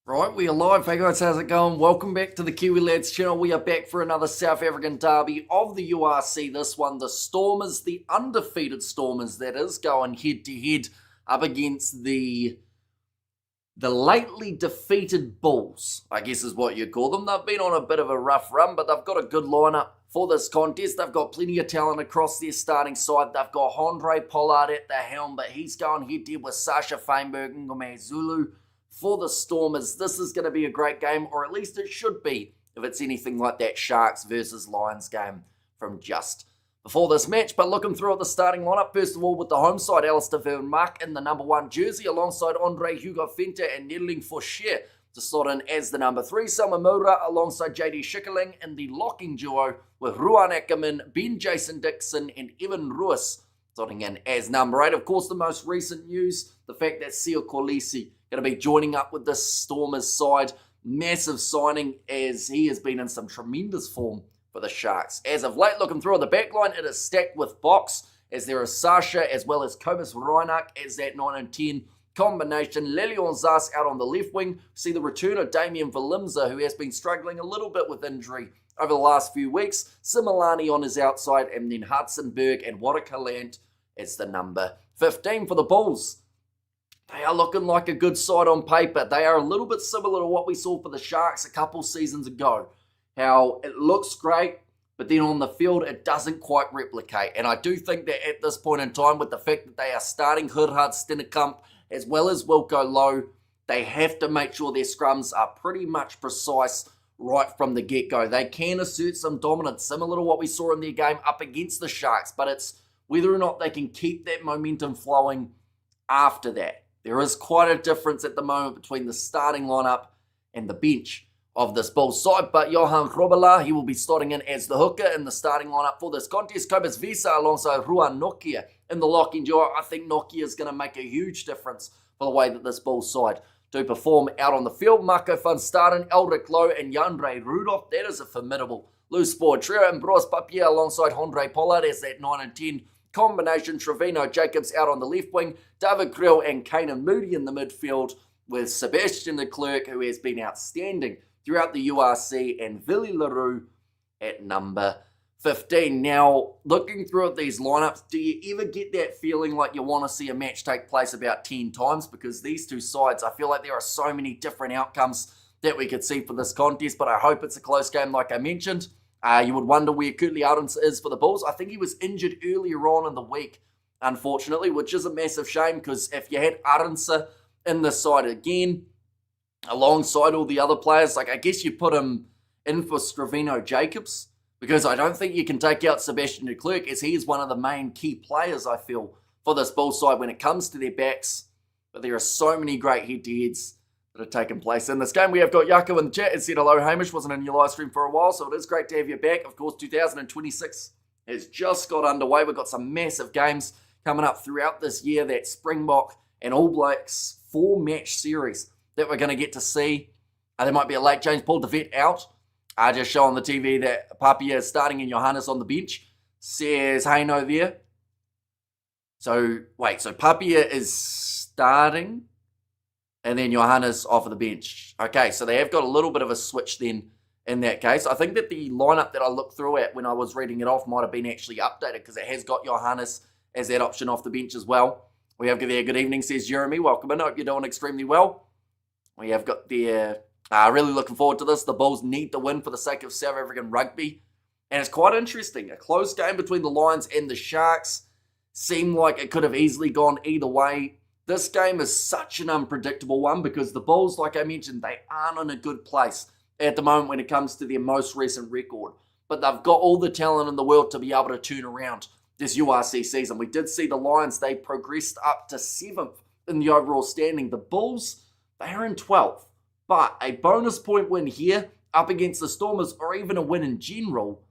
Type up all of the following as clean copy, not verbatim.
Right, we are live. Hey guys, how's it going? Welcome back to the Kiwi Lads channel. We are back for another South African derby of the URC. This one, the Stormers, the undefeated Stormers, that is, going head to head up against the lately defeated Bulls, I guess is what you call them. They've been on a bit of a rough run, but they've got a good lineup for this contest. They've got plenty of talent across their starting side. They've got Andre Pollard at the helm, but he's going head to head with Sasha Feinberg and Ngome Zulu. For the Stormers, this is going to be a great game, or at least it should be, if it's anything like that Sharks versus Lions game from just before this match. But looking through at the starting lineup, first of all with the home side, Alistair Vermaak in the number 1 jersey, alongside Andre Hugo Fenter and Nedeling Forshare to slot in as the number 3. Selma Moura alongside JD Schikkerling in the locking duo with Ruan Ackerman, Ben Jason Dixon and Evan Ruiz slotting in as number 8. Of course, the most recent news, the fact that Sio Kolisi going to be joining up with this Stormers side. Massive signing, as he has been in some tremendous form for the Sharks. As of late, looking through on the back line, it is stacked with Box, as there is Sasha, as well as Kobus Reinach as that 9 and 10 combination. Lelion Zas out on the left wing. See the return of Damien Valimza, who has been struggling a little bit with injury over the last few weeks. Similani on his outside, and then Hudsonberg and Waterkaland as the number 15 for the Bulls. They are looking like a good side on paper. They are a little bit similar to what we saw for the Sharks a couple seasons ago. How it looks great, but then on the field, it doesn't quite replicate. And I do think that at this point in time, with the fact that they are starting Gerhard Stennekamp as well as Wilco Low, they have to make sure their scrums are pretty much precise right from the get-go. They can assert some dominance, similar to what we saw in their game up against the Sharks, but it's whether or not they can keep that momentum flowing after that. There is quite a difference at the moment between the starting lineup and the bench of this Bulls side. But Johan Grobela, he will be starting in as the hooker in the starting lineup for this contest. Kobus Visa alongside Ruan Nokia in the locking duo. I think Nokia is going to make a huge difference for the way that this Bulls side do perform out on the field. Marco van Staden, Eldrick Lowe and Jandre Rudolph. That is a formidable loose forward trio. And Bros Papier alongside Andre Pollard as that 9 and 10 combination. Trevino Jacobs out on the left wing, David Krill and Kanan Moody in the midfield, with Sebastian de Klerk, who has been outstanding throughout the URC, and Willy Leroux at number 15. Now, looking through at these lineups, do you ever get that feeling like you want to see a match take place about 10 times? Because these two sides, I feel like there are so many different outcomes that we could see for this contest, but I hope it's a close game like I mentioned. You would wonder where Kurtley Arons is for the Bulls. I think he was injured earlier on in the week, unfortunately, which is a massive shame, because if you had Arons in the side again, alongside all the other players, like I guess you put him in for Stravino Jacobs, because I don't think you can take out Sebastian de Klerk, as he is one of the main key players, I feel, for this Bulls side when it comes to their backs. But there are so many great head-to-heads that have taken place in this game. We have got Yako in the chat. It said, hello, Hamish. Wasn't in your live stream for a while, so it is great to have you back. Of course, 2026 has just got underway. We've got some massive games coming up throughout this year. That Springbok and All Blacks 4-match series that we're going to get to see. There might be a late change. Paul DeVette out. I just show on the TV that Papia is starting and Johannes on the bench. Says, hey, no there. So, wait, so Papia is starting and then Johannes off of the bench. Okay, so they have got a little bit of a switch then in that case. I think that the lineup that I looked through at when I was reading it off might have been actually updated, because it has got Johannes as that option off the bench as well. We have got there, good evening, says Jeremy. Welcome in. Hope you're doing extremely well. We have got there, really looking forward to this. The Bulls need the win for the sake of South African rugby. And it's quite interesting. A close game between the Lions and the Sharks. Seemed like it could have easily gone either way. This game is such an unpredictable one, because the Bulls, like I mentioned, they aren't in a good place at the moment when it comes to their most recent record. But they've got all the talent in the world to be able to turn around this URC season. We did see the Lions, they progressed up to 7th in the overall standing. The Bulls, they are in 12th. But a bonus point win here up against the Stormers, or even a win in general,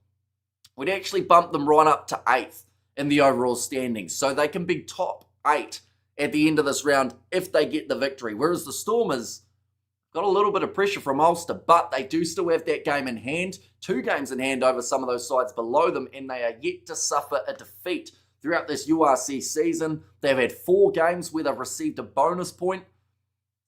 would actually bump them right up to 8th in the overall standings. So they can be top 8 at the end of this round if they get the victory. Whereas the Stormers got a little bit of pressure from Ulster, but they do still have that game in hand, 2 games in hand over some of those sides below them, and they are yet to suffer a defeat throughout this URC season. They've had 4 games where they've received a bonus point,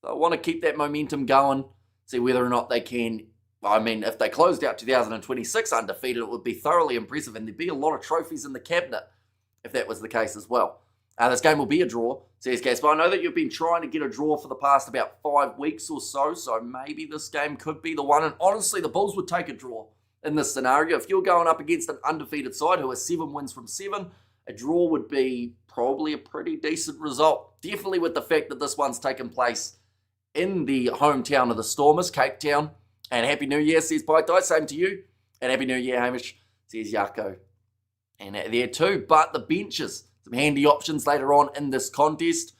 So I want to keep that momentum going, see whether or not they can. I mean, if they closed out 2026 undefeated, it would be thoroughly impressive, and there'd be a lot of trophies in the cabinet if that was the case as well. This game will be a draw, says Gaspar. I know that you've been trying to get a draw for the past about 5 weeks or so, so maybe this game could be the one. And honestly, the Bulls would take a draw in this scenario. If you're going up against an undefeated side who has 7 wins from 7, a draw would be probably a pretty decent result. Definitely with the fact that this one's taken place in the hometown of the Stormers, Cape Town. And Happy New Year, says Paitai. Same to you. And Happy New Year, Hamish, says Yako. And there too. But the benches, some handy options later on in this contest.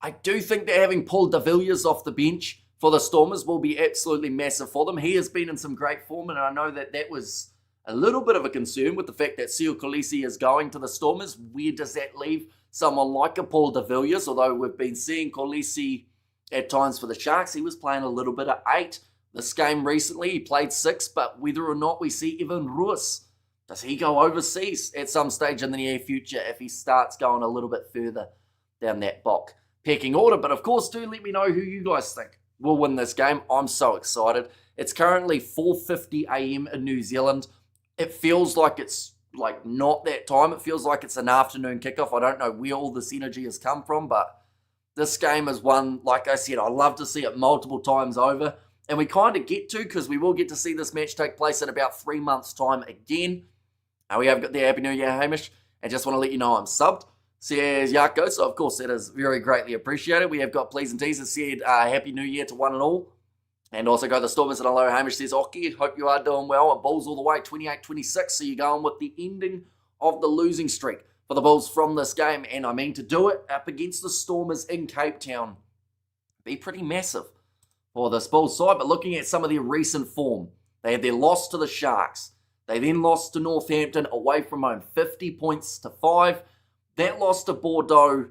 I do think that having Paul de Villiers off the bench for the Stormers will be absolutely massive for them. He has been in some great form, and I know that that was a little bit of a concern with the fact that Sio Kolisi is going to the Stormers. Where does that leave someone like a Paul de Villiers? Although we've been seeing Kolisi at times for the Sharks, he was playing a little bit of 8. This game recently, he played 6, but whether or not we see Evan Ruiz, does he go overseas at some stage in the near future if he starts going a little bit further down that Bok pecking order? But of course, do let me know who you guys think will win this game. I'm so excited. It's currently 4:50 a.m. in New Zealand. It feels like it's like not that time. It feels like it's an afternoon kickoff. I don't know where all this energy has come from, but this game is one, like I said, I love to see it multiple times over. And we kind of get to, because we will get to see this match take place in about 3 months' time again. We have got the Happy New Year, Hamish. And just want to let you know I'm subbed, says Yako. So, of course, that is very greatly appreciated. We have got please and teasers said Happy New Year to one and all. And also go the Stormers and hello, Hamish says, Oki, hope you are doing well. And Bulls all the way, 28-26. So you're going with the ending of the losing streak for the Bulls from this game. And I mean, to do it up against the Stormers in Cape Town, be pretty massive for this Bulls side. But looking at some of their recent form, they had their loss to the Sharks. They then lost to Northampton away from home, 50 points to 5. That loss to Bordeaux,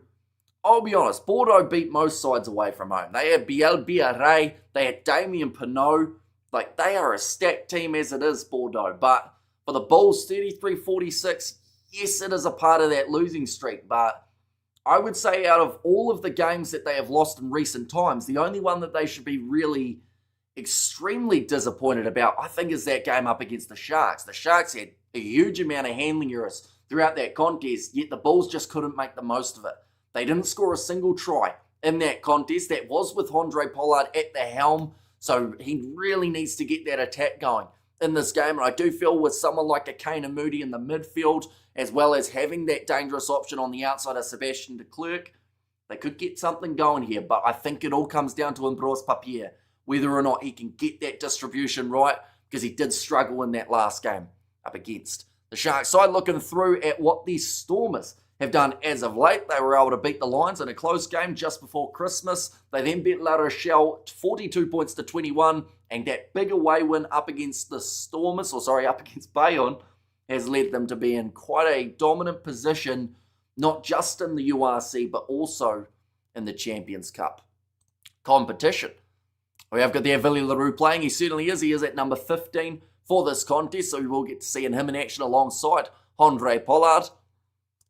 I'll be honest, Bordeaux beat most sides away from home. They had Biel Biarray, they had Damien Pinot. Like, they are a stacked team as it is, Bordeaux. But for the Bulls, 33-46, yes, it is a part of that losing streak. But I would say out of all of the games that they have lost in recent times, the only one that they should be really extremely disappointed about, I think, is that game up against the Sharks. The Sharks had a huge amount of handling errors throughout that contest, yet the Bulls just couldn't make the most of it. They didn't score a single try in that contest. That was with Handré Pollard at the helm, so he really needs to get that attack going in this game. And I do feel with someone like a Kane and Moody in the midfield, as well as having that dangerous option on the outside of Sebastian de Klerk, they could get something going here. But I think it all comes down to Ambroise Papier, whether or not he can get that distribution right, because he did struggle in that last game up against the Sharks side. Looking through at what these Stormers have done as of late, they were able to beat the Lions in a close game just before Christmas. They then beat La Rochelle 42 points to 21, and that big away win up against the Stormers, up against Bayonne, has led them to be in quite a dominant position, not just in the URC, but also in the Champions Cup competition. We have got there Villy LaRue playing. He certainly is. He is at number 15 for this contest, so we will get to see him in action alongside Handré Pollard.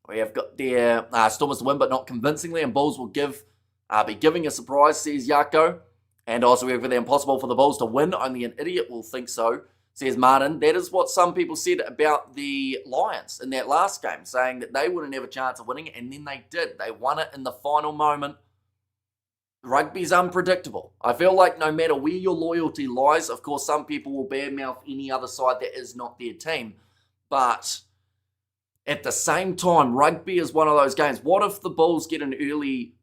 We have got there Stormers to win, but not convincingly, and Bulls will be giving a surprise, says Yako. And also we have got the impossible for the Bulls to win. Only an idiot will think so, says Martin. That is what some people said about the Lions in that last game, saying that they wouldn't have a chance of winning it, and then they did. They won it in the final moment. Rugby's unpredictable. I feel like no matter where your loyalty lies, of course, some people will badmouth any other side that is not their team. But at the same time, rugby is one of those games. What if the Bulls get an early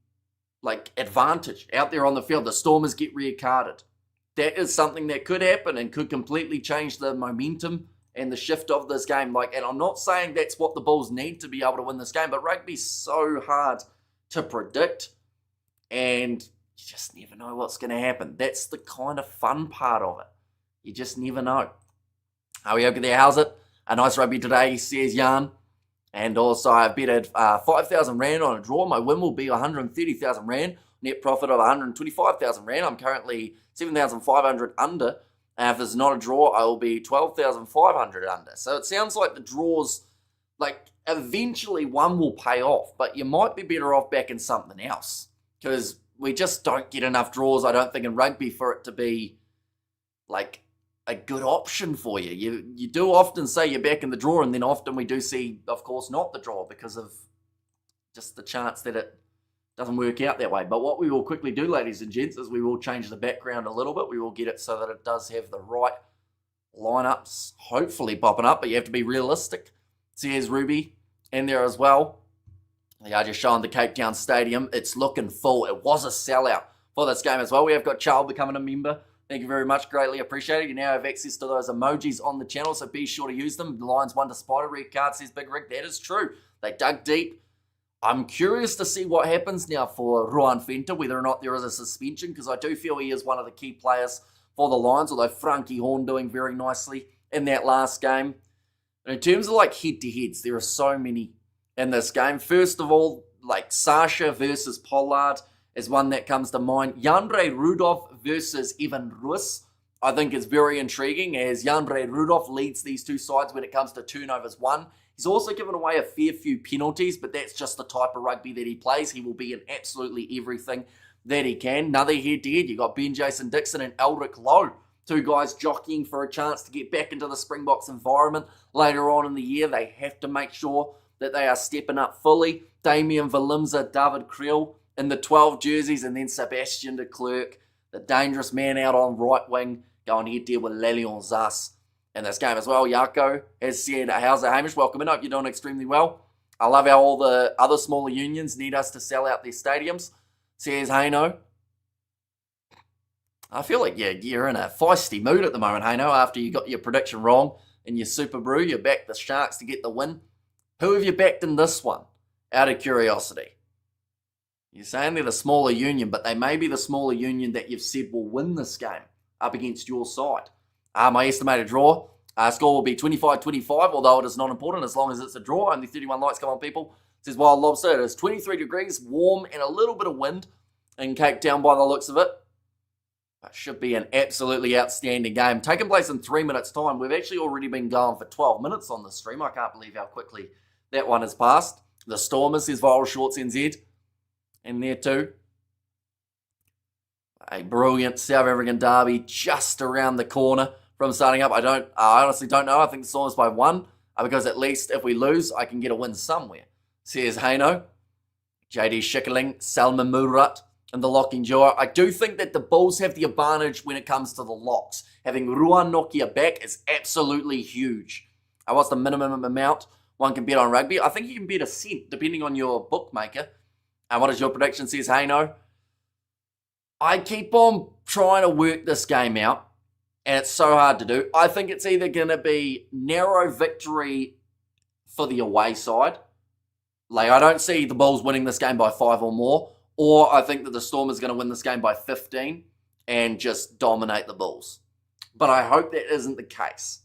advantage out there on the field? The Stormers get red-carded. That is something that could happen and could completely change the momentum and the shift of this game. And I'm not saying that's what the Bulls need to be able to win this game, but rugby's so hard to predict. And you just never know what's going to happen. That's the kind of fun part of it. You just never know. We hope there. How's it? A nice rugby today, says Jan. And also I've betted 5,000 Rand on a draw. My win will be 130,000 Rand. Net profit of 125,000 Rand. I'm currently 7,500 under. And if there's not a draw, I will be 12,500 under. So it sounds like the draws, eventually one will pay off. But you might be better off backing something else. Because we just don't get enough draws, I don't think, in rugby for it to be like a good option for you. You do often say you're back in the draw, and then often we do see, of course, not the draw because of just the chance that it doesn't work out that way. But what we will quickly do, ladies and gents, is we will change the background a little bit. We will get it so that it does have the right lineups, hopefully popping up, but you have to be realistic. See, here's Ruby in there as well. They are just showing the Cape Town Stadium. It's looking full. It was a sellout for this game as well. We have got Charles becoming a member. Thank you very much. Greatly appreciated. You now have access to those emojis on the channel, so be sure to use them. The Lions won to Spider. Red card says Big Rick. That is true. They dug deep. I'm curious to see what happens now for Ruan Fenta, whether or not there is a suspension, because I do feel he is one of the key players for the Lions, although Frankie Horn doing very nicely in that last game. And in terms of like head-to-heads, there are so many in this game. First of all, like Sasha versus Pollard is one that comes to mind. Jandre Rudolph versus Evan Ruiz, I think is very intriguing, as Jandre Rudolph leads these two sides when it comes to turnovers won. He's also given away a fair few penalties, but that's just the type of rugby that he plays. He will be in absolutely everything that he can. Another head-to-head, you got Ben Jason Dixon and Eldrick Lowe, two guys jockeying for a chance to get back into the Springboks environment later on in the year. They have to make sure that they are stepping up fully. Damien Valimza, David Creel in the 12 jerseys, and then Sebastian de Klerk, the dangerous man out on right wing, going head-to-head with Lelion Zas in this game as well. Yako has said, how's it, Hamish? Welcome in. Hope you're doing extremely well. I love how all the other smaller unions need us to sell out their stadiums. Says Haino. I feel like you're in a feisty mood at the moment, Haino, after you got your prediction wrong in your Super Brew. You backed the Sharks to get the win. Who have you backed in this one, out of curiosity? You're saying they're the smaller union, but they may be the smaller union that you've said will win this game up against your side. My estimated draw score will be 25-25, although it is not important as long as it's a draw. Only 31 lights, come on, people. It says Wild Lobster. It is 23 degrees, warm, and a little bit of wind in Cape Town by the looks of it. It should be an absolutely outstanding game. Taking place in 3 minutes' time. We've actually already been going for 12 minutes on this stream. I can't believe how quickly that one has passed. The Stormers, says Viral Shorts NZ. In there too. A brilliant South African derby just around the corner from starting up. I honestly don't know. I think the Stormers by one, because at least if we lose, I can get a win somewhere. Says Haino. JD Schickerling, Salman Murat, and the locking duo. I do think that the Bulls have the advantage when it comes to the locks. Having Ruan Nokia back is absolutely huge. What's the minimum amount one can bet on rugby? I think you can bet a cent, depending on your bookmaker. And what is your prediction, says Haino? I keep on trying to work this game out, and it's so hard to do. I think it's either going to be narrow victory for the away side. Like, I don't see the Bulls winning this game by 5 or more, or I think that the Stormers are going to win this game by 15 and just dominate the Bulls. But I hope that isn't the case.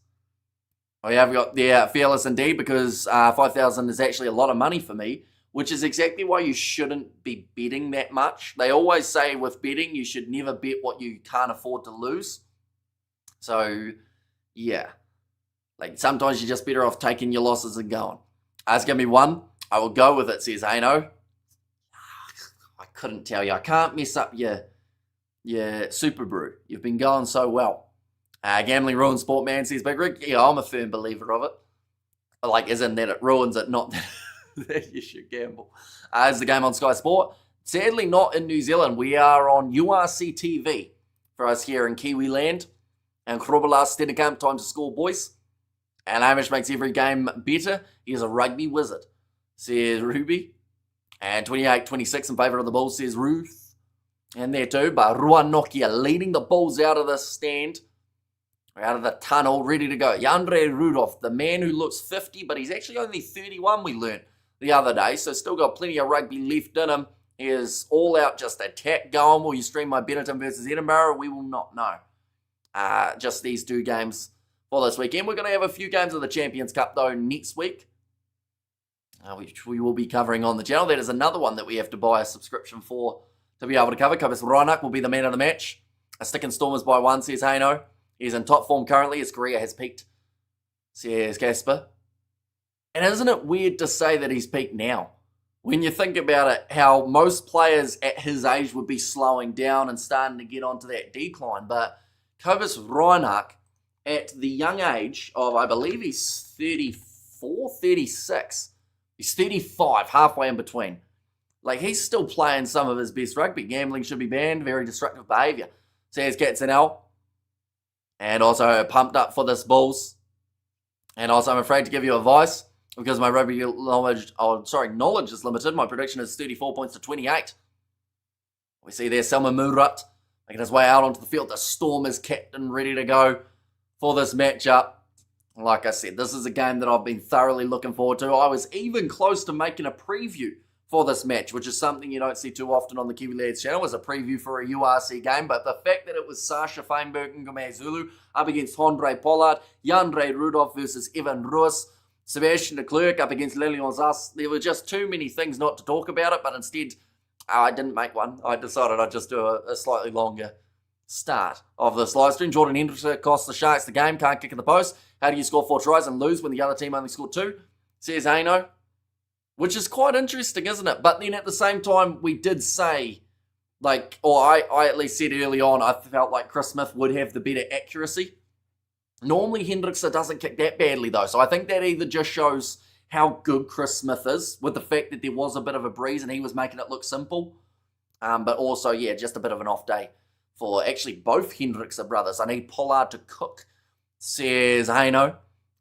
We have got, fearless indeed, because 5,000 is actually a lot of money for me, which is exactly why you shouldn't be betting that much. They always say with betting, you should never bet what you can't afford to lose. So, yeah. Like, sometimes you're just better off taking your losses and going. It's going to be one. I will go with it, says Ano. I couldn't tell you. I can't mess up your Super Brew. You've been going so well. Gambling ruins sport, man, says Big Rick. Yeah, I'm a firm believer of it. Like, as in that it ruins it, not that that you should gamble. It's the game on Sky Sport. Sadly, not in New Zealand. We are on URC TV for us here in Kiwi land. And Krobala Stennekamp, time to score, boys. And Hamish makes every game better. He is a rugby wizard, says Ruby. And 28-26 in favour of the Bulls, says Ruth. And there too, but Ruan Nokia leading the Bulls out of the stand. Out of the tunnel, ready to go. Jandre Rudolph, the man who looks 50, but he's actually only 31, we learnt the other day. So still got plenty of rugby left in him. He is all out, just attack going. Will you stream my Benetton versus Edinburgh? We will not know. Just these two games for this weekend. We're going to have a few games of the Champions Cup, though, next week, which we will be covering on the channel. That is another one that we have to buy a subscription for to be able to cover. Kobus Reinach will be the man of the match. A stick in Stormers by one, says Haino. He's in top form currently. His career has peaked, says Casper. And isn't it weird to say that he's peaked now? when you think about it, how most players at his age would be slowing down and starting to get onto that decline. But Cobus Reinach, at the young age of, I believe he's 34, 36, he's 35, halfway in between. Like, he's still playing some of his best rugby. Gambling should be banned, very destructive behaviour. Says Katzenell. And also pumped up for this Bulls. And also, I'm afraid to give you advice because my rugby knowledge is limited. My prediction is 34 points to 28. We see there Selma Murat making his way out onto the field. The Stormers captain ready to go for this matchup. Like I said, this is a game that I've been thoroughly looking forward to. I was even close to making a preview for this match, which is something you don't see too often on the Kiwi Lads channel, as a preview for a URC game. But the fact that it was Sasha Feinberg and Ngome Zulu up against Andre Pollard, Jandre Rudolph versus Evan Russ, Sebastian de Klerk up against Lilian Zas, there were just too many things not to talk about it, but instead, I didn't make one. I decided I'd just do a slightly longer start of this live stream. Jordan Hendrickson cost the Sharks the game, can't kick in the post. How do you score 4 tries and lose when the other team only scored 2? Says Aino. Which is quite interesting, isn't it? But then at the same time, we did say, like, or I at least said early on, I felt like Chris Smith would have the better accuracy. Normally, Hendrickson doesn't kick that badly, though. So I think that either just shows how good Chris Smith is, with the fact that there was a bit of a breeze and he was making it look simple. But also, yeah, just a bit of an off day for actually both Hendrickson brothers. I need Pollard to cook, says Haino.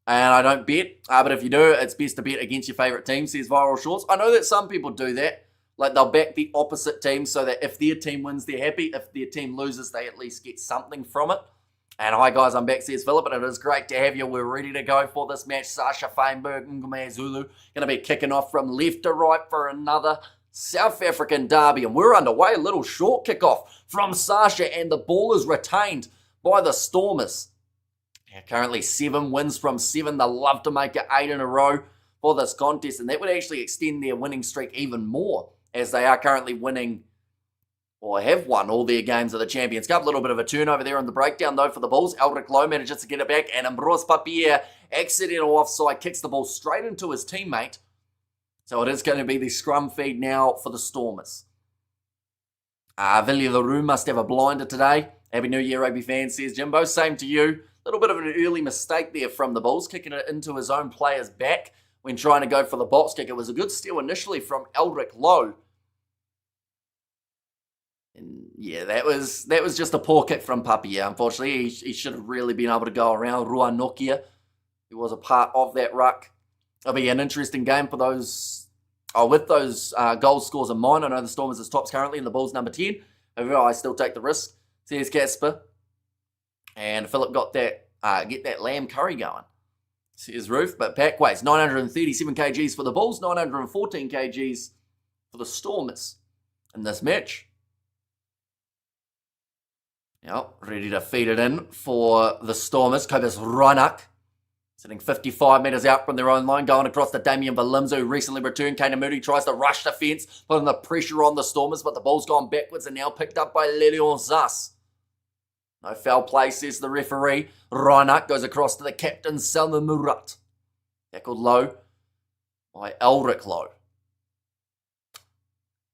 And I don't bet, but if you do, it's best to bet against your favourite team, says Viral Shorts. I know that some people do that. Like, they'll back the opposite team so that if their team wins, they're happy. If their team loses, they at least get something from it. And hi, guys, I'm back, says Philip, and it is great to have you. We're ready to go for this match. Sasha Feinberg and Ngome Zulu going to be kicking off from left to right for another South African derby. And we're underway. A little short kickoff from Sasha, and the ball is retained by the Stormers. Currently 7 wins from 7. They'll love to make it 8 in a row for this contest, and that would actually extend their winning streak even more, as they are currently winning, or have won, all their games of the Champions Cup. A little bit of a turnover there on the breakdown, though, for the Bulls. Eldrick Lowe manages to get it back, and Ambros Papier, accidental offside, kicks the ball straight into his teammate. So it is going to be the scrum feed now for the Stormers. Villiers Leroux must have a blinder today. Happy New Year, rugby fans, says Jimbo. Same to you. Little bit of an early mistake there from the Bulls, kicking it into his own player's back when trying to go for the box kick. It was a good steal initially from Eldrick Lowe. And yeah, that was just a poor kick from Papier. Unfortunately, he should have really been able to go around Rua Nokia, who was a part of that ruck. It'll be an interesting game for those, with those goal scores in mind. I know the Stormers is tops currently and the Bulls number 10. However, I still take the risk, says Casper. And Philip got that, get that lamb curry going, says Roof. But Pack weighs 937 kgs for the Bulls, 914 kgs for the Stormers in this match. Now, ready to feed it in for the Stormers. Cobus Reinach, sitting 55 metres out from their own line, going across to Damien Valimzo, who recently returned. Kaina Moody tries to rush the fence, putting the pressure on the Stormers, but the ball's gone backwards and now picked up by Lilian Zas. No foul play, says the referee. Reinach goes across to the captain, Selma Murat. Tackled low by Eldrick Lowe.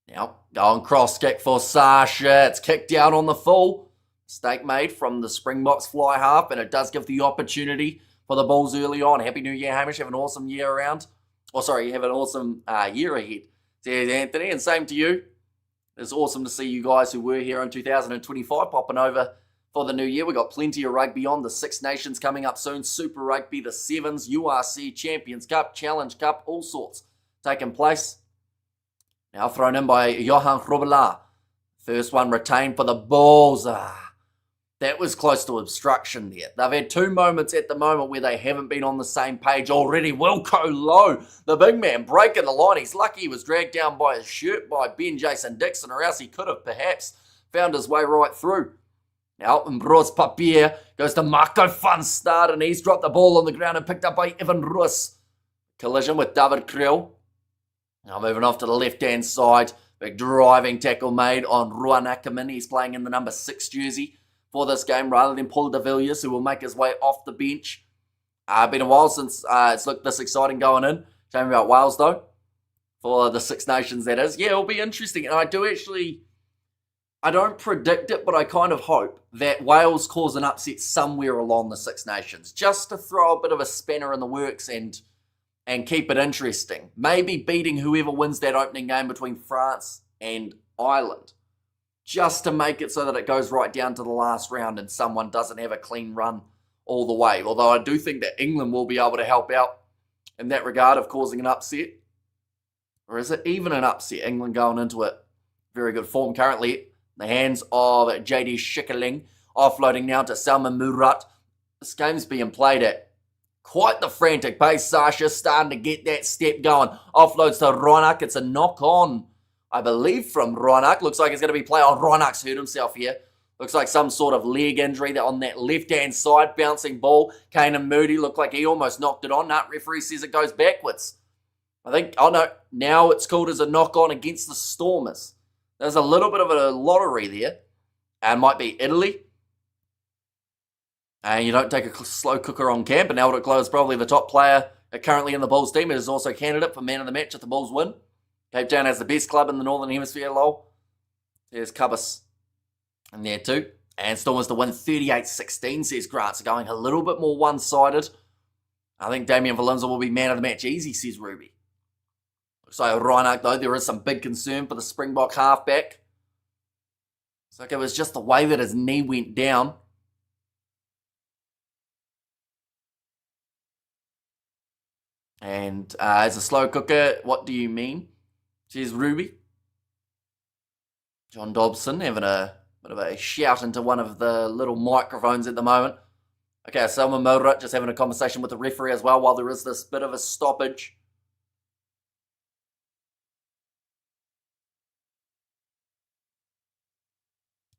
Now, going cross kick for Sasha. It's kicked out on the full. Mistake made from the Springboks fly half, and it does give the opportunity for the Bulls early on. Happy New Year, Hamish. Have an awesome year around. Have an awesome year ahead, says Anthony. And same to you. It's awesome to see you guys who were here in 2025 popping over for the new year. We've got plenty of rugby on. The Six Nations coming up soon. Super Rugby, the Sevens, URC, Champions Cup, Challenge Cup, all sorts taking place. Now thrown in by Johan Robela. First one retained for the Bulls. That was close to obstruction there. They've had 2 moments at the moment where they haven't been on the same page already. Wilco Lowe, the big man, breaking the line. He's lucky he was dragged down by his shirt by Ben Jason Dixon, or else he could have perhaps found his way right through. Now, Ambros Papier goes to Marco Van Stad, and he's dropped the ball on the ground and picked up by Evan Russ. Collision with David Creel. Now moving off to the left-hand side. Big driving tackle made on Ruan Ackerman. He's playing in the number 6 jersey for this game rather than Paul de Villiers, who will make his way off the bench. Been a while since it's looked this exciting going in. Shame about Wales, though. for the Six Nations, that is. Yeah, it'll be interesting. And I don't predict it, but I kind of hope that Wales cause an upset somewhere along the Six Nations, just to throw a bit of a spanner in the works and keep it interesting. Maybe beating whoever wins that opening game between France and Ireland, just to make it so that it goes right down to the last round and someone doesn't have a clean run all the way. Although I do think that England will be able to help out in that regard of causing an upset. Or is it even an upset? England going into it very good form currently. The hands of JD Schickerling, offloading now to Salman Murat. This game's being played at quite the frantic pace. Sasha starting to get that step going. Offloads to Ronak. It's a knock on, I believe, from Ronak. Looks like it's going to be play on. Ronak's hurt himself here. Looks like some sort of leg injury on that left-hand side. Bouncing ball. Kane and Moody look like he almost knocked it on. Referee says it goes backwards. I think, oh no, now it's called as a knock on against the Stormers. There's a little bit of a lottery there. And might be Italy. And you don't take a slow cooker on camp. And Aldo is probably the top player currently in the Bulls team. It is also a candidate for man of the match if the Bulls win. Cape Town has the best club in the Northern Hemisphere, lol. There's Cubus in there too. And Stormers to win 38-16, says Grant. So going a little bit more one-sided. I think Damien Valenza will be man of the match easy, says Ruby. Looks like Reinach, though, there is some big concern for the Springbok halfback. It's like it was just the way that his knee went down. And as a slow cooker, what do you mean? Says Ruby. John Dobson having a bit of a shout into one of the little microphones at the moment. Okay, Salman Murat just having a conversation with the referee as well while there is this bit of a stoppage.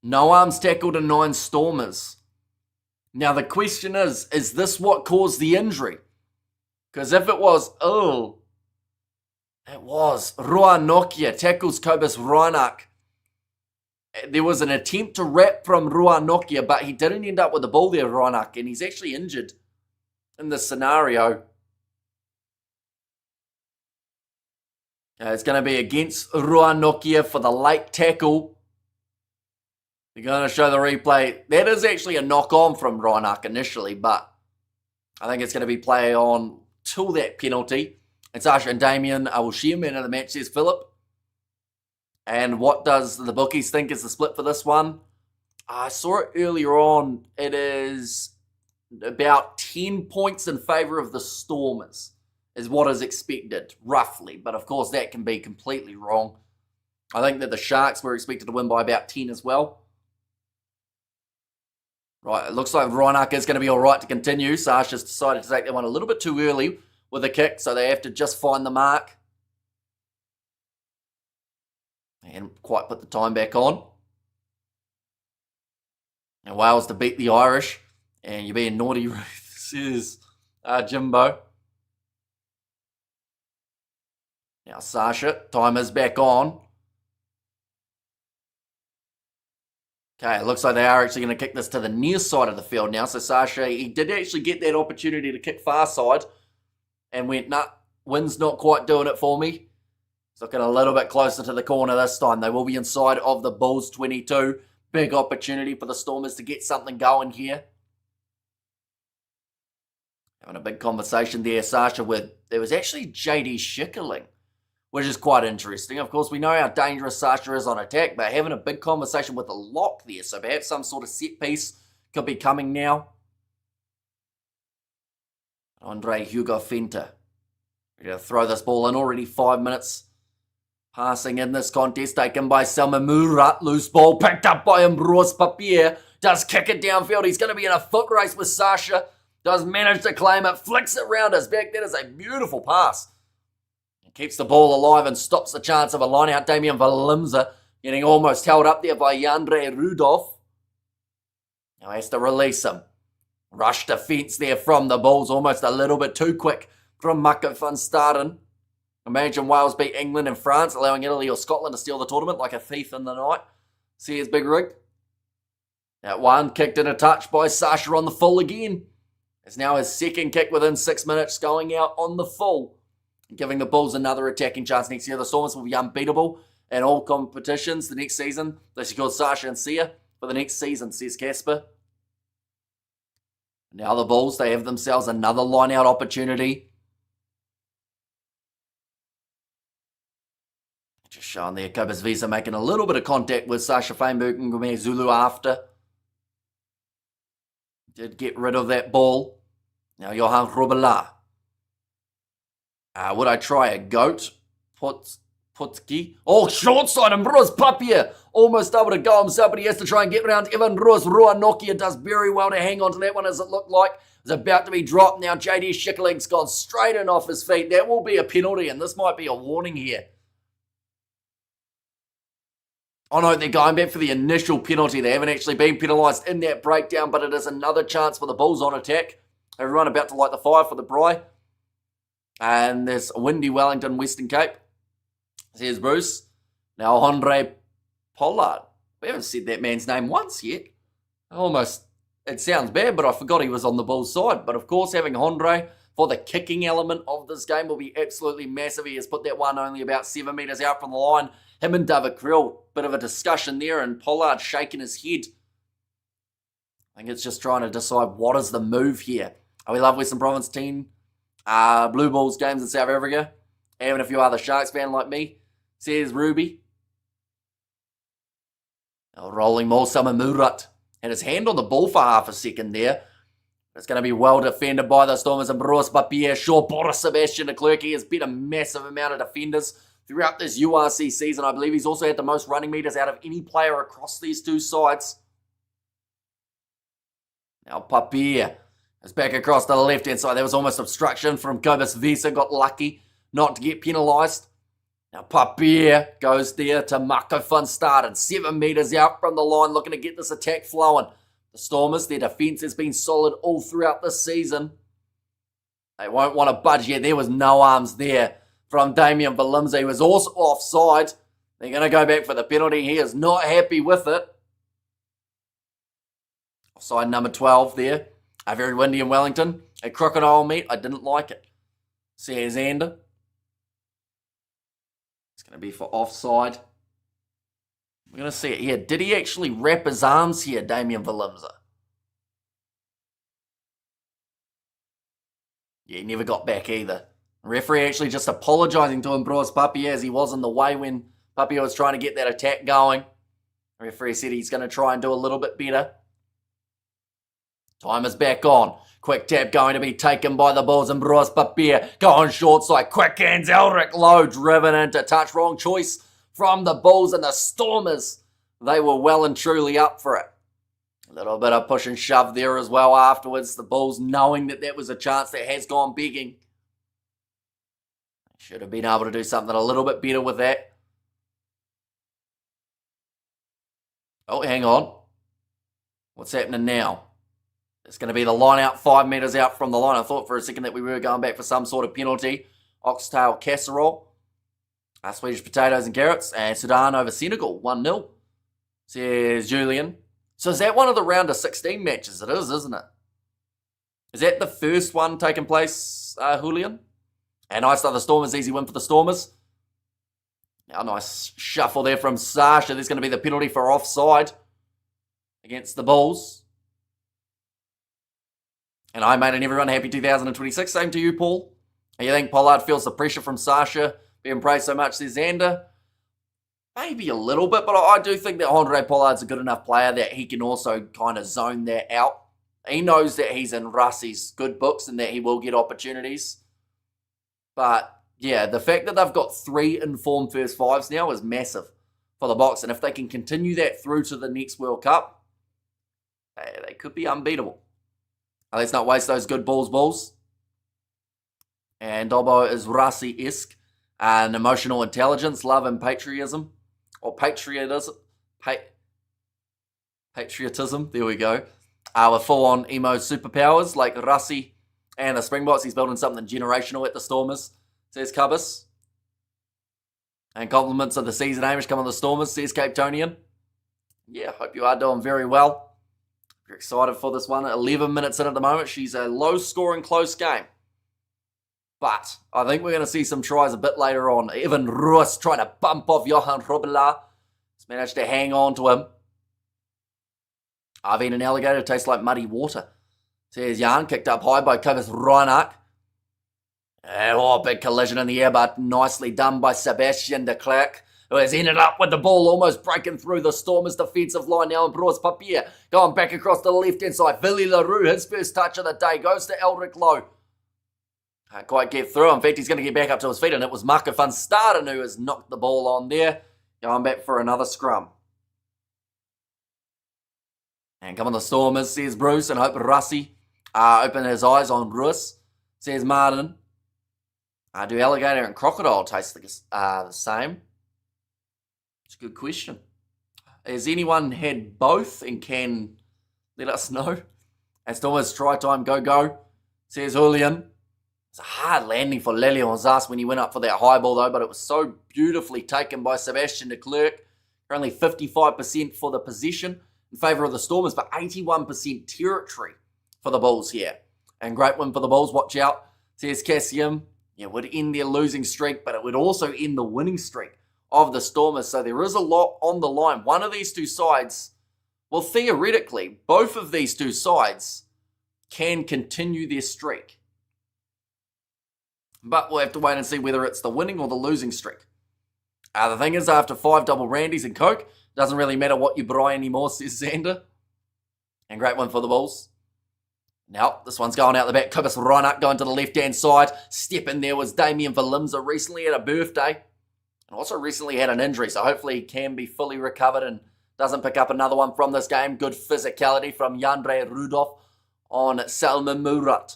No arms tackle to 9 Stormers. Now the question is this what caused the injury? Because if it was, it was Roa Nokia tackles Kobus Reinach. There was an attempt to wrap from Roa Nokia, but he didn't end up with the ball there, Reinach, and he's actually injured in this scenario. It's going to be against Roa Nokia for the late tackle. They're going to show the replay. That is actually a knock-on from Reinach initially, but I think it's going to be play on till that penalty. And Sasha and Damien will share man of the match, says Philip. And what does the bookies think is the split for this one? I saw it earlier on. It is about 10 points in favour of the Stormers is what is expected, roughly. But of course, that can be completely wrong. I think that the Sharks were expected to win by about 10 as well. Right, it looks like Reinach is going to be all right to continue. Sasha's decided to take that one a little bit too early with a kick, so they have to just find the mark. And quite put the time back on. And Wales to beat the Irish. And you're being naughty, Ruth, says Jimbo. Now Sasha, time is back on. Okay, it looks like they are actually going to kick this to the near side of the field now. So Sasha, he did actually get that opportunity to kick far side. And went, nah, wind's not quite doing it for me. It's looking a little bit closer to the corner this time. They will be inside of the Bulls 22. Big opportunity for the Stormers to get something going here. Having a big conversation there, Sasha, with there was actually JD Schickerling, which is quite interesting. Of course, we know how dangerous Sasha is on attack, but having a big conversation with a lock there. So perhaps some sort of set piece could be coming now. Andre Hugo Fenta. Ready to throw this ball in. Already 5 minutes passing in this contest. Taken by Salman Murat. Loose ball picked up by Ambroise Papier. Does kick it downfield. He's going to be in a foot race with Sasha. Does manage to claim it. Flicks it round his back. That is a beautiful pass. He keeps the ball alive and stops the chance of a line out. Damien Valimza getting almost held up there by Yandre Rudolph. Now he has to release him. Rush defence there from the Bulls. Almost a little bit too quick from Mako van Staden. Imagine Wales beat England and France, allowing Italy or Scotland to steal the tournament like a thief in the night. See his big rig. That one kicked in a touch by Sasha on the full again. It's now his second kick within 6 minutes going out on the full. giving the Bulls another attacking chance next year. The Stormers will be unbeatable in all competitions the next season. They secured Sasha and Sia for the next season, says Casper. Now the Bulls, they have themselves another line-out opportunity. Just showing there, Cobus Visa making a little bit of contact with Sasha Feinberg and Gume Zulu after. Did get rid of that ball. Now Johan Robela. Would I try a goat? Putski. Oh, short side and Bruce Papier. Almost able to go himself, but he has to try and get around Evan Rose. Rua Nokia does very well to hang on to that one as it looked like. It's about to be dropped. Now JD Schickerling's gone straight in off his feet. That will be a penalty, and this might be a warning here. Oh no, they're going back for the initial penalty. They haven't actually been penalised in that breakdown, but it is another chance for the Bulls on attack. Everyone about to light the fire for the Bry. And there's Windy Wellington, Western Cape. Here's Bruce. Now Andre Pollard. We haven't said that man's name once yet. It sounds bad, but I forgot he was on the Bulls side. But of course, having Andre for the kicking element of this game will be absolutely massive. He has put that one only about 7 metres out from the line. Him and David Krill, bit of a discussion there, and Pollard shaking his head. I think it's just trying to decide what is the move here. We love Western Province team, Blue Bulls games in South Africa. Even if you are the Sharks fan like me, says Ruby. Now rolling more, Summer Murat. Had his hand on the ball for half a second there. It's going to be well defended by the Stormers and Bruce Papier. Shaw, Boris Sebastian de Klerk. He has beat a massive amount of defenders throughout this URC season. I believe he's also had the most running meters out of any player across these two sides. Now Papier is back across the left-hand side. There was almost obstruction from Cobus Visa. Got lucky not to get penalised. Now Papier goes there to Marco van Staden. 7 metres out from the line, looking to get this attack flowing. The Stormers, their defence has been solid all throughout this season. They won't want to budge yet. There was no arms there from Damian Valimza. He was also offside. They're going to go back for the penalty. He is not happy with it. Offside number 12 there. Very windy in Wellington. A crocodile meat. I didn't like it. Says Xander. It's going to be for offside. We're going to see it here. Did he actually wrap his arms here, Damian Valimza? Yeah, he never got back either. The referee actually just apologising to Bruce Papier as he was in the way when Papier was trying to get that attack going. The referee said he's going to try and do a little bit better. Time is back on. Quick tap going to be taken by the Bulls and Bruce Papier. Go on short side. Quick hands. Elric Lowe driven into touch. Wrong choice from the Bulls and the Stormers. They were well and truly up for it. A little bit of push and shove there as well afterwards. The Bulls knowing that that was a chance that has gone begging. Should have been able to do something a little bit better with that. Oh, hang on. What's happening now? It's going to be the line out 5 metres out from the line. I thought for a second that we were going back for some sort of penalty. Oxtail casserole. Swedish potatoes and carrots. And Sudan over Senegal. 1-0. Says Julian. So is that one of the round of 16 matches? It is, isn't it? Is that the first one taking place, Julian? And nice the Stormers. Easy win for the Stormers. Now nice shuffle there from Sasha. There's going to be the penalty for offside against the Bulls. And I made an everyone happy 2026. Same to you, Paul. You think Pollard feels the pressure from Sasha being praised so much, says Xander? Maybe a little bit, but I do think that Andre Pollard's a good enough player that he can also kind of zone that out. He knows that he's in Russie's good books and that he will get opportunities. But, yeah, the fact that they've got 3 informed first fives now is massive for the Box. And if they can continue that through to the next World Cup, they could be unbeatable. Let's not waste those good Bulls. And Dobbo is Rasi-esque. And emotional intelligence, love and patriotism. Or patriotism. Patriotism, there we go. With full-on emo superpowers like Rasi and the Springboks. He's building something generational at the Stormers, says Cubus. And compliments of the season aimers come on the Stormers, says Cape Tonian. Yeah, hope you are doing very well. You're excited for this one. 11 minutes in at the moment. She's a low-scoring, close game. But I think we're going to see some tries a bit later on. Evan Roos trying to bump off Johan Robela. He's managed to hang on to him. I've eaten an alligator, tastes like muddy water. Says Jan, kicked up high by Kobus Reinach. And big collision in the air, but nicely done by Sebastian de Klerk, who has ended up with the ball almost breaking through the Stormers' defensive line now. And Broas Papier going back across to the left-hand side. Willy Leroux, his first touch of the day, goes to Eldrick Lowe. Can't quite get through. In fact, he's going to get back up to his feet, and it was Marco van Staden who has knocked the ball on there. Going back for another scrum. And come on the Stormers, says Bruce, and hope Russie open his eyes on Russ, says Martin. Do alligator and crocodile taste the same? It's a good question. Has anyone had both and can let us know? And Stormers try time, go, says Julian. It's a hard landing for Lelionzas when he went up for that high ball though, but it was so beautifully taken by Sebastian de Klerk. Currently 55% for the possession in favour of the Stormers, but 81% territory for the Bulls here. And great win for the Bulls, watch out, says Cassium. It would end their losing streak, but it would also end the winning streak of the Stormers. So there is a lot on the line. One of these two sides, well, theoretically, both of these two sides can continue their streak. But we'll have to wait and see whether it's the winning or the losing streak. The thing is, after 5 double Randys and Coke, doesn't really matter what you buy anymore, says Xander. And great one for the Bulls. Now, this one's going out the back. Kobus Reinach going to the left-hand side. Step in there was Damien Valimza. Recently had a birthday. And also recently had an injury. So hopefully he can be fully recovered and doesn't pick up another one from this game. Good physicality from Jandre Rudolph on Salman Murat.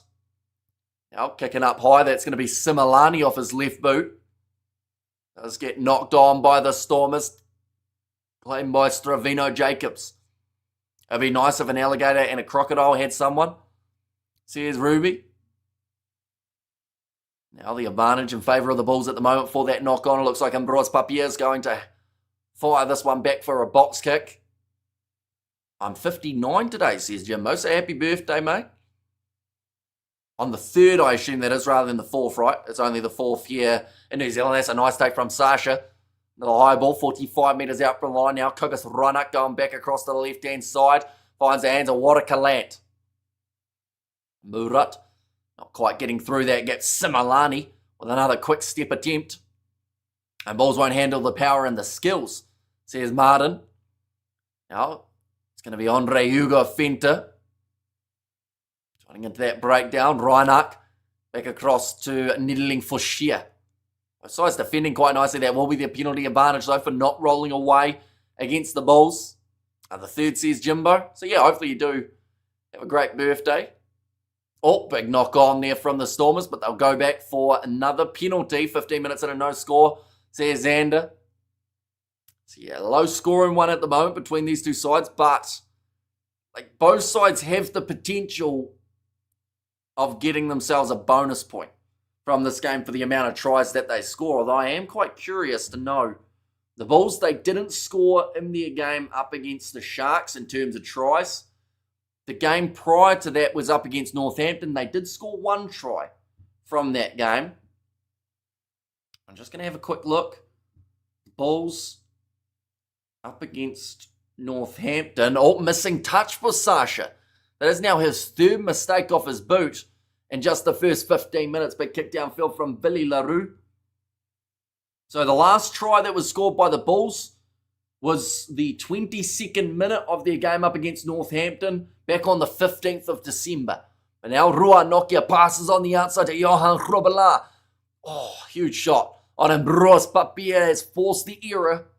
Now, kicking up high. That's going to be Similani off his left boot. Does get knocked on by the Stormers. Claimed by Stravino Jacobs. It'd be nice if an alligator and a crocodile had someone. Says Ruby. Now the advantage in favour of the Bulls at the moment for that knock on. It looks like Ambroise Papier is going to fire this one back for a box kick. I'm 59 today, says Jimbo. So happy birthday, mate. On the 3rd, I assume that is, rather than the 4th, right? It's only the 4th here in New Zealand. That's a nice take from Sasha. Another high ball, 45 metres out from the line now. Kobus Reinach going back across to the left-hand side. Finds the hands of Waterkalant. Murat, not quite getting through that. Gets Similani with another quick step attempt. And Bulls won't handle the power and the skills, says Martin. Now, it's going to be Andre Hugo Fenta. Trying into that breakdown. Reinach back across to Niddling Fauchier. Both sides defending quite nicely. That will be their penalty advantage, though, for not rolling away against the Bulls. The 3rd, says Jimbo. So, yeah, hopefully you do have a great birthday. Oh, big knock on there from the Stormers, but they'll go back for another penalty. 15 minutes and a no score, says Xander. So, yeah, low scoring one at the moment between these two sides, but like both sides have the potential of getting themselves a bonus point from this game for the amount of tries that they score. Although I am quite curious to know. The Bulls, they didn't score in their game up against the Sharks in terms of tries. The game prior to that was up against Northampton. They did score 1 try from that game. I'm just going to have a quick look. Bulls up against Northampton. Oh, missing touch for Sasha. That is now his 3rd mistake off his boot in just the first 15 minutes. Big kick downfield from Willy Leroux. So the last try that was scored by the Bulls was the 22nd minute of their game up against Northampton back on the 15th of December. But now Rua Nokia passes on the outside to Johan Robela. Oh, huge shot on Ambroise Papier has forced the error.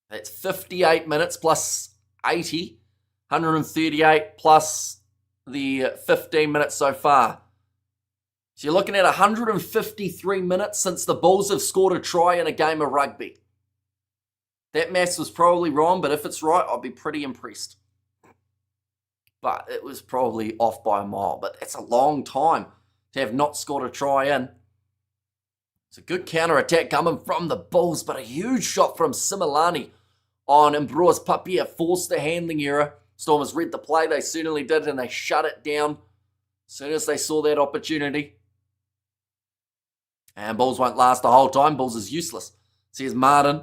That's 58 minutes plus 80. 138 plus the 15 minutes so far. So you're looking at 153 minutes since the Bulls have scored a try in a game of rugby. That maths was probably wrong, but if it's right, I'll be pretty impressed. But it was probably off by a mile. But it's a long time to have not scored a try in. It's a good counter-attack coming from the Bulls, but a huge shot from Similani on Ambroise Papier. Forced the handling error. Stormers read the play. They certainly did, and they shut it down as soon as they saw that opportunity. And Bulls won't last the whole time. Bulls is useless. Says Martin.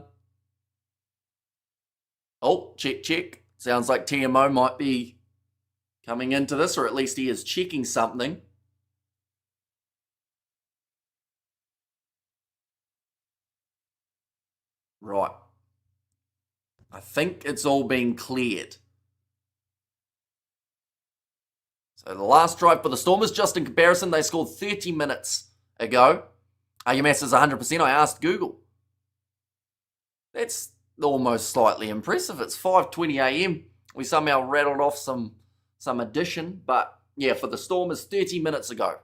Oh, check. Sounds like TMO might be coming into this, or at least he is checking something. Right. I think it's all been cleared. So the last drive for the Stormers, just in comparison, they scored 30 minutes ago. UMass is 100%. I asked Google. That's almost slightly impressive. It's 5:20 a.m. We somehow rattled off some addition. But yeah, for the Stormers, 30 minutes ago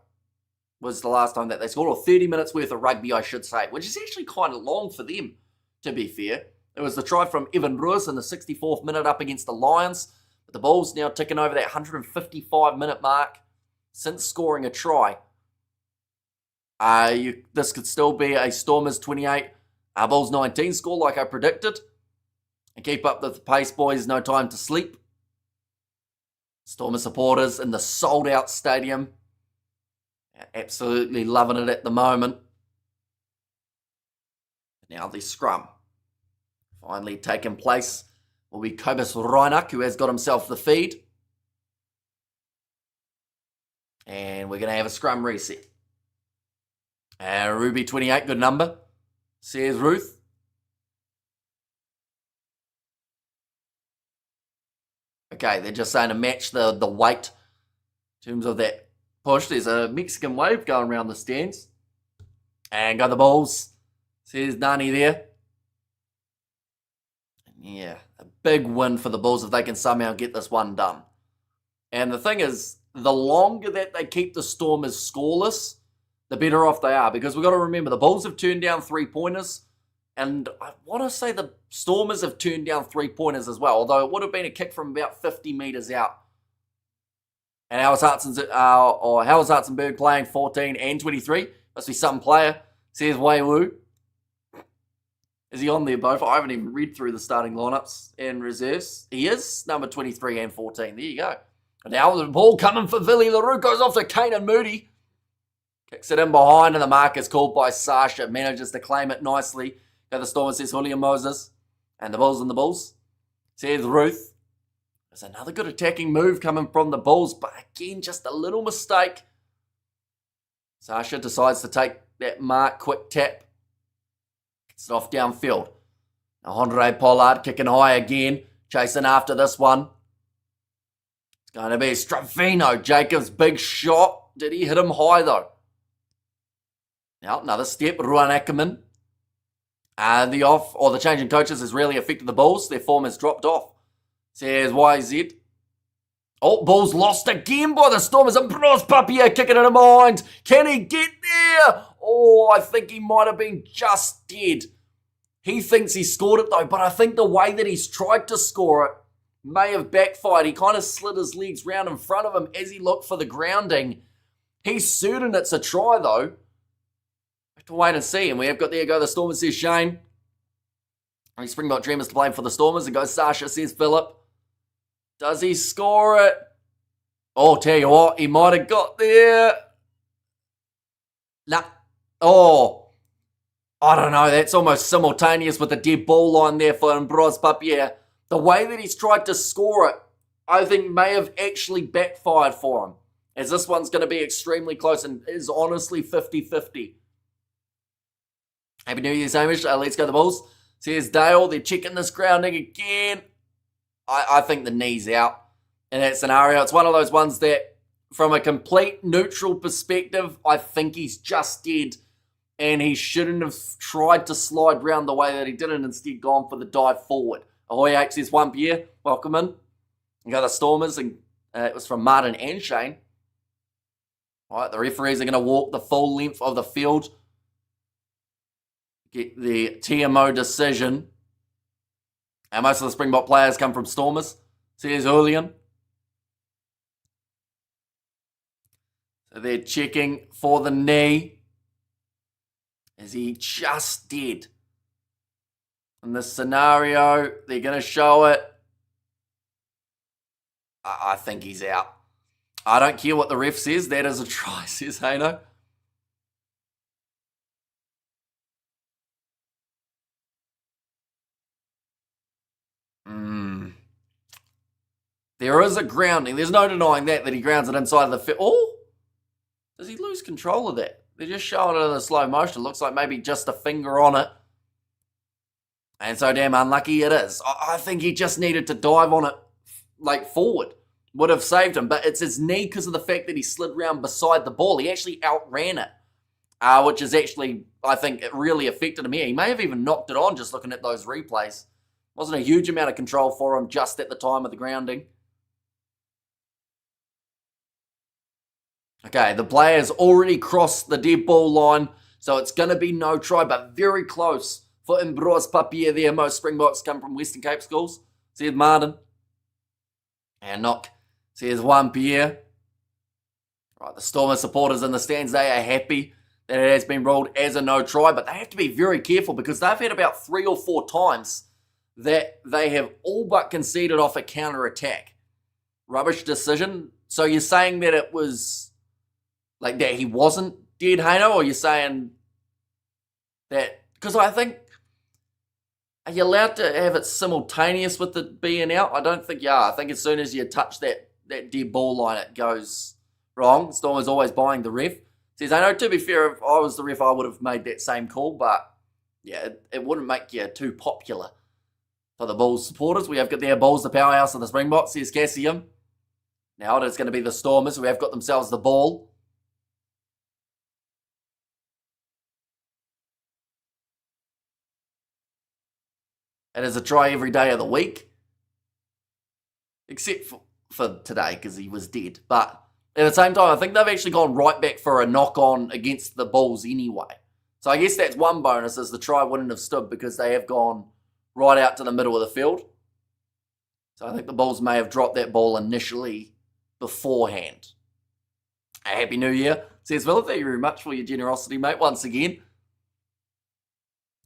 was the last time that they scored, or 30 minutes worth of rugby, I should say, which is actually kind of long for them, to be fair. It was the try from Evan Ruiz in the 64th minute up against the Lions. But the Bulls now ticking over that 155-minute mark since scoring a try. This could still be a Stormers 28, Bulls 19 score like I predicted. And keep up the pace, boys. No time to sleep. Stormers supporters in the sold-out stadium. Absolutely loving it at the moment. Now the scrum. Finally taken place will be Cobus Reinach, who has got himself the feed. And we're going to have a scrum reset. Ruby 28, good number. Says Ruth. Okay, they're just saying to match the weight in terms of that push. There's a Mexican wave going around the stands. And go the Bulls. Says Nani there. Yeah, a big win for the Bulls if they can somehow get this one done. And the thing is, the longer that they keep the Stormers scoreless, the better off they are. Because we've got to remember, the Bulls have turned down 3-pointers. And I want to say the Stormers have turned down 3-pointers as well. Although it would have been a kick from about 50 metres out. And Howard Hartzenberg playing 14 and 23. Must be some player. Says Wei Wu. Is he on there both? I haven't even read through the starting lineups and reserves. He is number 23 and 14. There you go. And now the ball coming for Billy LaRue. Goes off to Kanan Moody. Kicks it in behind, and the mark is called by Sasha. Manages to claim it nicely. Go the Stormers, says Julian Moses. And the Bulls. Says Ruth. There's another good attacking move coming from the Bulls, but again, just a little mistake. Sasha decides to take that mark, quick tap. Gets it off downfield. Now Andre Pollard kicking high again, chasing after this one. It's going to be Strafino. Jacobs, big shot. Did he hit him high though? Now another step, Ruan Ackerman. The change in coaches has really affected the Bulls. Their form has dropped off. Says YZ. Oh, Bulls lost again by the Stormers. And Bros Papier kicking it in behind. Can he get there? Oh, I think he might have been just dead. He thinks he scored it though, but I think the way that he's tried to score it may have backfired. He kind of slid his legs round in front of him as he looked for the grounding. He's certain it's a try though. Have to wait and see. And we have got there go the Stormers, says Shane. Springbok Dreamers to blame for the Stormers. And goes Sasha, says Philip. Does he score it? Oh, tell you what, he might have got there. Nah. Oh, I don't know. That's almost simultaneous with the dead ball line there for Ambros Papier. The way that he's tried to score it, I think may have actually backfired for him. As this one's going to be extremely close and is honestly 50-50. Happy New Year's, Hamish. Let's go the Bulls. Says Dale. They're checking this grounding again. I think the knee's out in that scenario. It's one of those ones that, from a complete neutral perspective, I think he's just dead. And he shouldn't have tried to slide round the way that he did and instead gone for the dive forward. Ahoy H says 1 Pierre. Welcome in. You got the Stormers, and it was from Martin and Shane. All right, the referees are going to walk the full length of the field. Get the TMO decision. And most of the Springbok players come from Stormers. Says Julian. So they're checking for the knee. Is he just dead? In this scenario, they're going to show it. I think he's out. I don't care what the ref says. That is a try, says Hano. There is a grounding. There's no denying that he grounds it inside of the field. Oh, does he lose control of that? They're just showing it in the slow motion. Looks like maybe just a finger on it. And so damn unlucky it is. I think he just needed to dive on it like forward. Would have saved him. But it's his knee because of the fact that he slid around beside the ball. He actually outran it. Which is actually, I think, it really affected him here. He may have even knocked it on just looking at those replays. Wasn't a huge amount of control for him just at the time of the grounding. Okay, the player's already crossed the dead ball line, so it's going to be no try, but very close for Ambroise Papier there. Most Springboks come from Western Cape schools. Says Martin. And knock. Says Juan Pierre. Right, the Stormers supporters in the stands, they are happy that it has been ruled as a no try, but they have to be very careful because they've had about 3 or 4 times that they have all but conceded off a counter-attack. Rubbish decision. So you're saying that it was like that he wasn't dead, Haino, or you're saying that, because I think, are you allowed to have it simultaneous with it being out? I don't think you are. I think as soon as you touch that dead ball line, it goes wrong. Stormers always buying the ref. Says, I know, to be fair, if I was the ref, I would have made that same call, but yeah, it wouldn't make you too popular for the Bulls supporters. We have got their Bulls, the powerhouse of the Springboks, says Cassium. Now it's going to be the Stormers who have got themselves the ball. It is a try every day of the week. Except for today, because he was dead. But at the same time, I think they've actually gone right back for a knock-on against the Bulls anyway. So I guess that's one bonus, is the try wouldn't have stood because they have gone right out to the middle of the field. So I think the Bulls may have dropped that ball initially beforehand. A happy New Year. Says Philip, thank you very much for your generosity, mate, once again.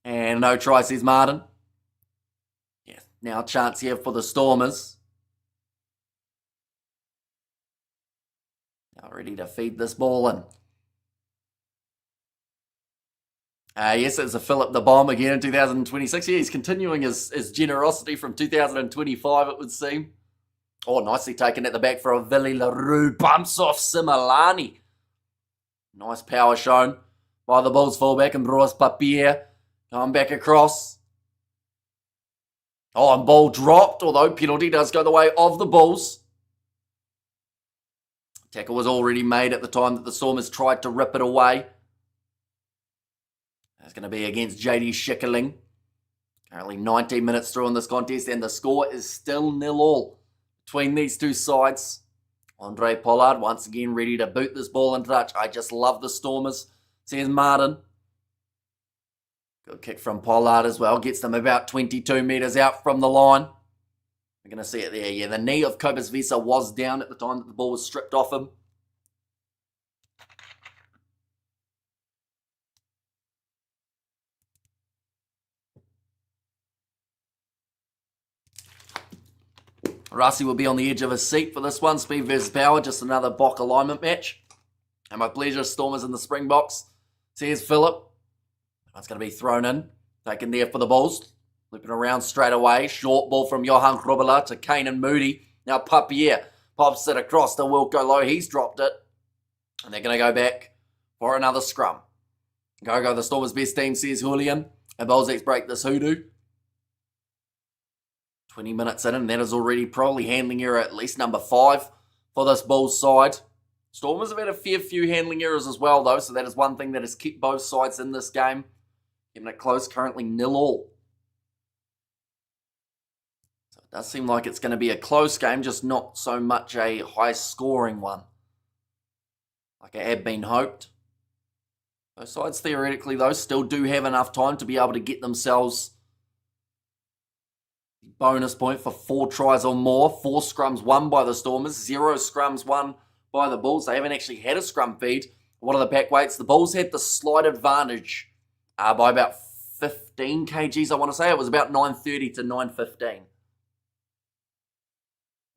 And no try, says Martin. Yeah, now a chance here for the Stormers. Now ready to feed this ball in. Yes, it's a Philip the Bomb again in 2026. Yeah, he's continuing his generosity from 2025, it would seem. Oh, nicely taken at the back for a Vili LaRue. Bumps off Similani. Nice power shown by the Bulls fullback, Ambroise Papier. Going back across. Oh, and ball dropped, although penalty does go the way of the Bulls. Tackle was already made at the time that the Stormers tried to rip it away. That's going to be against JD Schickerling. Currently 19 minutes through in this contest, and the score is still 0-0 between these two sides. Andre Pollard once again ready to boot this ball into touch. I just love the Stormers, says Martin. Good kick from Pollard as well. Gets them about 22 metres out from the line. We're going to see it there. Yeah, the knee of Cobus Vesa was down at the time that the ball was stripped off him. Rossi will be on the edge of his seat for this one. Speed versus power, just another Bok alignment match. And my pleasure, Stormers in the Springboks. Says Philip. It's going to be thrown in. Taken there for the Bulls. Looping around straight away. Short ball from Johan Grubela to Kane and Moody. Now Papier pops it across to Wilco Low. He's dropped it. And they're going to go back for another scrum. Go the Stormers' best team, says Julian. And Bulls break this hoodoo. 20 minutes in, and that is already probably handling error at least number 5 for this Bulls side. Stormers have had a fair few handling errors as well, though, so that is one thing that has kept both sides in this game. Keeping it close, currently 0-0. So it does seem like it's going to be a close game, just not so much a high-scoring one, like it had been hoped. Both sides, theoretically, though, still do have enough time to be able to get themselves bonus point for 4 tries or more. 4 scrums won by the Stormers, 0 scrums won by the Bulls. They haven't actually had a scrum feed. One of the back weights, the Bulls had the slight advantage by about 15 kgs, I want to say. It was about 930 to 915.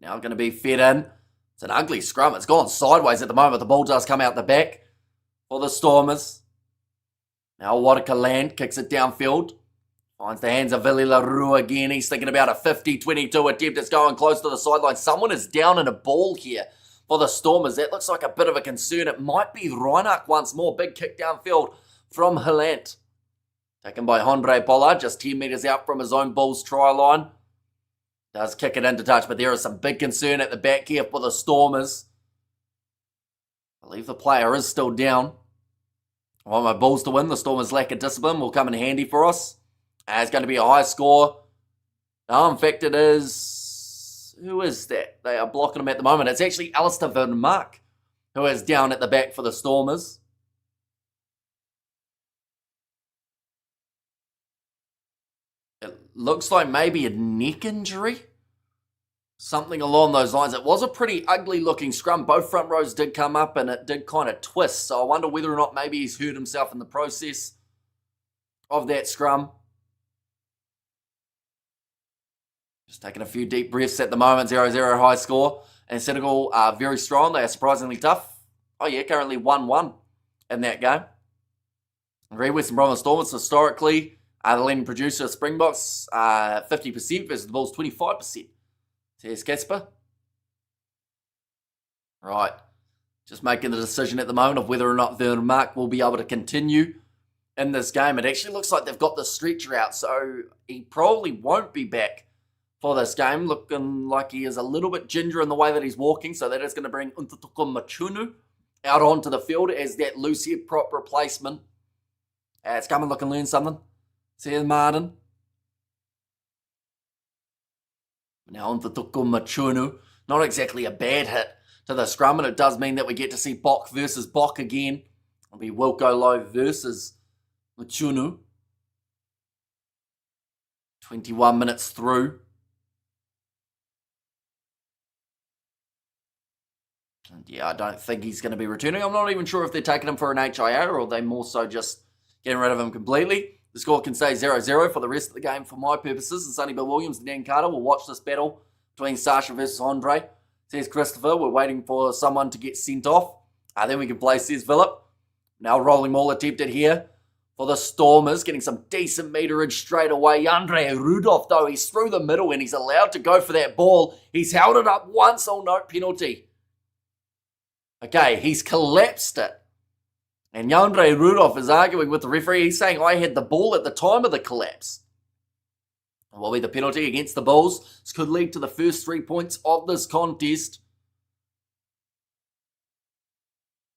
Now going to be fed in. It's an ugly scrum. It's gone sideways at the moment. The ball does come out the back for the Stormers. Now Wadaka Land kicks it downfield. Finds the hands of Billy LaRue again. He's thinking about a 50-22 attempt. It's going close to the sideline. Someone is down in a ball here for the Stormers. That looks like a bit of a concern. It might be Reinach once more. Big kick downfield from Hillant. Taken by Andre Pollard, just 10 metres out from his own Bulls try line. Does kick it into touch, but there is some big concern at the back here for the Stormers. I believe the player is still down. I want my Bulls to win. The Stormers' lack of discipline will come in handy for us. It's going to be a high score. No, in fact, it is... Who is that? They are blocking him at the moment. It's actually Alistair Vermaak, who is down at the back for the Stormers. It looks like maybe a neck injury. Something along those lines. It was a pretty ugly looking scrum. Both front rows did come up and it did kind of twist. So I wonder whether or not maybe he's hurt himself in the process of that scrum. Just taking a few deep breaths at the moment. 0-0 high score. And Senegal are very strong. They are surprisingly tough. Oh yeah, currently 1-1 in that game. Red Western Bromwich Stormers historically the leading producer of Springboks 50% versus the Bulls 25%. Says Casper. Right. Just making the decision at the moment of whether or not Vermaak will be able to continue in this game. It actually looks like they've got the stretcher out, so he probably won't be back for this game, looking like he is a little bit ginger in the way that he's walking, so that is going to bring Untatuko Machunu out onto the field as that loose head prop replacement. It's come and look and learn something, says Martin. Now Untatuko Machunu, not exactly a bad hit to the scrum, and it does mean that we get to see Bok versus Bok again. It'll be Wilco Lowe versus Machunu. 21 minutes through. And yeah, I don't think he's going to be returning. I'm not even sure if they're taking him for an HIA or are they more so just getting rid of him completely. The score can stay 0-0 for the rest of the game for my purposes. And Sonny Bill Williams and Dan Carter will watch this battle between Sasha versus Andre. Says Christopher, we're waiting for someone to get sent off. Then we can play, says Philip. Now rolling maul attempted here for the Stormers, getting some decent meterage straight away. Andre Rudolph, though, he's through the middle and he's allowed to go for that ball. He's held it up once, oh no, penalty. Okay, he's collapsed it. And Andre Rudolph is arguing with the referee. He's saying, I had the ball at the time of the collapse. What will be the penalty against the Bulls? This could lead to the first 3 points of this contest.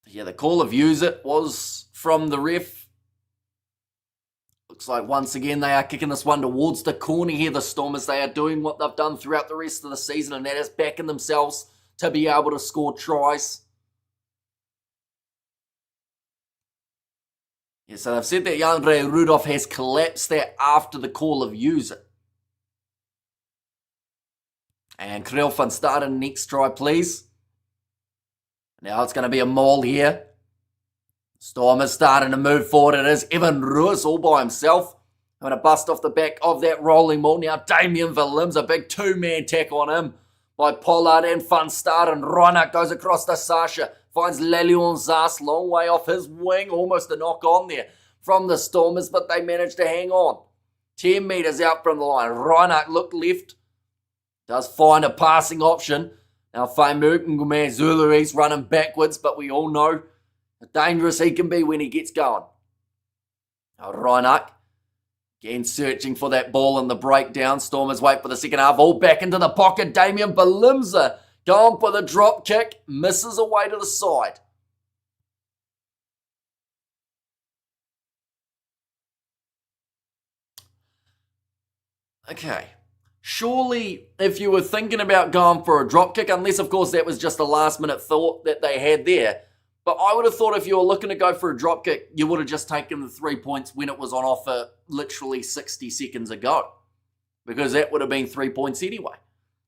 Yeah, the call of use it was from the ref. Looks like once again they are kicking this one towards the corner here. The Stormers, they are doing what they've done throughout the rest of the season, and that is backing themselves to be able to score tries. Yeah, so they've said that Andre Rudolph has collapsed there after the call of use it. And Krell van Staden, next try, please. Now it's going to be a maul here. Stormers starting to move forward. It is Evan Ruiz all by himself. Going to bust off the back of that rolling maul. Now Damien Williams, a big two-man tack on him by Pollard and Van Staden. Reinach goes across to Sasha. Finds Lelion Zas, long way off his wing. Almost a knock on there from the Stormers, but they managed to hang on. 10 metres out from the line. Reinach looked left. Does find a passing option. Now Faimu Ngume Zulu, he's running backwards, but we all know how dangerous he can be when he gets going. Now Reinach, again searching for that ball in the breakdown. Stormers wait for the second half. All back into the pocket. Damien Balimza going for the drop kick. Misses away to the side. Okay. Surely, if you were thinking about going for a drop kick, unless, of course, that was just a last-minute thought that they had there, but I would have thought if you were looking to go for a drop kick, you would have just taken the 3 points when it was on offer literally 60 seconds ago, because that would have been 3 points anyway.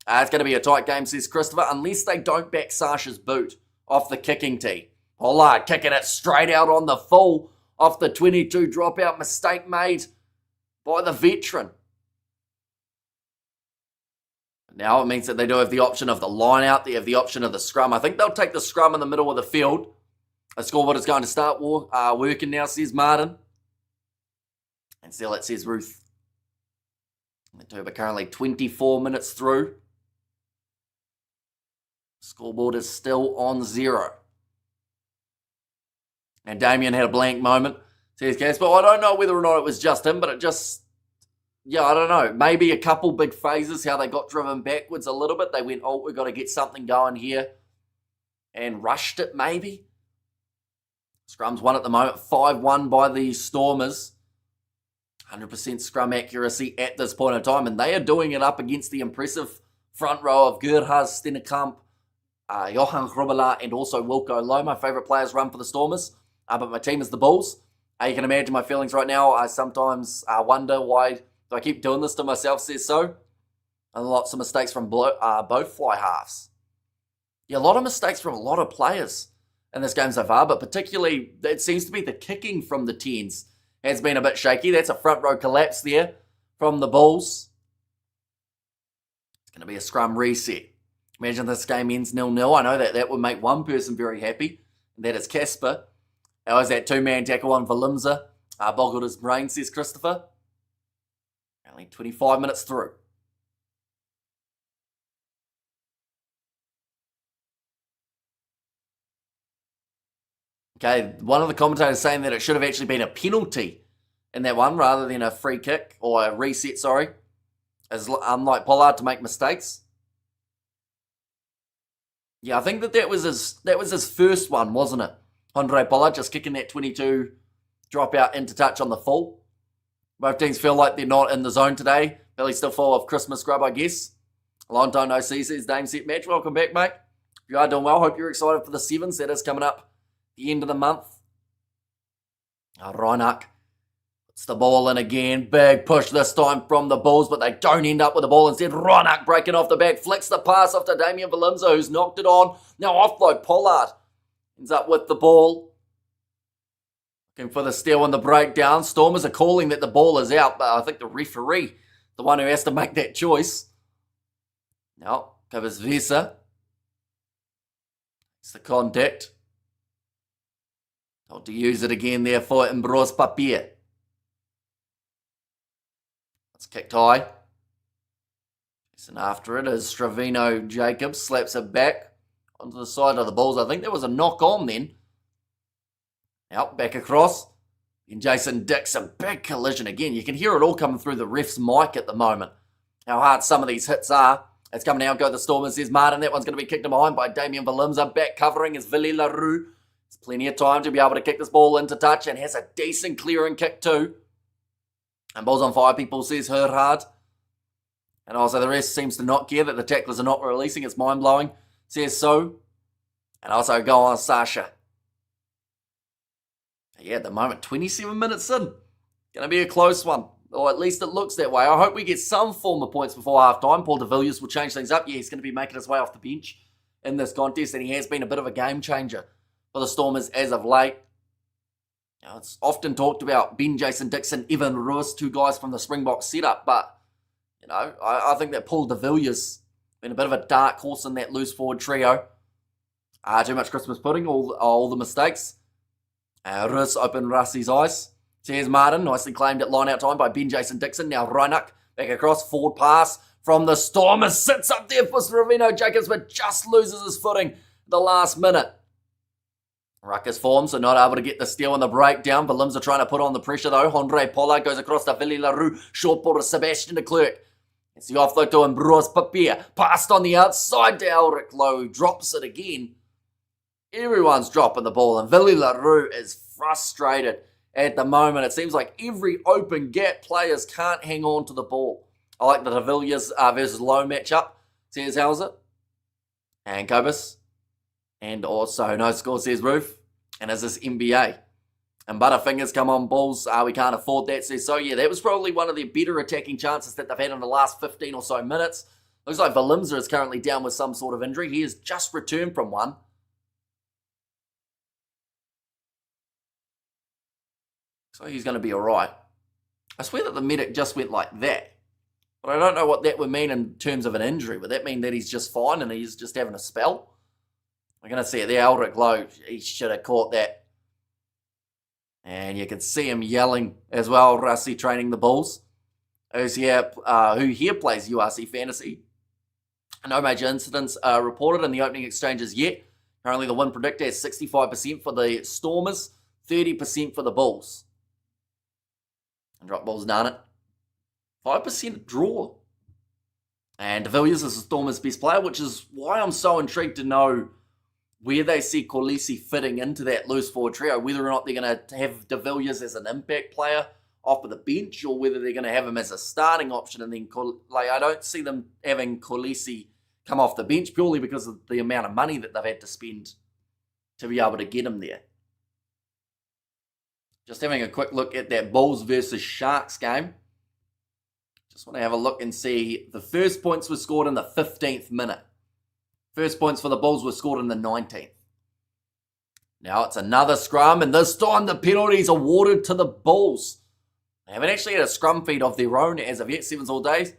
It's going to be a tight game, says Christopher, unless they don't back Sasha's boot off the kicking tee. Pollard kicking it straight out on the full off the 22 dropout. Mistake made by the veteran. Now it means that they do have the option of the line out. They have the option of the scrum. I think they'll take the scrum in the middle of the field. The scoreboard is going to start working now, says Martin. And still it says Ruth. But currently 24 minutes through. Scoreboard is still on 0. And Damien had a blank moment, says Casper. I don't know whether or not it was just him, but it just, I don't know. Maybe a couple big phases, how they got driven backwards a little bit. They went, we've got to get something going here. And rushed it, maybe. Scrum's won at the moment, 5-1 by the Stormers. 100% scrum accuracy at this point in time, and they are doing it up against the impressive front row of Gerhard Stennekamp, Johan Grubela, and also Wilco Lowe. My favourite players run for the Stormers, but my team is the Bulls. You can imagine my feelings right now. I sometimes wonder why do I keep doing this to myself, says so. And lots of mistakes from both fly halves. Yeah, a lot of mistakes from a lot of players in this game so far, but particularly it seems to be the kicking from the 10s has been a bit shaky. That's a front row collapse there from the Bulls. It's going to be a scrum reset. Imagine this game ends 0-0. I know that would make one person very happy, and that is Casper. How is that two-man tackle on Valimza? Boggled his brain, says Christopher. Only 25 minutes through. Okay, one of the commentators saying that it should have actually been a penalty in that one rather than a free kick, or a reset, sorry. As unlike Pollard to make mistakes. Yeah, I think that was his first one, wasn't it? Andre Pollard just kicking that 22 dropout into touch on the full. Both teams feel like they're not in the zone today. Billy's still full of Christmas grub, I guess. A long time no see, says Dame Set Match. Welcome back, mate. If you are doing well, hope you're excited for the 7s. That is coming up the end of the month. Reinach puts the ball in again. Big push this time from the Bulls, but they don't end up with the ball. Instead, Reinach breaking off the back, flicks the pass off to Damien Valimza, who's knocked it on. Now offload Pollard. Ends up with the ball. Looking for the steal and the breakdown. Stormers are calling that the ball is out, but I think the referee, the one who has to make that choice. Now, covers Vesa. It's the contact. Told to use it again there for Ambros Papier. It's kicked high. And after it is Stravino Jacobs. Slaps it back onto the side of the Bulls. I think there was a knock on then. Out, back across. And Jason Dixon, big collision again. You can hear it all coming through the ref's mic at the moment. How hard some of these hits are. It's coming out, go the Stormers, says Martin. That one's going to be kicked in behind by Damien Valimza. Back covering is Villy LaRue. There's plenty of time to be able to kick this ball into touch, and has a decent clearing kick too. And Bulls on fire, people, says Herhard. And also the rest seems to not care that the tacklers are not releasing. It's mind-blowing, says so. And also go on Sasha. Yeah, at the moment, 27 minutes in. Going to be a close one. Or at least it looks that way. I hope we get some form of points before half-time. Paul de Villiers will change things up. Yeah, he's going to be making his way off the bench in this contest, and he has been a bit of a game changer for the Stormers as of late. Now, it's often talked about Ben Jason Dixon, Evan Ruiz, two guys from the Springbok setup, but, I think that Paul de Villiers been a bit of a dark horse in that loose forward trio. Too much Christmas pudding, all the mistakes. Ruiz opened Rusty's eyes. Here's Martin, nicely claimed at line-out time by Ben Jason Dixon. Now Reinach, back across, forward pass from the Stormers. Sits up there for Stravino Jacobs, but just loses his footing the last minute. Ruckus form, so not able to get the steal and the breakdown. Valimza trying to put on the pressure though. Andre Pollard goes across to Villy LaRue. Short ball to Sebastian de Klerk. It's the offload to Ambros Papier. Passed on the outside to Elric Lowe. Drops it again. Everyone's dropping the ball, and Villy LaRue is frustrated at the moment. It seems like every open gap, players can't hang on to the ball. I like the de Villiers versus Lowe matchup. Says Hauser. And Kobus. And also no score, says Roof. And is this NBA? And Butterfingers, come on, Bulls. We can't afford that, says so. Yeah, that was probably one of the better attacking chances that they've had in the last 15 or so minutes. Looks like Valimza is currently down with some sort of injury. He has just returned from one. So he's going to be all right. I swear that the medic just went like that. But I don't know what that would mean in terms of an injury. Would that mean that he's just fine and he's just having a spell? We're going to see it there. Elric Lowe, he should have caught that. And you can see him yelling as well, Rusty training the Bulls. who here plays URC Fantasy. No major incidents reported in the opening exchanges yet. Currently, the win predictor is 65% for the Stormers, 30% for the Bulls. And drop Bulls done it. 5% draw. And de Villiers is the Stormers' best player, which is why I'm so intrigued to know where they see Kolisi fitting into that loose forward trio, whether or not they're going to have de Villiers as an impact player off of the bench, or whether they're going to have him as a starting option. And then, I don't see them having Kolisi come off the bench purely because of the amount of money that they've had to spend to be able to get him there. Just having a quick look at that Bulls versus Sharks game. Just want to have a look and see. The first points were scored in the 15th minute. First points for the Bulls were scored in the 19th. Now it's another scrum, and this time the penalty's awarded to the Bulls. They haven't actually had a scrum feed of their own as of yet, 7s all days.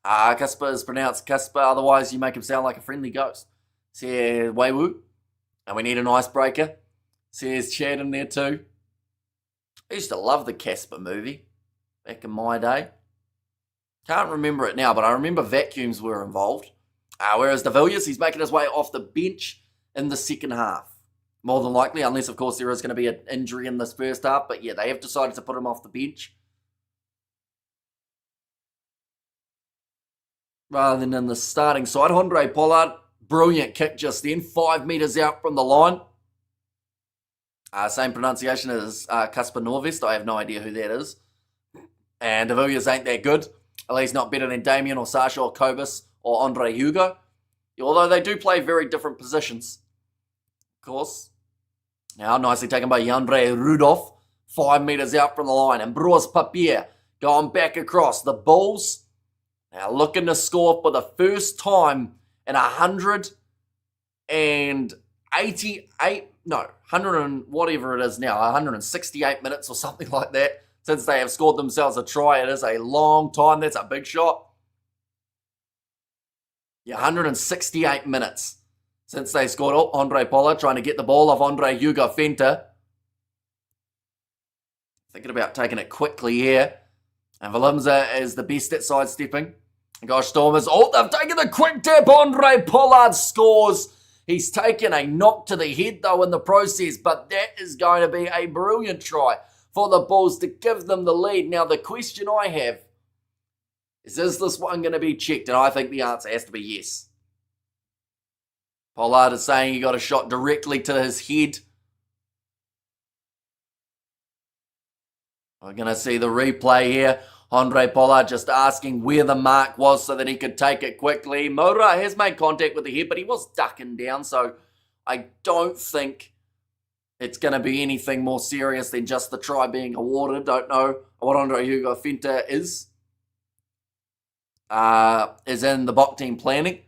Casper is pronounced Casper, otherwise you make him sound like a friendly ghost. Says Weiwu, and we need an icebreaker. Says Chad in there too. I used to love the Casper movie back in my day. Can't remember it now, but I remember vacuums were involved. Whereas de Villiers, he's making his way off the bench in the second half. More than likely, unless, of course, there is going to be an injury in this first half. But yeah, they have decided to put him off the bench rather than in the starting side. Andre Pollard, brilliant kick just then, 5 metres out from the line. Same pronunciation as Kasper Norvest. I have no idea who that is. And de Villiers ain't that good. At least not better than Damien or Sasha or Kobus or Andre Hugo. Although they do play very different positions. Of course. Now nicely taken by Yandre Rudolph. 5 metres out from the line. And Broos Papier going back across. The Bulls now looking to score for the first time in 100 and whatever it is now, 168 minutes or something like that, since they have scored themselves a try. It is a long time. That's a big shot. Yeah, 168 minutes since they scored. Oh, Andre Pollard trying to get the ball off Andre Hugo Fenta. Thinking about taking it quickly here. And Valimza is the best at sidestepping. And gosh, Stormers. Oh, they've taken the quick tap. Andre Pollard scores. He's taken a knock to the head, though, in the process. But that is going to be a brilliant try for the Bulls to give them the lead. Now, the question I have is this one going to be checked? And I think the answer has to be yes. Pollard is saying he got a shot directly to his head. We're going to see the replay here. Andre Pollard just asking where the mark was so that he could take it quickly. Mora has made contact with the head, but he was ducking down, so I don't think it's going to be anything more serious than just the try being awarded. Don't know what Andre Hugo Fenta is in the Bok team planning.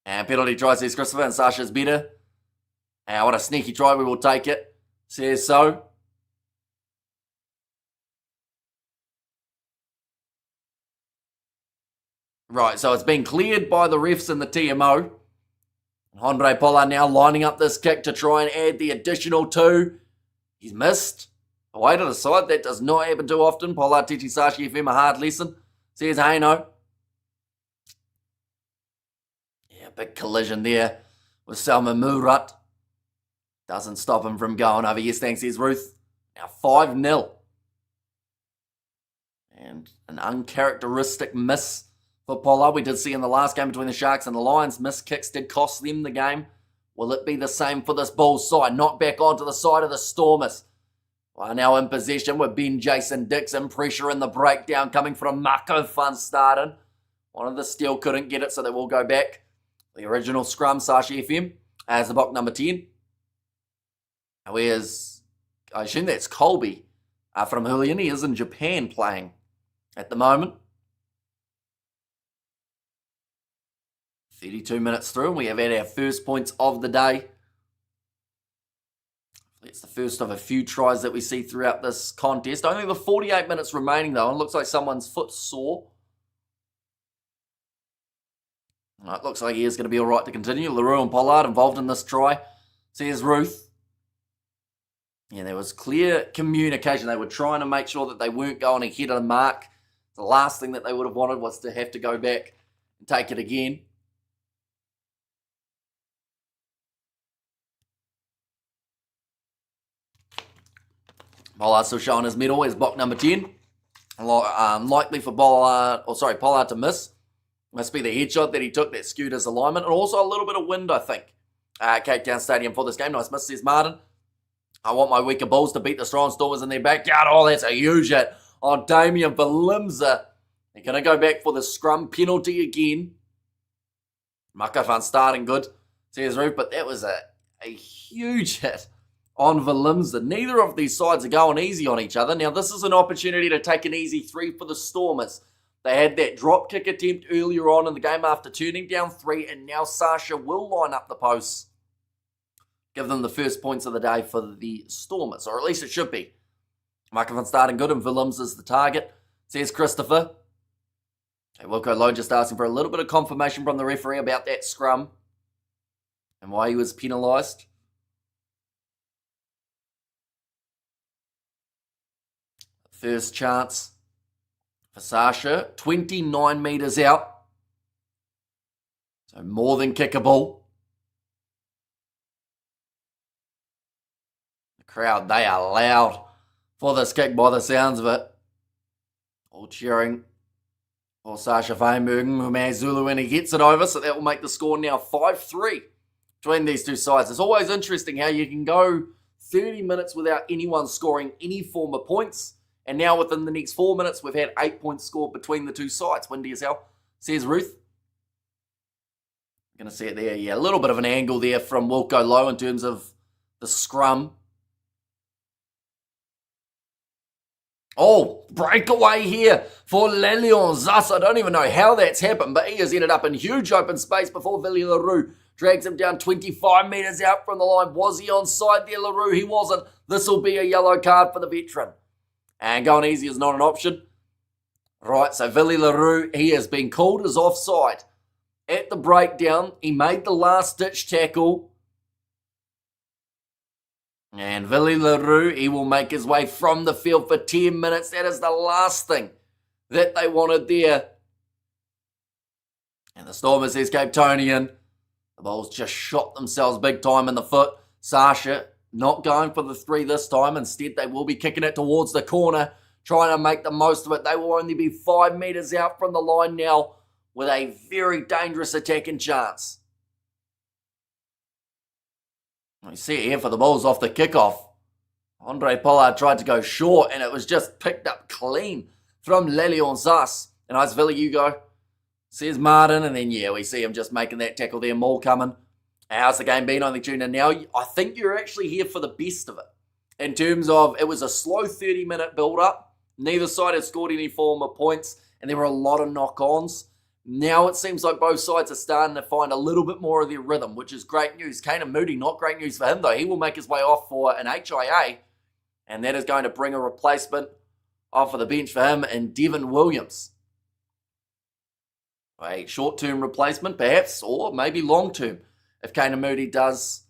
And penalty try, says Christopher, and Sasha's better. And what a sneaky try, we will take it. Says so. Right, so it's been cleared by the refs and the TMO. Andre Pollard now lining up this kick to try and add the additional 2. He's missed. Away to the side. That does not happen too often. Pollard teaching Sashi FM a hard lesson. Says Haino. Yeah, big collision there with Salman Murat. Doesn't stop him from going over. Yes, thanks, says Ruth. Now 5-0. And an uncharacteristic miss for Pollard. We did see in the last game between the Sharks and the Lions, missed kicks did cost them the game. Will it be the same for this Bulls side? Knock back onto the side of the Stormers. Well, now in possession with Ben Jason Dixon. Pressure in the breakdown coming from Marco van Staden. One of the Steel couldn't get it, so they will go back. The original scrum, Sashi FM, as the Bok number 10. Where's, I assume that's Colby from Julian. He is in Japan playing at the moment. 32 minutes through, and we have had our first points of the day. It's the first of a few tries that we see throughout this contest. Only the 48 minutes remaining, though, and it looks like someone's foot sore. It looks like he is going to be all right to continue. LaRue and Pollard involved in this try. Says Ruth. Yeah, there was clear communication. They were trying to make sure that they weren't going ahead of the mark The last thing that they would have wanted was to have to go back and take it again. Pollard still showing his medal as block number 10. Likely for Pollard to miss. Must be the headshot that he took that skewed his alignment. And also a little bit of wind, I think. Cape Town Stadium for this game. Nice miss, says Martin. I want my weaker Bulls to beat the strong Stormers in their backyard. Oh, that's a huge hit on Damien Valimza. They're going to go back for the scrum penalty again. Maka van starting good, says Ruth, but that was a huge hit on Valimza. Neither of these sides are going easy on each other. Now, this is an opportunity to take an easy 3 for the Stormers. They had that drop kick attempt earlier on in the game after turning down 3, and now Sasha will line up the posts. Give them the first points of the day for the Stormers, or at least it should be. Maka van starting good, and Willems is the target, says Christopher. Okay, Wilco Lowe just asking for a little bit of confirmation from the referee about that scrum and why he was penalised. First chance for Sasha, 29 metres out. So more than kickable. The crowd, they are loud for this kick by the sounds of it. All cheering for Sasha Feinbergen, who has Zulu, and he gets it over, so that will make the score now 5-3 between these two sides. It's always interesting how you can go 30 minutes without anyone scoring any form of points. And now within the next 4 minutes, we've had 8 points scored between the two sides. Windy as hell, says Ruth. Going to see it there. Yeah, a little bit of an angle there from Wilco Lowe in terms of the scrum. Oh, breakaway here for Lelion Zas. I don't even know how that's happened, but he has ended up in huge open space before Villy LaRue drags him down 25 metres out from the line. Was he onside there, LaRue? He wasn't. This will be a yellow card for the veteran. And going easy is not an option. Right, so Villy LaRue, he has been called as offside. At the breakdown, he made the last-ditch tackle. And Villy LaRue, he will make his way from the field for 10 minutes. That is the last thing that they wanted there. And the Stormers, says Cape Tonian. The Bulls just shot themselves big time in the foot. Sasha not going for the 3 this time. Instead, they will be kicking it towards the corner, trying to make the most of it. They will only be 5 metres out from the line now with a very dangerous attacking chance. We see it here for the Bulls off the kickoff. Andre Pollard tried to go short, and it was just picked up clean from Lelion Zas. And nice Villy Hugo, says Martin. And then, yeah, we see him just making that tackle there. Maul coming. How's the game been? Only tuned in now. I think you're actually here for the best of it. In terms of, it was a slow 30-minute build-up. Neither side had scored any form of points, and there were a lot of knock-ons. Now it seems like both sides are starting to find a little bit more of their rhythm, which is great news. Kanan Moody, not great news for him, though. He will make his way off for an HIA, and that is going to bring a replacement off of the bench for him and Devin Williams. A short-term replacement, perhaps, or maybe long-term, if Kanan Moody does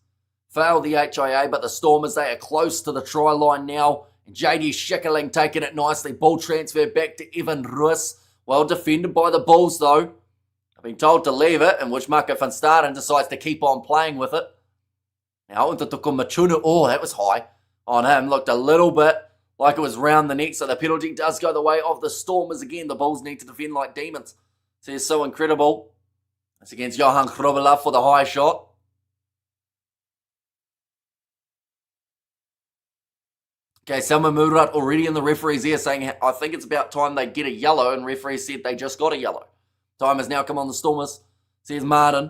fail the HIA. But the Stormers, they are close to the try line now. And JD Schickerling taking it nicely. Ball transfer back to Evan Ruiz. Well defended by the Bulls, though. I've been told to leave it, in which Maka van Staden decides to keep on playing with it. Now, Machuna, oh, that was high on him. Looked a little bit like it was round the neck, so the penalty does go the way of the Stormers again. The Bulls need to defend like demons. So it's so incredible. It's against Johan Grobela for the high shot. Okay, Selma Murat already in the referee's ear saying, I think it's about time they get a yellow, and referee said they just got a yellow. Time has now come on the Stormers, says Martin.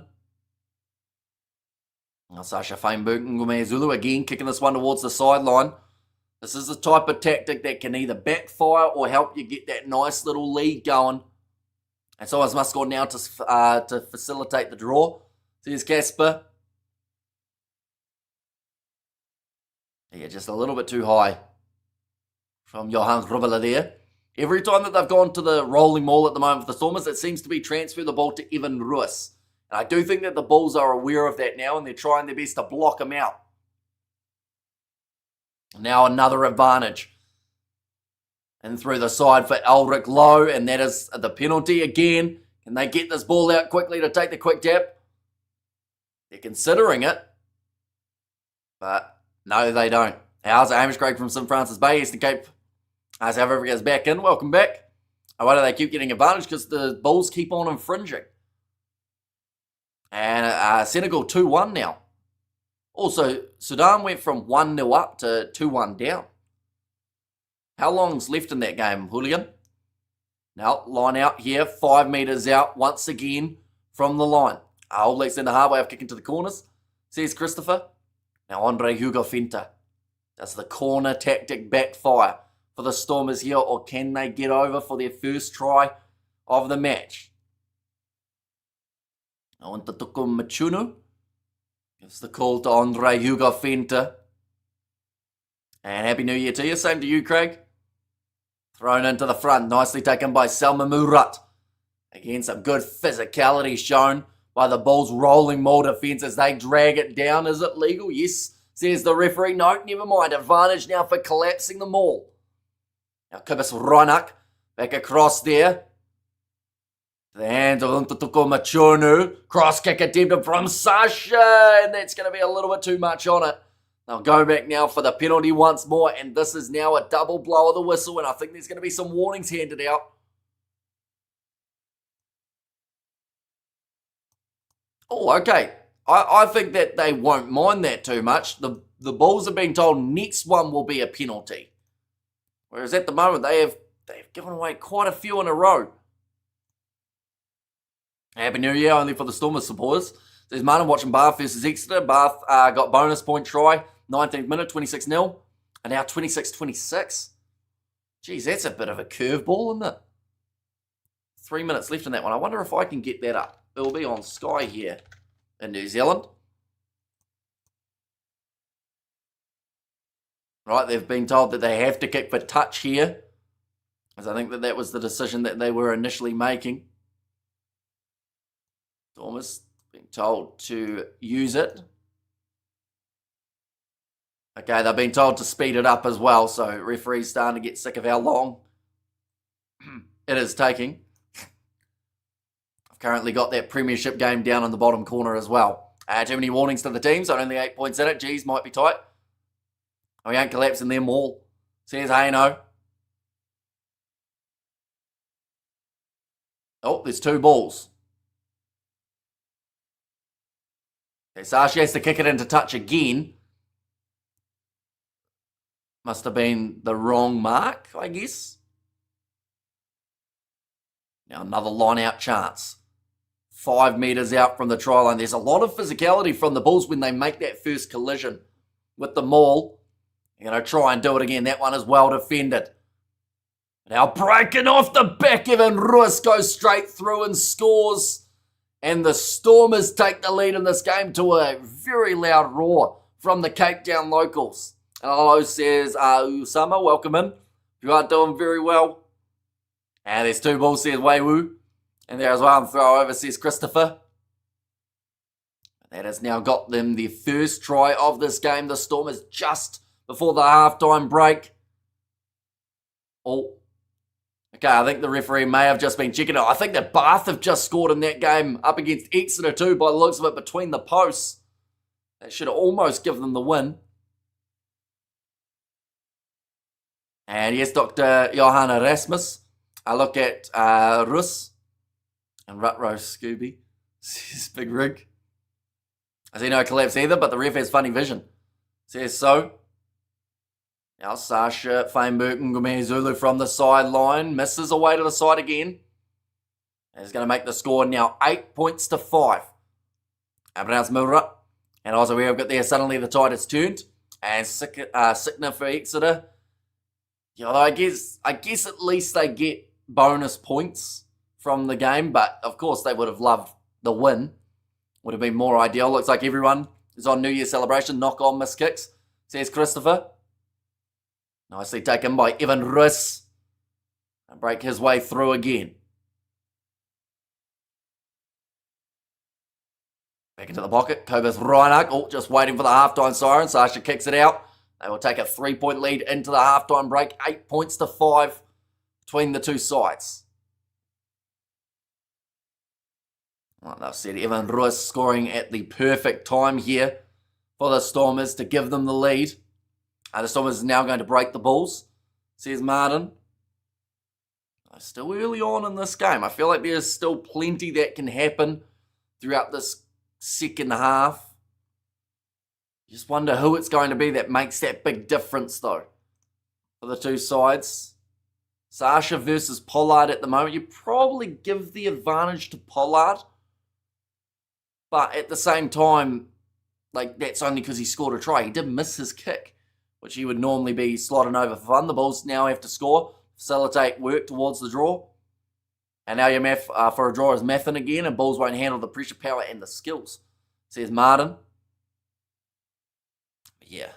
Now Sasha Feinberg and Ngume Zulu again kicking this one towards the sideline. This is the type of tactic that can either backfire or help you get that nice little lead going. And Stormers must score now to facilitate the draw, says Casper. Yeah, just a little bit too high from Johan Grubela there. Every time that they've gone to the rolling maul at the moment for the Stormers, it seems to be transfer the ball to Evan Ruiz. And I do think that the Bulls are aware of that now, and they're trying their best to block him out. Now another advantage And through the side for Eldrick Lowe, and that is the penalty again. Can they get this ball out quickly to take the quick tap? They're considering it. But no, they don't. How's Hamish Craig from St. Francis Bay, Eastern Cape? South Africa's back in. Welcome back. Why do they keep getting advantage? Because the Bulls keep on infringing. And Senegal 2-1 now. Also, Sudan went from 1-0 up to 2-1 down. How long's left in that game, Hooligan? Now, line out here, 5 metres out once again from the line. All Blacks in the halfway, kick into the corners, says Christopher. Now, Andre Hugo Finta. Does the corner tactic backfire for the Stormers here, or can they get over for their first try of the match? Now, Ntatukum Machunu gives the call to Andre Hugo Finta. And Happy New Year to you. Same to you, Craig. Thrown into the front, nicely taken by Selma Murat. Again, some good physicality shown by the Bulls' rolling maul defence as they drag it down. Is it legal? Yes, says the referee. No, never mind. Advantage now for collapsing the maul. Now Kibis Ronak back across there. The hands of Ntatuko Machunu. Cross kick attempted from Sasha, and that's going to be a little bit too much on it. They'll go back now for the penalty once more, and this is now a double blow of the whistle, and I think there's going to be some warnings handed out. Oh, okay. I think that they won't mind that too much. The Bulls are being told next one will be a penalty. Whereas at the moment, they've given away quite a few in a row. Happy New Year only for the Stormers supporters. There's Martin watching Bath versus Exeter. Bath got bonus point try. 19th minute, 26-0. And now 26-26. Geez, that's a bit of a curveball, isn't it? 3 minutes left in that one. I wonder if I can get that up. It will be on Sky here in New Zealand. Right, they've been told that they have to kick for touch here. As I think that was the decision that they were initially making. Stormers being told to use it. Okay, they've been told to speed it up as well, so referees starting to get sick of how long it is taking. I've currently got that premiership game down in the bottom corner as well. Too many warnings to the teams, only 8 points in it. Geez, might be tight. We ain't collapsing them all, says Hayno. Oh, there's 2 balls. Okay, Sashi has to kick it into touch again. Must have been the wrong mark, I guess. Now another line-out chance. 5 metres out from the try line. There's a lot of physicality from the Bulls when they make that first collision with the maul. They're going to try and do it again. That one is well defended. Now breaking off the back, Evan Ruiz goes straight through and scores. And the Stormers take the lead in this game to a very loud roar from the Cape Town locals. Hello, says Usama. Welcome in. You are doing very well. And there's 2 balls, says Weiwu. And there as well, throw over, says Christopher. That has now got them their first try of this game. The Stormers just before the halftime break. Oh. Okay, I think the referee may have just been checking it. I think that Bath have just scored in that game up against Exeter too, by the looks of it, between the posts. That should almost give them the win. And yes, Dr. Johan Erasmus. I look at Rus and Rutro Scooby. Says Big Rig. I see no collapse either, but the ref has funny vision. Says so. Now Sasha Feinberg and Zulu from the sideline. Misses away to the side again. And he's going to make the score now 8 points to 5. Abrahams Murat. And also we have got there, suddenly the tide has turned. And Sickner for Exeter. Yeah, although I guess at least they get bonus points from the game. But of course they would have loved the win. Would have been more ideal. Looks like everyone is on New Year's celebration. Knock on miss kicks, says Christopher. Nicely taken by Evan Ruiz. And break his way through again. Back into the pocket. Kobus Reinach. Oh, just waiting for the halftime siren. Sasha kicks it out. They will take a 3-point lead into the halftime break. 8 points to 5 between the two sides. Like I've said, Evan Ruiz scoring at the perfect time here for the Stormers to give them the lead. The Stormers are now going to break the Bulls, says Martin. Still early on in this game. I feel like there's still plenty that can happen throughout this second half. Just wonder who it's going to be that makes that big difference, though, for the two sides. Sasha versus Pollard at the moment. You probably give the advantage to Pollard. But at the same time, like, that's only because he scored a try. He did miss his kick, which he would normally be slotting over for fun. The Bulls now have to score, facilitate work towards the draw. And now your math for a draw is Mathin again, and Bulls won't handle the pressure, power, and the skills, says Martin. Yeah,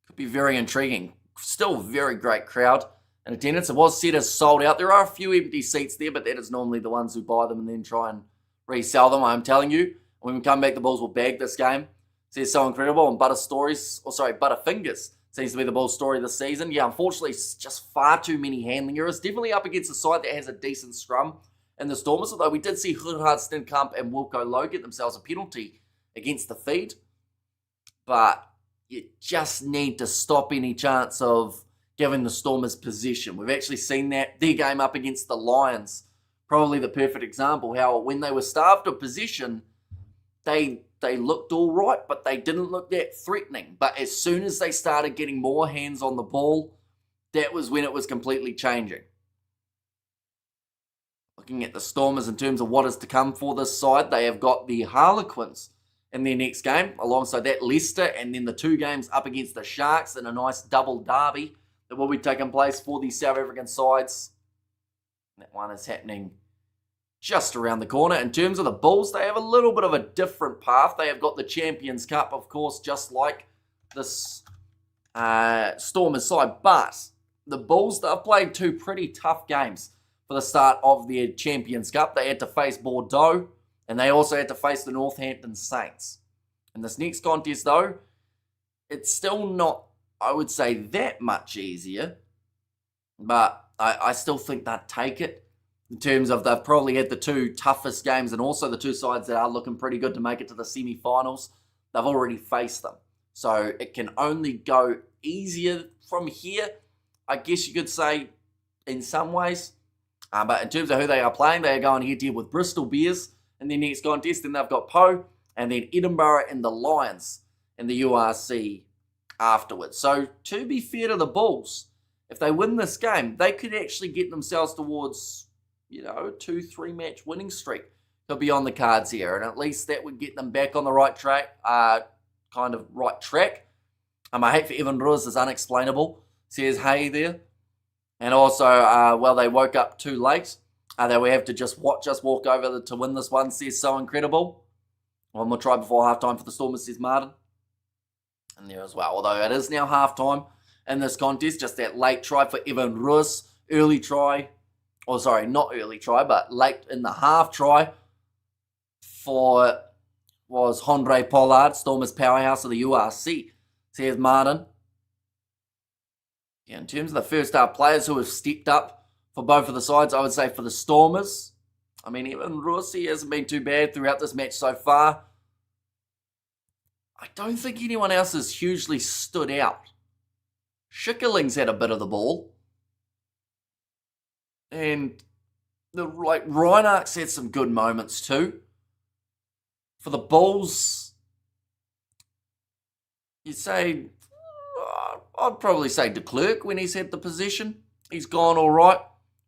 could be very intriguing. Still very great crowd in attendance. It was set as sold out. There are a few empty seats there, but that is normally the ones who buy them and then try and resell them. I'm telling you, when we come back, the Bulls will bag this game. Says so incredible. And Butterfingers seems to be the Bulls story this season. Yeah, unfortunately, it's just far too many handling errors. Definitely up against a side that has a decent scrum in the Stormers. Although we did see Gerhard Steenkamp and Wilco Lowe get themselves a penalty against the feed. But you just need to stop any chance of giving the Stormers possession. We've actually seen that. Their game up against the Lions, probably the perfect example. How when they were starved of possession, they looked all right, but they didn't look that threatening. But as soon as they started getting more hands on the ball, that was when it was completely changing. Looking at the Stormers in terms of what is to come for this side, they have got the Harlequins in their next game. Alongside that, Leicester, and then the two games up against the Sharks in a nice double derby that will be taking place for the South African sides. That one is happening just around the corner. In terms of the Bulls, they have a little bit of a different path. They have got the Champions Cup, of course, just like this Stormers side. But the Bulls, they've played two pretty tough games for the start of their Champions Cup. They had to face Bordeaux, and they also had to face the Northampton Saints. In this next contest, though, it's still not, I would say, that much easier. But I still think they'd take it. In terms of they've probably had the two toughest games and also the two sides that are looking pretty good to make it to the semi-finals. They've already faced them. So it can only go easier from here, I guess you could say, in some ways. But in terms of who they are playing, they are going head-to-head with Bristol Bears in their next contest. Then they've got Poe and then Edinburgh and the Lions in the URC afterwards. So to be fair to the Bulls, if they win this game, they could actually get themselves towards, you know, a 2-3 match winning streak could be on the cards here. And at least that would get them back on the right track, I hate for Evan Ruiz is unexplainable. Says hey there. And also, well, they woke up too late. They will have to just watch us walk over to win this one, says so incredible. One more try before halftime for the Stormers, says Martin. And there as well. Although it is now halftime in this contest, just that late try for Evan Ruiz. Early try. Oh, sorry, not early try, but late in the half try was Andre Pollard, Stormers powerhouse of the URC, says Martin. Yeah, in terms of the first half players who have stepped up for both of the sides, I would say for the Stormers, I mean, Evan Ruiz hasn't been too bad throughout this match so far. I don't think anyone else has hugely stood out. Schickerling's had a bit of the ball. And Reinach's had some good moments too. For the Bulls, you'd say, I'd probably say de Klerk when he's had the possession. He's gone all right.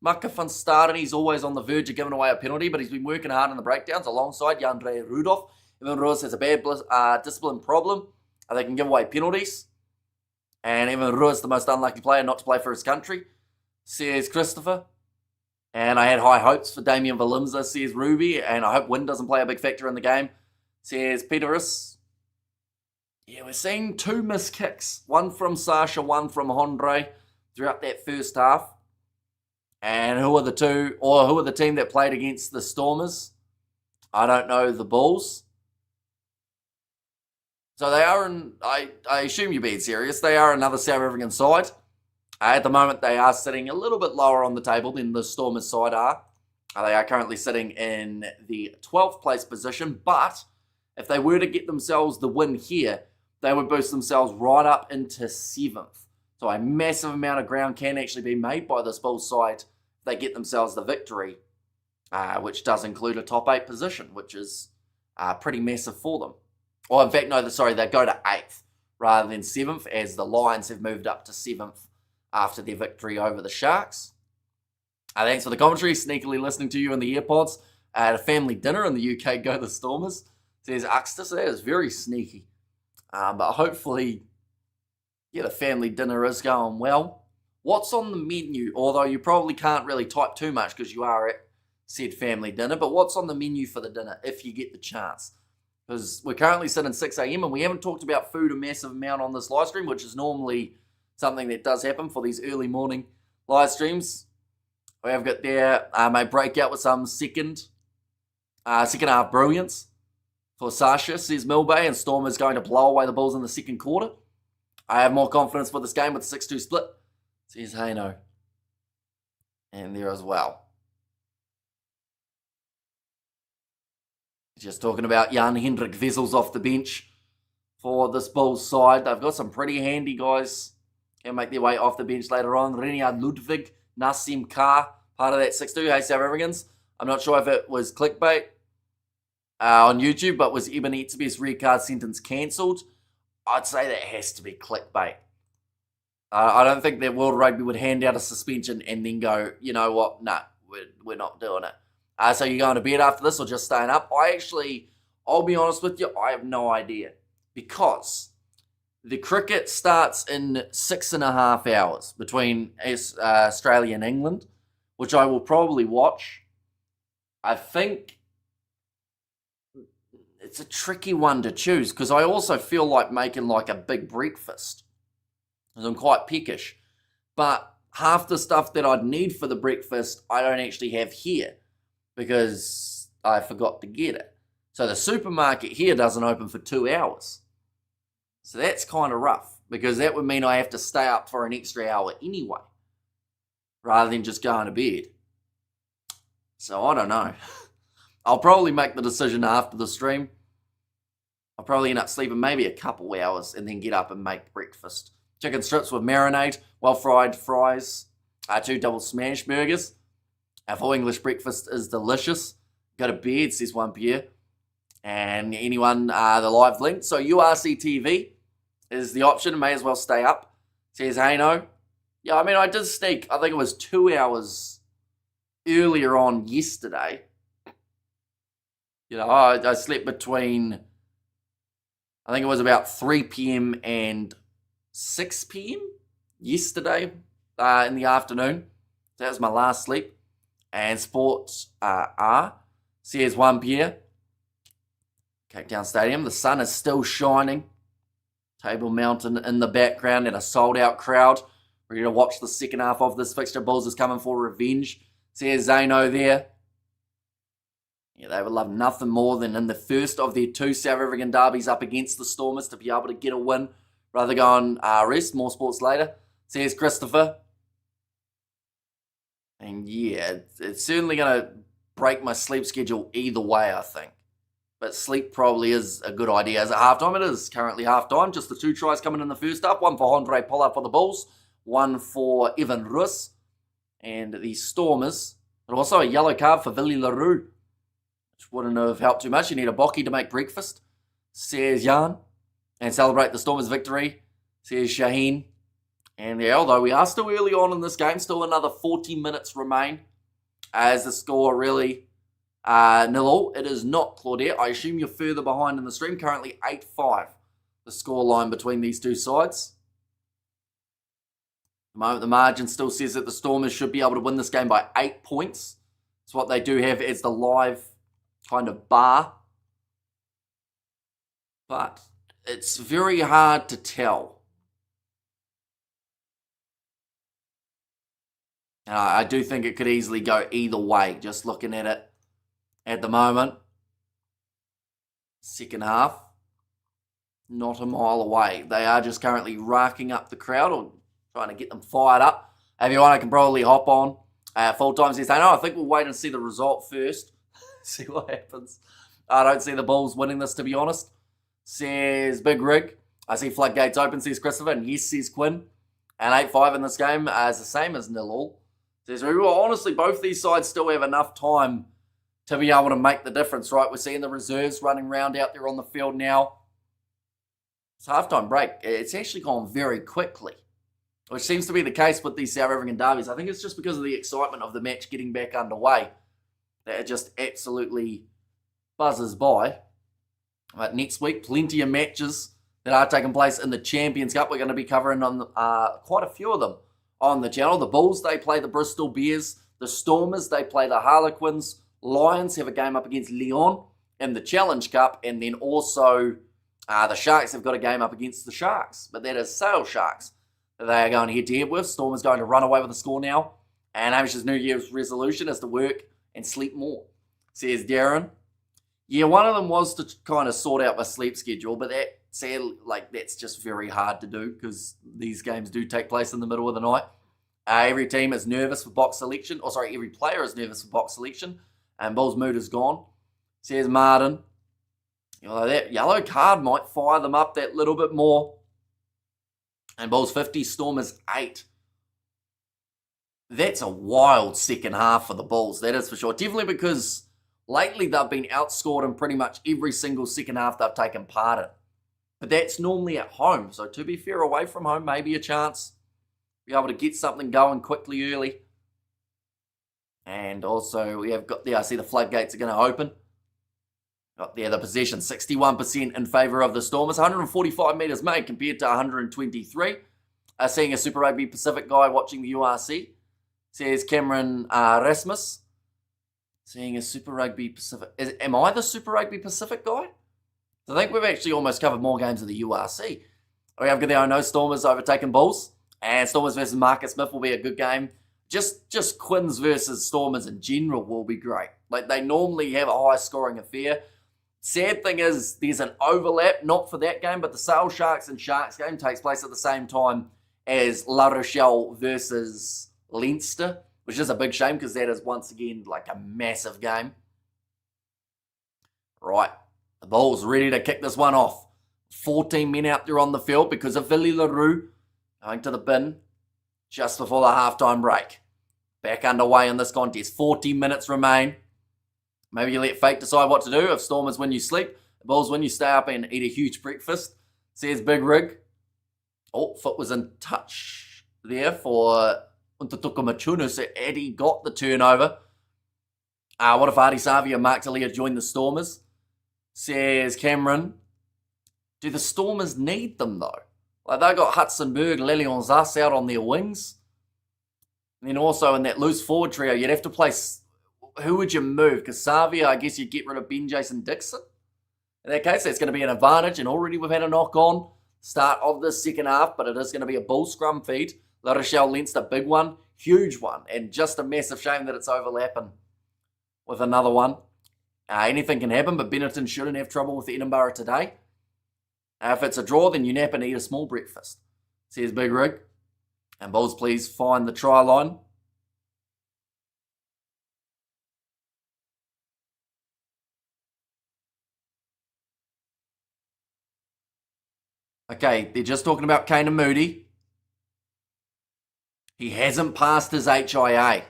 Maka van Staden, he's always on the verge of giving away a penalty, but he's been working hard in the breakdowns alongside Jandre Rudolph. Evan Ruiz has a bad discipline problem. They can give away penalties. And Evan Ruiz, the most unlucky player not to play for his country, says Christopher. And I had high hopes for Damien Valimza, says Ruby. And I hope wind doesn't play a big factor in the game, says Peterus. Yeah, we're seeing two missed kicks. One from Sasha, one from Andre throughout that first half. And who are the two, or who are the team that played against the Stormers? I don't know, the Bulls. So they are, I assume you're being serious, they are another South African side. At the moment, they are sitting a little bit lower on the table than the Stormers side are. They are currently sitting in the 12th place position, but if they were to get themselves the win here, they would boost themselves right up into 7th. So a massive amount of ground can actually be made by this Bulls side if they get themselves the victory, which does include a top 8 position, which is pretty massive for them. Or in fact, no, sorry, they go to 8th rather than 7th, as the Lions have moved up to 7th after their victory over the Sharks. Thanks for the commentary. Sneakily listening to you in the AirPods at a family dinner in the UK. Go the Stormers. Says Uxter. So that is very sneaky. But hopefully, the family dinner is going well. What's on the menu? Although you probably can't really type too much because you are at said family dinner. But what's on the menu for the dinner if you get the chance? Because we're currently sitting 6 a.m. and we haven't talked about food a massive amount on this live stream, which is normally something that does happen for these early morning live streams. We have got there my breakout with some second half brilliance for Sasha, says Milbay, and Stormers going to blow away the Bulls in the second quarter. I have more confidence for this game with 6-2 split, says Hayno. And there as well. Just talking about Jan Hendrik Wessels off the bench for this Bulls side. They've got some pretty handy guys. Can make their way off the bench later on. Renier Ludwig, Nassim Carr, part of that 6-2. Hey, South Africans. I'm not sure if it was clickbait on YouTube, but was Eben Etzebeth's red card sentence cancelled? I'd say that has to be clickbait. I don't think that World Rugby would hand out a suspension and then go, you know what, no, we're not doing it. So you're going to bed after this or just staying up? I'll be honest with you, I have no idea. Because the cricket starts in 6.5 hours between Australia and England, which I will probably watch. I think it's a tricky one to choose because I also feel like making like a big breakfast. Because I'm quite peckish. But half the stuff that I'd need for the breakfast, I don't actually have here because I forgot to get it. So the supermarket here doesn't open for 2 hours. So that's kind of rough because that would mean I have to stay up for an extra hour anyway, rather than just going to bed. So I don't know. I'll probably make the decision after the stream. I'll probably end up sleeping maybe a couple hours and then get up and make breakfast. Chicken strips with marinade, well-fried fries, 2 double smash burgers. Our full English breakfast is delicious. Go to bed, says one Pierre. And anyone, the live link. So URC TV is the option. May as well stay up. Says Hayno. Yeah, I mean, I did sneak, I think it was 2 hours earlier on yesterday. You know, I slept between, I think it was about 3 p.m. and 6 p.m. yesterday in the afternoon. That was my last sleep. And Sports R says 1 p.m. Cape Town Stadium. The sun is still shining. Table Mountain in the background and a sold-out crowd. Ready to watch the second half of this fixture. Bulls is coming for revenge. Says Zano there. Yeah, they would love nothing more than in the first of their 2 South African derbies up against the Stormers to be able to get a win. Rather go on rest. More sports later. Says Christopher. And yeah, it's certainly going to break my sleep schedule either way, I think. But sleep probably is a good idea. As at halftime, it is currently halftime. Just the 2 tries coming in the first up. 1 for Andre Pollard for the Bulls. 1 for Evan Russ. And the Stormers. But also a yellow card for Willie LaRue. Which wouldn't have helped too much. You need a Bocky to make breakfast. Says Jan. And celebrate the Stormers' victory. Says Shaheen. And yeah, although we are still early on in this game. Still another 40 minutes remain. As the score really... 0-0. It is not, Claudette. I assume you're further behind in the stream. Currently 8-5. The score line between these 2 sides. At the moment, the margin still says that the Stormers should be able to win this game by 8 points. It's what they do have as the live kind of bar. But it's very hard to tell. I do think it could easily go either way, just looking at it. At the moment, second half, not a mile away. They are just currently racking up the crowd, or trying to get them fired up. If you want, I can probably hop on full time. He's saying, I think we'll wait and see the result first. See what happens. I don't see the Bulls winning this, to be honest. Says Big Rig. I see floodgates open, says Christopher. And yes, says Quinn. And 8-5 in this game is the same as 0-all. Says, honestly, both these sides still have enough time to be able to make the difference, right? We're seeing the reserves running around out there on the field now. It's halftime break. It's actually gone very quickly, which seems to be the case with these South African derbies. I think it's just because of the excitement of the match getting back underway that it just absolutely buzzes by. But next week, plenty of matches that are taking place in the Champions Cup. We're going to be covering on quite a few of them on the channel. The Bulls, they play the Bristol Bears. The Stormers, they play the Harlequins. Lions have a game up against Lyon in the Challenge Cup. And then also the Sharks have got a game up against the Sharks. But that is Sale Sharks that they are going head-to-head with. Stormers going to run away with the score now. And Hamish's New Year's resolution is to work and sleep more, says Darren. Yeah, one of them was to kind of sort out my sleep schedule, but that's just very hard to do because these games do take place in the middle of the night. Every team is nervous for box selection. Every player is nervous for box selection, and Bulls' mood is gone, says Martin. That yellow card might fire them up that little bit more. And Bulls 50, Stormers 8. That's a wild second half for the Bulls, that is for sure. Definitely because lately they've been outscored in pretty much every single second half they've taken part in. But that's normally at home. So to be fair, away from home, maybe a chance. Be able to get something going quickly early. And also we have got there, I see the floodgates are going to open. Got there the possession, 61% in favour of the Stormers. 145 metres made compared to 123. Seeing a Super Rugby Pacific guy watching the URC. Says Cameron Rasmus. Seeing a Super Rugby Pacific. Am I the Super Rugby Pacific guy? I think we've actually almost covered more games of the URC. We have there, I know Stormers overtaking Bulls. And Stormers versus Marcus Smith will be a good game. Just Quins versus Stormers in general will be great. Like, they normally have a high-scoring affair. Sad thing is, there's an overlap, not for that game, but the Sale Sharks and Sharks game takes place at the same time as La Rochelle versus Leinster, which is a big shame because that is once again like a massive game. Right, the Bulls ready to kick this one off. 14 men out there on the field because of Billy LaRue going to the bin just before the halftime break. Back underway in this contest. 40 minutes remain. Maybe you let fate decide what to do. If Stormers win, you sleep. The Bulls win, you stay up and eat a huge breakfast, says Big Rig. Oh, foot was in touch there for Untatuka Machunu, so Eddie got the turnover. What if Adi Savi and Mark Talia join the Stormers? Says Cameron. Do the Stormers need them, though? Like, they got Hudsonberg, Lelion Zas out on their wings. And then also in that loose forward trio, you'd have to place... Who would you move? Because Savia, I guess you'd get rid of Ben Jason Dixon. In that case, that's going to be an advantage. And already we've had a knock-on start of this second half, but it is going to be a Bull scrum feed. La Rochelle Leinster, big one, huge one. And just a massive shame that it's overlapping with another one. Anything can happen, but Benetton shouldn't have trouble with Edinburgh today. If it's a draw, then you nap and eat a small breakfast, says Big Rig. And Bulls, please find the try line. Okay, they're just talking about Kane and Moody. He hasn't passed his HIA.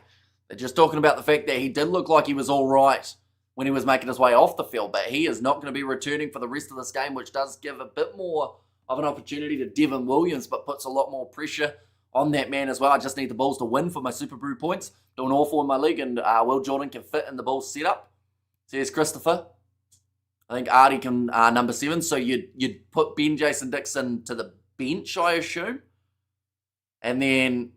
They're just talking about the fact that he did look like he was all right when he was making his way off the field, but he is not going to be returning for the rest of this game, which does give a bit more of an opportunity to Devin Williams, but puts a lot more pressure on that man as well. I just need the Bulls to win for my Super Brew points. Doing awful in my league, and Will Jordan can fit in the Bulls setup, says Christopher. I think Artie can number 7, so you'd put Ben Jason Dixon to the bench, I assume. And then,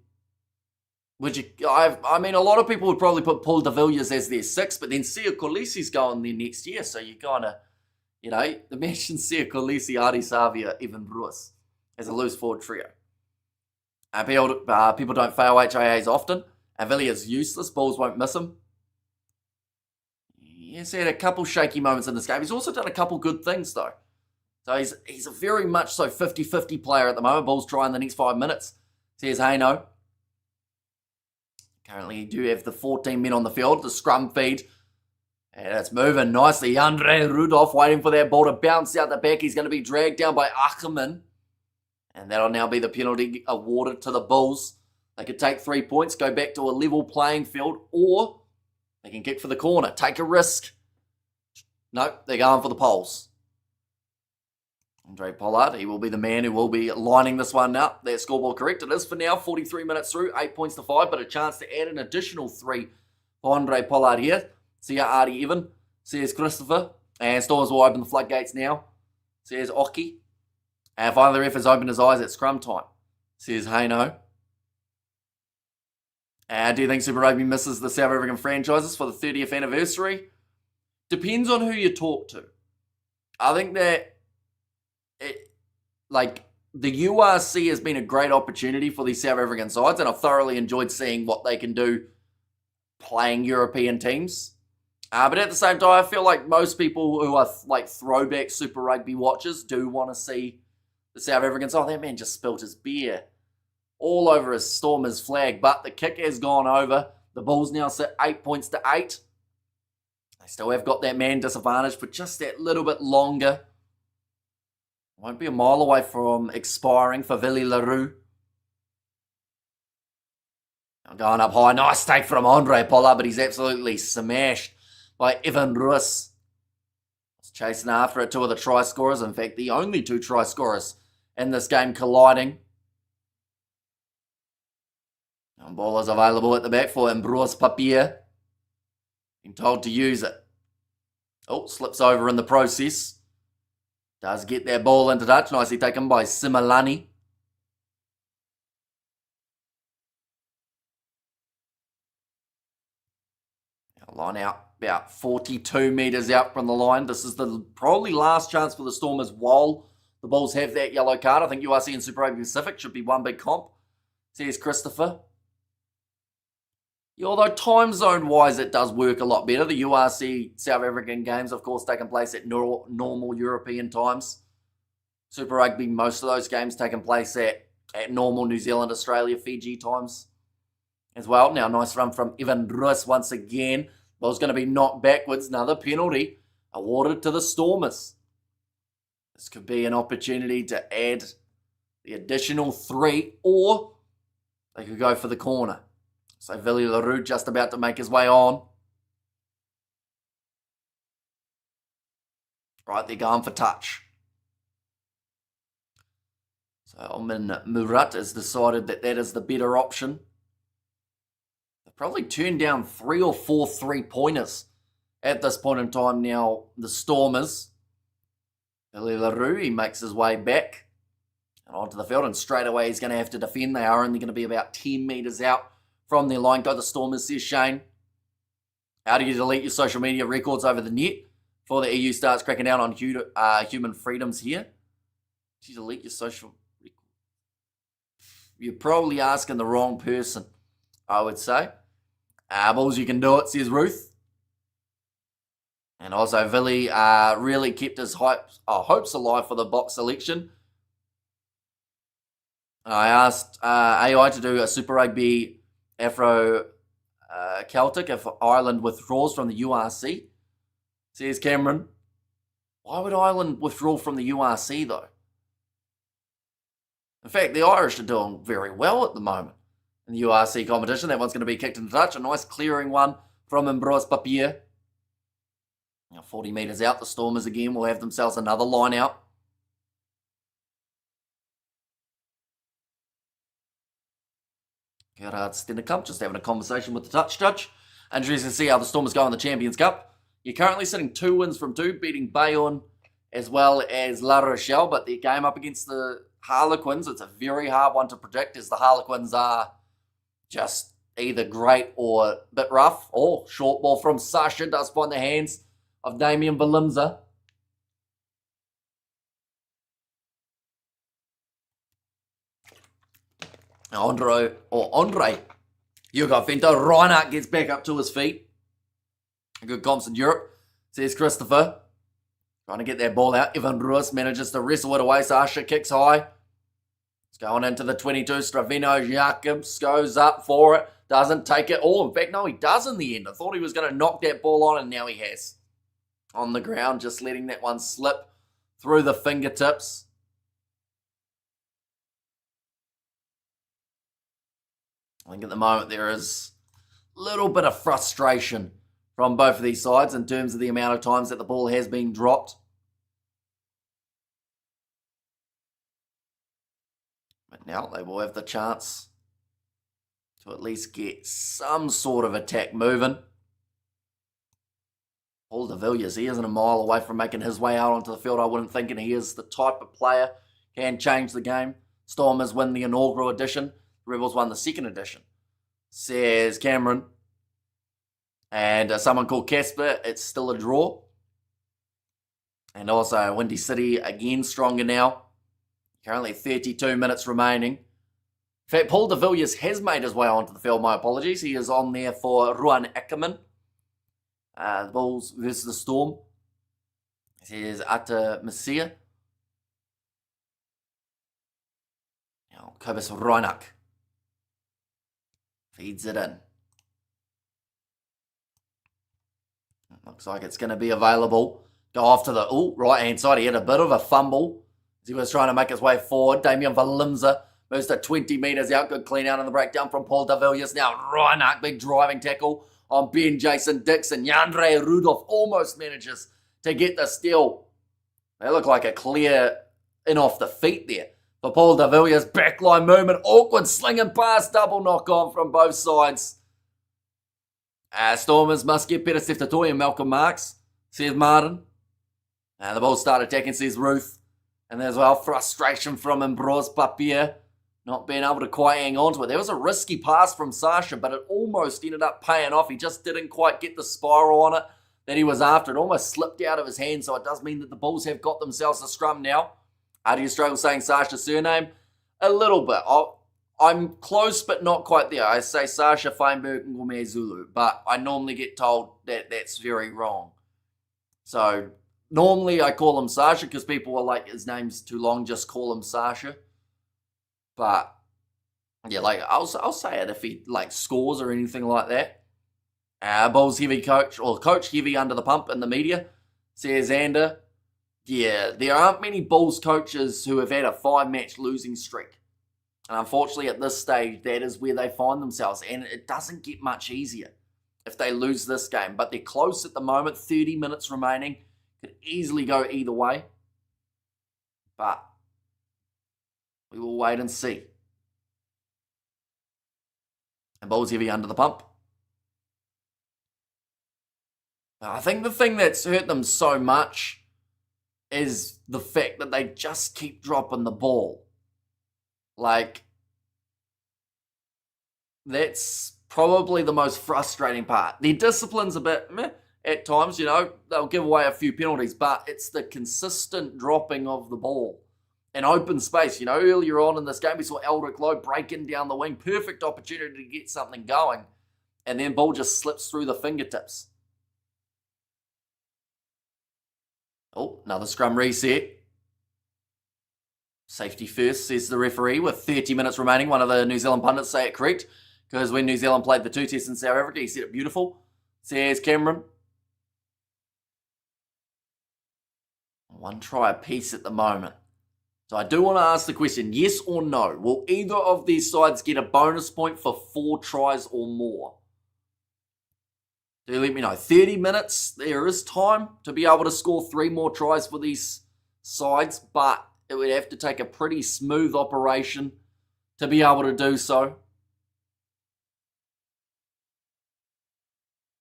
would you? I mean, a lot of people would probably put Paul de Villiers as their 6, but then Sia Kolisi's going there next year, so you kind of, imagine Sia Kolisi, Artie Savia, Evan Bruce as a loose forward trio. People don't fail HIAs often, and Villiers is useless. Bulls won't miss him. He's had a couple shaky moments in this game. He's also done a couple good things, though. So he's a very much so 50-50 player at the moment. Bulls try in the next 5 minutes. Says Haino. Currently, you do have the 14 men on the field, the scrum feed. And it's moving nicely. Andre Rudolph waiting for that ball to bounce out the back. He's going to be dragged down by Ackerman. And that'll now be the penalty awarded to the Bulls. They could take 3 points, go back to a level playing field, or they can kick for the corner, take a risk. Nope, they're going for the poles. Andre Pollard, he will be the man who will be lining this one up. That scoreboard correct. It is for now, 43 minutes through, 8 points to 5, but a chance to add an additional 3 for Andre Pollard here. See Artie Evan, says Christopher, and Stormers will open the floodgates now, says Oki. And finally the ref has opened his eyes at scrum time, says Haino. Do you think Super Rugby misses the South African franchises for the 30th anniversary? Depends on who you talk to. I think that the URC has been a great opportunity for these South African sides, and I've thoroughly enjoyed seeing what they can do playing European teams. But at the same time, I feel like most people who are like throwback Super Rugby watchers do want to see the South Africans. Oh, that man just spilt his beer all over his Stormers flag, but the kick has gone over. The Bulls now sit 8 points to 8. They still have got that man disadvantage for just that little bit longer. Won't be a mile away from expiring for Willie LaRue. Going up high. Nice take from Andre Pollard, but he's absolutely smashed by Evan Russ. He's chasing after it, 2 of the try scorers. In fact, the only 2 try scorers in this game colliding. And ball is available at the back for Ambroise Papier. Been told to use it. Oh, slips over in the process. Does get that ball into touch. Nicely taken by Similani. Line out about 42 metres out from the line. This is the probably last chance for the Stormers while the Bulls have that yellow card. I think URC and Super Rugby Pacific should be one big comp. Says Christopher. Yeah, although time zone wise it does work a lot better. The URC South African games, of course, taking place at normal European times. Super Rugby, most of those games taking place at normal New Zealand, Australia, Fiji times as well. Now, nice run from Evan Russ once again. Ball's going to be knocked backwards. Another penalty awarded to the Stormers. This could be an opportunity to add the additional 3, or they could go for the corner. So Willie LaRue just about to make his way on. Right, they're going for touch. So Omin Murat has decided that that is the better option. They've probably turned down 3 or 4 3-pointers at this point in time now, the Stormers. Willie LaRue, he makes his way back and onto the field, and straight away he's going to have to defend. They are only going to be about 10 metres out from their line. Go the Stormers, says Shane. How do you delete your social media records over the net before the EU starts cracking down on human freedoms here? Do you delete your social records? You're probably asking the wrong person, I would say. Bulls, you can do it, says Ruth. And also, Willie really kept his hopes alive for the box selection. I asked AI to do a Super Rugby Afro Celtic if Ireland withdraws from the URC. Says Cameron. Why would Ireland withdraw from the URC though? In fact, the Irish are doing very well at the moment in the URC competition. That one's going to be kicked into touch. A nice clearing one from Ambroise Papier. Now 40 metres out, the Stormers again will have themselves another line out. Gerhard Stennekamp just having a conversation with the touch judge. Interesting to see how the Stormers go in the Champions Cup. You're currently sitting 2 wins from 2, beating Bayonne as well as La Rochelle, but their game up against the Harlequins, it's a very hard one to predict, as the Harlequins are just either great or a bit rough. Oh, short ball from Sasha does find the hands of Damien Balimza. Andre Hugo Fento. Reinhardt gets back up to his feet. A good comps in Europe, says Christopher. Trying to get that ball out. Evan Ruiz manages to wrestle it away. Sasha kicks high. It's going into the 22. Stravino Jacobs goes up for it. Doesn't take it all. In fact, no, he does in the end. I thought he was going to knock that ball on, and now he has. On the ground, just letting that one slip through the fingertips. I think at the moment there is a little bit of frustration from both of these sides in terms of the amount of times that the ball has been dropped. But now they will have the chance to at least get some sort of attack moving. Paul de Villiers, he isn't a mile away from making his way out onto the field, I wouldn't think, and he is the type of player can change the game. Stormers win the inaugural edition. The Rebels won the second edition. Says Cameron. And someone called Casper, it's still a draw. And also Windy City, again stronger now. Currently 32 minutes remaining. In fact, Paul de Villiers has made his way onto the field, my apologies. He is on there for Ruan Ackerman. The Bulls versus the Storm. Here's Ata Messia. Now, Kobus Reinach feeds it in. Looks like it's going to be available. Go off to the right-hand side. He had a bit of a fumble as he was trying to make his way forward. Damien Valimza moves to 20 metres out. Good clean out on the breakdown from Paul de Villiers. Now Reinach, big driving tackle on Ben Jason Dixon. Yandre Rudolph almost manages to get the steal. They look like a clear in off the feet there. For Paul de Villiers, backline movement. Awkward slinging pass. Double knock on from both sides. Stormers must get better. Steph Tatoy and Malcolm Marks, says Martin. The Bulls start attacking, says Ruth. And there's well frustration from Ambrose Papier, not being able to quite hang on to it. There was a risky pass from Sasha, but it almost ended up paying off. He just didn't quite get the spiral on it that he was after. It almost slipped out of his hand, so it does mean that the Bulls have got themselves a scrum now. How do you struggle saying Sasha's surname? A little bit. I'm close, but not quite there. I say Sasha Feinberg Ngome Zulu, but I normally get told that that's very wrong. So normally I call him Sasha because people are like, his name's too long, just call him Sasha. But yeah, like I'll say it if he like scores or anything like that. Bulls heavy coach, or coach heavy under the pump in the media, says Xander. Yeah, there aren't many Bulls coaches who have had a 5-match losing streak. And unfortunately, at this stage, that is where they find themselves. And it doesn't get much easier if they lose this game. But they're close at the moment. 30 minutes remaining. Could easily go either way. But we will wait and see. And Bulls heavy under the pump. I think the thing that's hurt them so much is the fact that they just keep dropping the ball. Like, that's probably the most frustrating part. Their discipline's a bit meh at times, they'll give away a few penalties, but it's the consistent dropping of the ball in open space. Earlier on in this game, we saw Eldrick Lowe breaking down the wing. Perfect opportunity to get something going. And then ball just slips through the fingertips. Oh, another scrum reset. Safety first, says the referee, with 30 minutes remaining. One of the New Zealand pundits say it correct, because when New Zealand played the 2 tests in South Africa, he said it beautiful. Says Cameron. 1 try apiece at the moment. So I do want to ask the question, yes or no? Will either of these sides get a bonus point for 4 tries or more? Do let me know. 30 minutes, there is time to be able to score 3 more tries for these sides, but it would have to take a pretty smooth operation to be able to do so.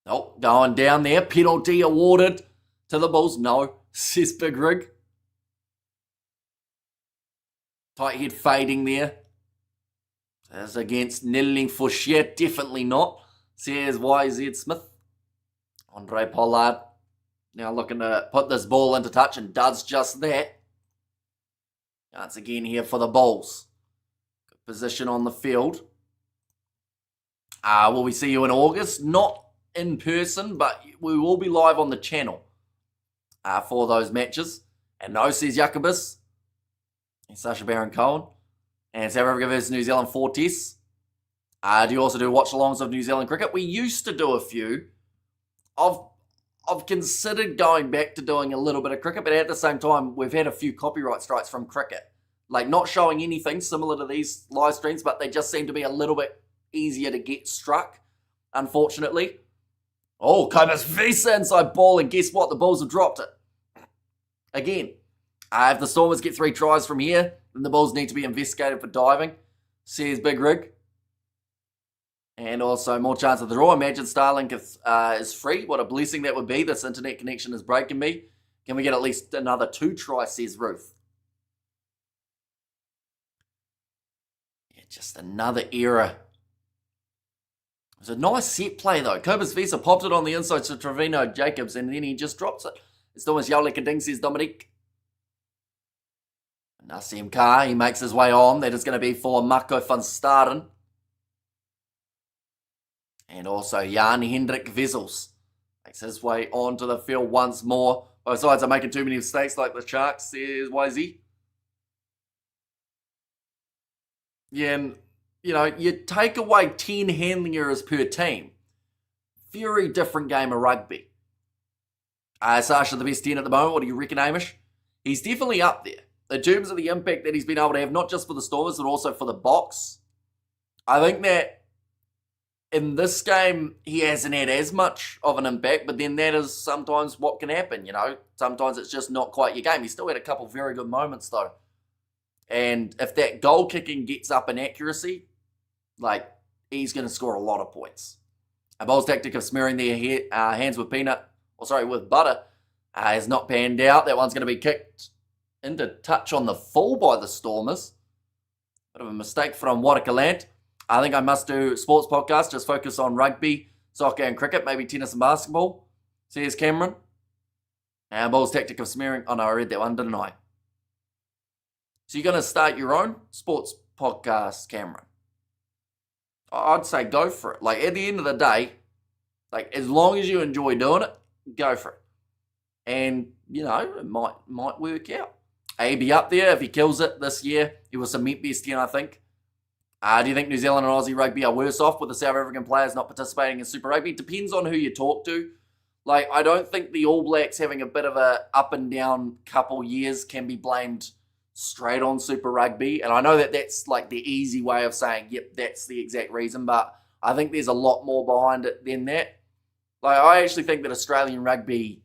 Oh, going down there. Penalty awarded to the Bulls. No, says Big Rig. Tight head fading there. As against Nelling Fouchier, definitely not. Says YZ Smith. Andre Pollard now looking to put this ball into touch and does just that. Once again here for the Bulls. Good position on the field. Will we see you in August? Not in person, but we will be live on the channel for those matches. And no, says Jacobus. And Sasha Baron Cohen. And South Africa versus New Zealand 4 tests. Do you also do watch-alongs of New Zealand cricket? We used to do a few. I've considered going back to doing a little bit of cricket, but at the same time, we've had a few copyright strikes from cricket. Like, not showing anything similar to these live streams, but they just seem to be a little bit easier to get struck, unfortunately. Oh, Cobus Visa inside ball, and guess what? The Bulls have dropped it. Again, if the Stormers get 3 tries from here, then the Bulls need to be investigated for diving. Says Big Rig. And also more chance of the draw. Imagine Starlink is free. What a blessing that would be. This internet connection is breaking me. Can we get at least another 2 tries, says Ruth. Yeah, just another error. It was a nice set play though. Cobus Visa popped it on the inside to Trevino Jacobs and then he just drops it. It's almost Yoleka Ding, says Dominique. Nassim Carr, he makes his way on. That is going to be for Marco van Staden. And also Jan Hendrik Wessels makes his way onto the field once more. Both sides are making too many mistakes like the Sharks, says YZ. Yeah, and, you know, you take away 10 handling errors per team. Very different game of rugby. Sasha, the best 10 at the moment. What do you reckon, Hamish? He's definitely up there. In terms of the impact that he's been able to have, not just for the Stormers, but also for the Box. I think that in this game, he hasn't had as much of an impact, but then that is sometimes what can happen, you know. Sometimes it's just not quite your game. He still had a couple very good moments, though. And if that goal kicking gets up in accuracy, like, he's going to score a lot of points. A Bulls tactic of smearing their hands with with butter has not panned out. That one's going to be kicked into touch on the full by the Stormers. Bit of a mistake from Watakaland. I think I must do sports podcast, just focus on rugby, soccer and cricket, maybe tennis and basketball. Says Cameron. And Bulls tactic of smearing. Oh no, I read that one, didn't I? So you're going to start your own sports podcast, Cameron? I'd say go for it. Like, at the end of the day, like, as long as you enjoy doing it, go for it. And, you know, it might work out. AB up there if he kills it this year. He was cement best 10, I think. Do you think New Zealand and Aussie rugby are worse off with the South African players not participating in Super Rugby? It depends on who you talk to. Like, I don't think the All Blacks having a bit of a up and down couple years can be blamed straight on Super Rugby. And I know that that's like the easy way of saying, yep, that's the exact reason. But I think there's a lot more behind it than that. Like, I actually think that Australian rugby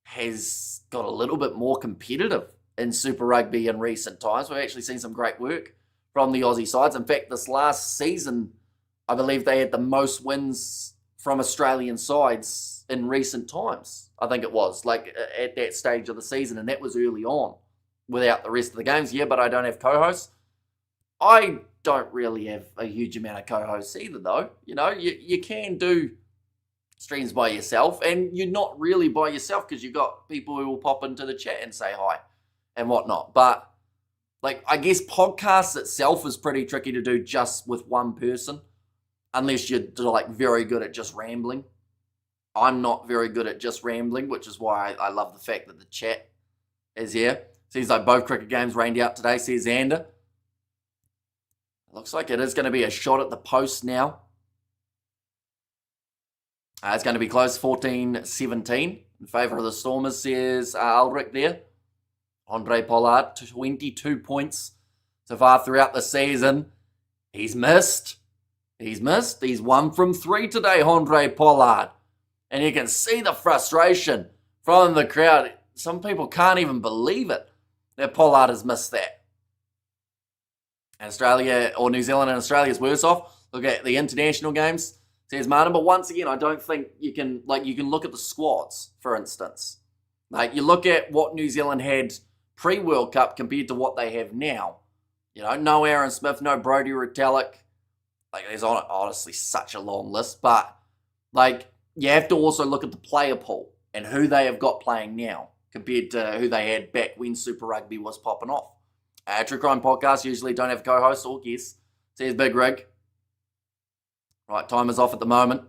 has got a little bit more competitive in Super Rugby in recent times. We've actually seen some great work from the Aussie sides. In fact, this last season, I believe they had the most wins from Australian sides in recent times. I think it was, like, at that stage of the season, and that was early on without the rest of the games. Yeah, but I don't have co-hosts. I don't really have a huge amount of co-hosts either, though. You know, you can do streams by yourself, and you're not really by yourself because you've got people who will pop into the chat and say hi and whatnot. But, like, I guess podcasts itself is pretty tricky to do just with one person, unless you're, like, very good at just rambling. I'm not very good at just rambling, which is why I love the fact that the chat is here. Seems like both cricket games rained out today, says Xander. Looks like it is going to be a shot at the post now. It's going to be close, 14-17 in favour of the Stormers, says Ulrich there. Andre Pollard, 22 points so far throughout the season. He's missed. He's 1 from 3 today, Andre Pollard. And you can see the frustration from the crowd. Some people can't even believe it that Pollard has missed that. Australia, or New Zealand and Australia is worse off. Look at the international games, says Martin. But once again, I don't think you can look at the squads, for instance. Like, you look at what New Zealand had pre-World Cup compared to what they have now. You know, no Aaron Smith, no Brodie Retallick. Like, there's honestly such a long list. But, like, you have to also look at the player pool and who they have got playing now compared to who they had back when Super Rugby was popping off. True Crime Podcast usually don't have co-hosts or guests, says Big Rig. Right, timer's off at the moment.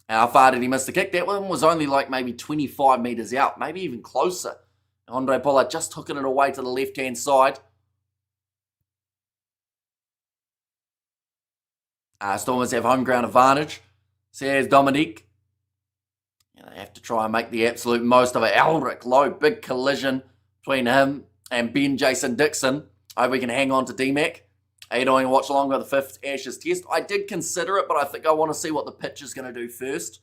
How far did he miss the kick? That one was only like maybe 25 metres out, maybe even closer. Andre Pollard just hooking it away to the left-hand side. Stormers have home ground advantage, says Dominique. They have to try and make the absolute most of it. Elric Lowe, big collision between him and Ben Jason Dixon. I hope we can hang on to DMAC. Are you doing a watch along with the 5th Ashes test? I did consider it, but I think I want to see what the pitch is going to do first.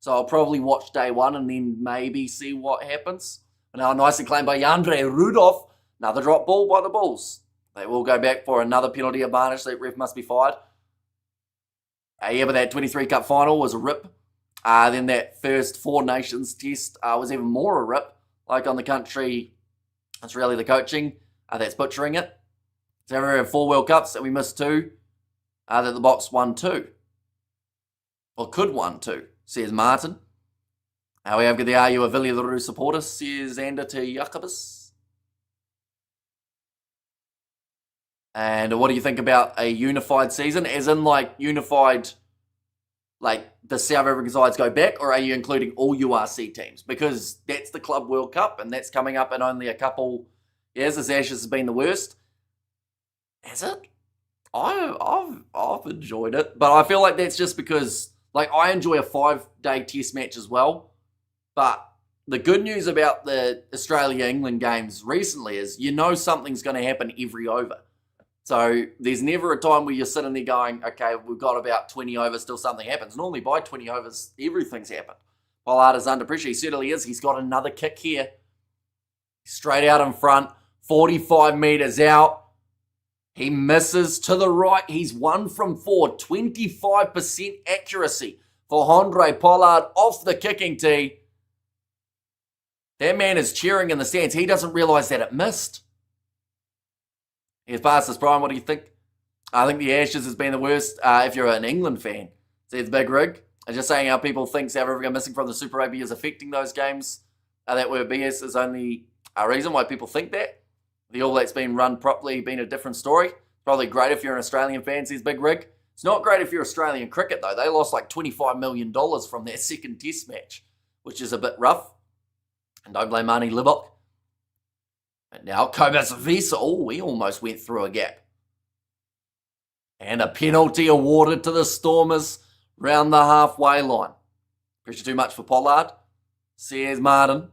So I'll probably watch day 1 and then maybe see what happens. Now, nicely claimed by Yandre Rudolph. Another drop ball by the Bulls. They will go back for another penalty advantage. That ref must be fired. Yeah, but that 23 Cup final was a rip. Then that first 4 Nations test was even more a rip. Like on the country, it's really the coaching that's butchering it. So we have 4 World Cups that we missed 2. That the Box won 2. Or could won 2, says Martin. We have the Are You a Villi Leroux supporter, says Ander to Jacobus. And what do you think about a unified season? As in like unified, like the South African sides go back, or are you including all URC teams? Because that's the Club World Cup and that's coming up in only a couple years. This Ashes has been the worst. Has it? I've enjoyed it, but I feel like that's just because like I enjoy a 5-day test match as well. But the good news about the Australia-England games recently is you know something's going to happen every over. So there's never a time where you're sitting there going, okay, we've got about 20 overs, still something happens. Normally by 20 overs, everything's happened. Pollard is under pressure. He certainly is. He's got another kick here. Straight out in front, 45 metres out. He misses to the right. He's 1 from 4, 25% accuracy for Andre Pollard off the kicking tee. That man is cheering in the stands. He doesn't realise that it missed. Here's past this, Brian. What do you think? I think the Ashes has been the worst if you're an England fan. Says Big Rig. I'm just saying how people think South Africa missing from the Super Rugby is affecting those games. That were BS is only a reason why people think that. The All Blacks being run properly, been a different story. Probably great if you're an Australian fan, says Big Rig. It's not great if you're Australian cricket, though. They lost like $25 million from their second test match, which is a bit rough. And don't blame Marnie Libok. And now Cobus Visa. Oh, we almost went through a gap. And a penalty awarded to the Stormers round the halfway line. Pressure too much for Pollard, says Martin.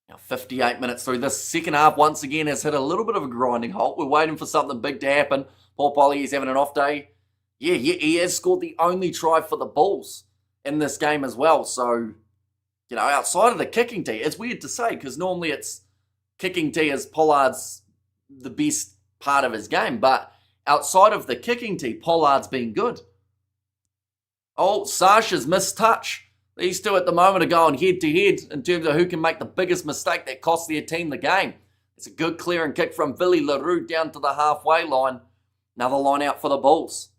Now 58 minutes through this second half once again has hit a little bit of a grinding halt. We're waiting for something big to happen. Paul Polly is having an off day. Yeah, he has scored the only try for the Bulls in this game as well. So, you know, outside of the kicking tee, it's weird to say because normally it's kicking tee is Pollard's the best part of his game. But outside of the kicking tee, Pollard's been good. Oh, Sasha's missed touch. These two at the moment are going head-to-head in terms of who can make the biggest mistake that costs their team the game. It's a good clearing kick from Villi Leroux down to the halfway line. Another line out for the Bulls.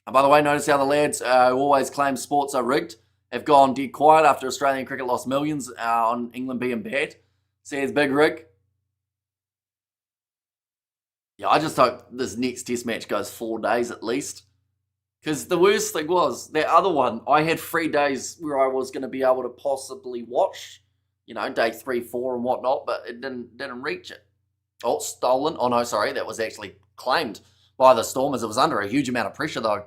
And by the way, notice how the lads who always claim sports are rigged have gone dead quiet after Australian cricket lost millions on England being bad. Says Big Rig. Yeah, I just hope this next test match goes 4 days at least. Because the worst thing was, that other one, I had 3 days where I was going to be able to possibly watch, you know, day 3, 4 and whatnot, but it didn't reach it. Oh, stolen. Oh, no, sorry, that was actually claimed by the Stormers. It was under a huge amount of pressure, though.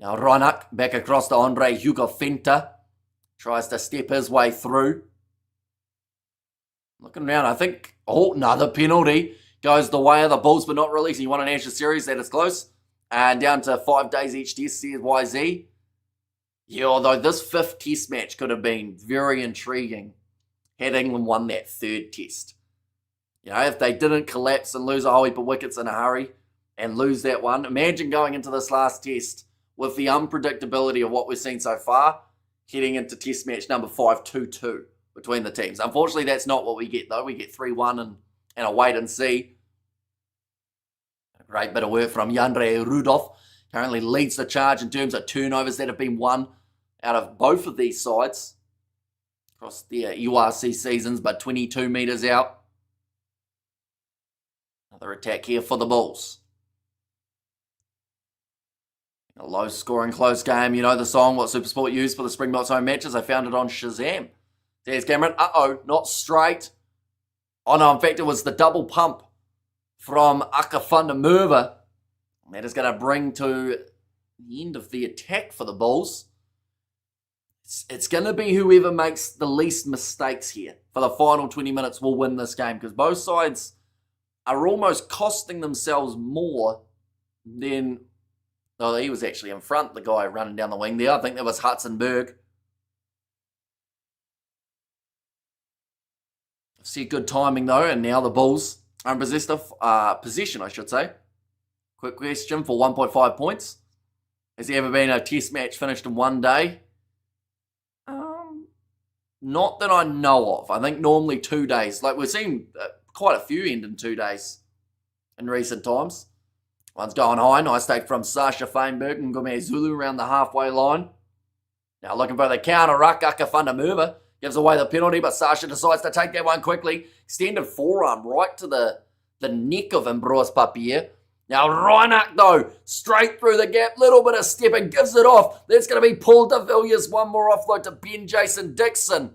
Now, Ronak back across to Andre Hugo Fenta. Tries to step his way through. Looking around, I think, oh, another penalty. Goes the way of the Bulls, but not releasing. You want an Ashes series, that is close. And down to 5 days each test, says YZ. Yeah, although this 5th test match could have been very intriguing had England won that 3rd test. You know, if they didn't collapse and lose a whole heap of wickets in a hurry and lose that one, imagine going into this last test with the unpredictability of what we've seen so far, heading into test match number 5, 2-2 between the teams. Unfortunately, that's not what we get, though. We get 3-1 and a wait and see. Great bit of work from Yandre Rudolph. Currently leads the charge in terms of turnovers that have been won out of both of these sides across their URC seasons, but 22 metres out. Another attack here for the Bulls. A low-scoring, close game. You know the song, what Supersport used for the Springboks home matches? I found it on Shazam. There's Cameron. Uh-oh, not straight. Oh, no, in fact, it was the double pump from Akafundamurva. That is going to bring to the end of the attack for the Bulls. It's going to be whoever makes the least mistakes here for the final 20 minutes will win this game, because both sides are almost costing themselves more than... Oh, he was actually in front, the guy running down the wing there. I think that was Hudson-Berg. See good timing though, and now the Bulls are in possession, I should say. Quick question for 1.5 points. Has there ever been a test match finished in one day? Not that I know of. I think normally 2 days. Like, we've seen quite a few end in 2 days in recent times. One's going high. Nice take from Sasha Feinberg and Ngume Zulu around the halfway line. Now looking for the counter ruck. Akafundamurva gives away the penalty, but Sasha decides to take that one quickly. Extended forearm right to the neck of Ambroise Papier. Now Reinach, though, straight through the gap. Little bit of stepping, gives it off. That's going to be Paul de Villiers. One more offload to Ben Jason Dixon,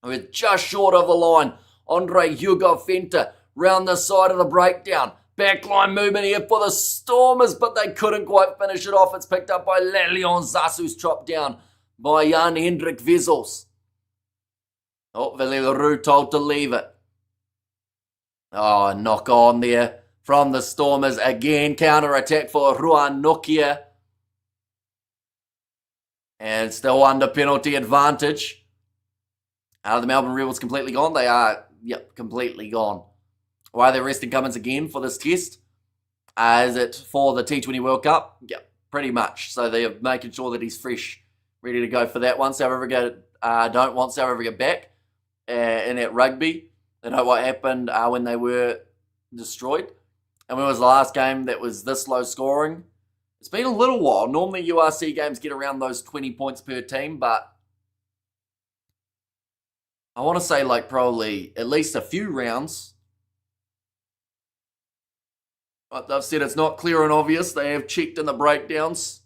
who is just short of the line. Andre Hugo Fenta round the side of the breakdown. Backline movement here for the Stormers, but they couldn't quite finish it off. It's picked up by Lelion Zasu's chopped down by Jan-Hendrik Wessels. Oh, Valeru told to leave it. Oh, knock on there from the Stormers. Again, counter-attack for Ruan Nokia. And still under penalty advantage. Are the Melbourne Rebels completely gone? They are, yep, completely gone. Why are they resting Cummins again for this test? Is it for the T20 World Cup? Yep, pretty much. So they're making sure that he's fresh, ready to go for that one. South Africa don't want South Africa back in at rugby. They know what happened when they were destroyed. And when was the last game that was this low scoring? It's been a little while. Normally URC games get around those 20 points per team, but I want to say like probably at least a few rounds. But they've said it's not clear and obvious. They have checked in the breakdowns.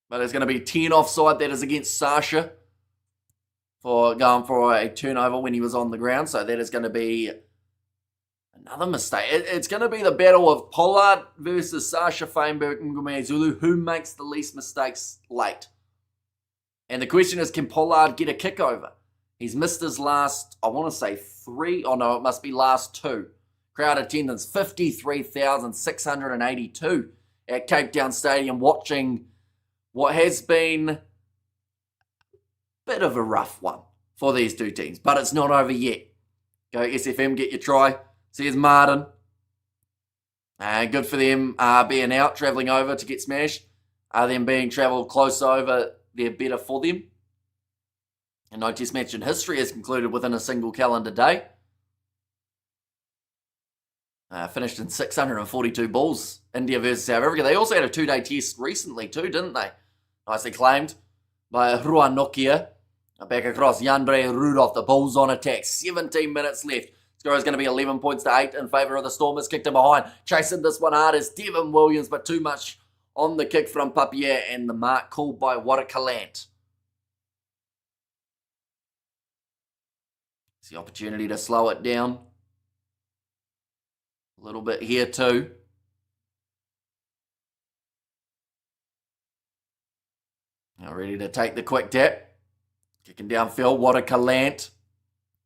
But there's going to be 10 offside. That is against Sasha for going for a turnover when he was on the ground. So that is going to be another mistake. It's going to be the battle of Pollard versus Sasha Feinberg and Ngume Zulu. Who makes the least mistakes late? And the question is, can Pollard get a kick over? He's missed his last, I want to say 3. Oh no, it must be last 2. Crowd attendance, 53,682 at Cape Town Stadium, watching what has been a bit of a rough one for these two teams. But it's not over yet. Go SFM, get your try. Says Martin. Good for them being out, travelling over to get smashed. Them being travelled close over, they're better for them. And no test match in history is concluded within a single calendar day. Finished in 642 balls, India versus South Africa. They also had a 2-day test recently too, didn't they? Nicely claimed by Ruan Nokia. Back across Yandre Rudolph. The Bulls on attack. 17 minutes left. Score is going to be 11 points to 8 in favour of the Stormers. Kicked him behind. Chasing this one hard is Devin Williams, but too much on the kick from Papier, and the mark called by Wadakalant. It's the opportunity to slow it down a little bit here too. Now ready to take the quick tap. Kicking downfield, Wadakalant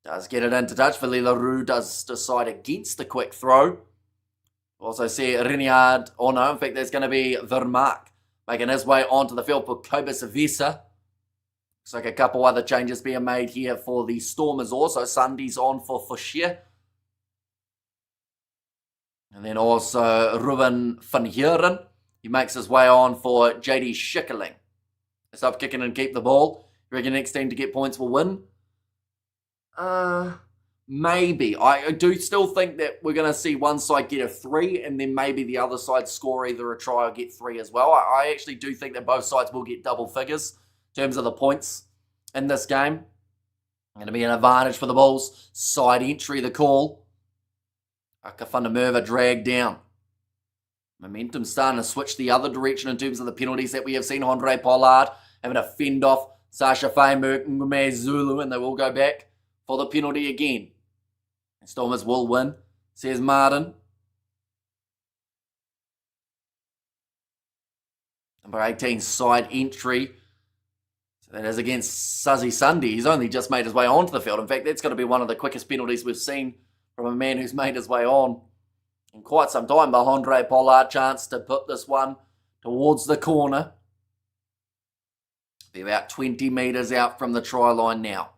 does get it into touch. Valila Rue does decide against the quick throw. Also see Riniard, oh no, in fact there's going to be Vermaak making his way onto the field for Kobus Vesa. Looks like a couple other changes being made here for the Stormers also. Sunday's on for Fouchier. And then also Ruben van Heeren. He makes his way on for JD Schikkeling. Stop kicking and keep the ball. You reckon next team to get points will win? Maybe. I do still think that we're going to see one side get a 3 and then maybe the other side score either a try or get 3 as well. I actually do think that both sides will get double figures in terms of the points in this game. Going to be an advantage for the Bulls. Side entry, the call. Akafundamurva dragged down. Momentum starting to switch the other direction in terms of the penalties that we have seen. Andre Pollard having to fend off Sasha Feinberg and Ngume Zulu, and they will go back for the penalty again. And Stormers will win says Martin. Number 18, side entry. So that is against Suzzy Sunday. He's only just made his way onto the field. In fact, that's going to be one of the quickest penalties we've seen from a man who's made his way on in quite some time. But Andre Pollard, chance to put this one towards the corner. Be about 20 metres out from the try line now.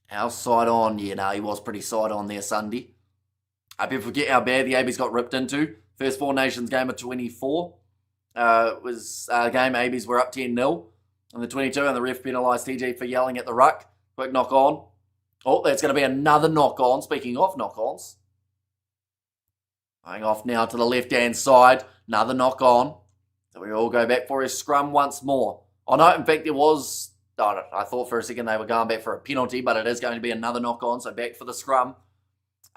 How side on? Yeah, no, he was pretty side on there, Sunday. People forget how bad the ABs got ripped into. First Four Nations game of 24. Was a game ABs were up 10-0 in the 22, and the ref penalised TG for yelling at the ruck. Quick knock on. Oh, that's going to be another knock on. Speaking of knock ons. Going off now to the left-hand side. Another knock on. So we all go back for a scrum once more. Oh no, in fact there was... I thought for a second they were going back for a penalty, but it is going to be another knock on, so back for the scrum.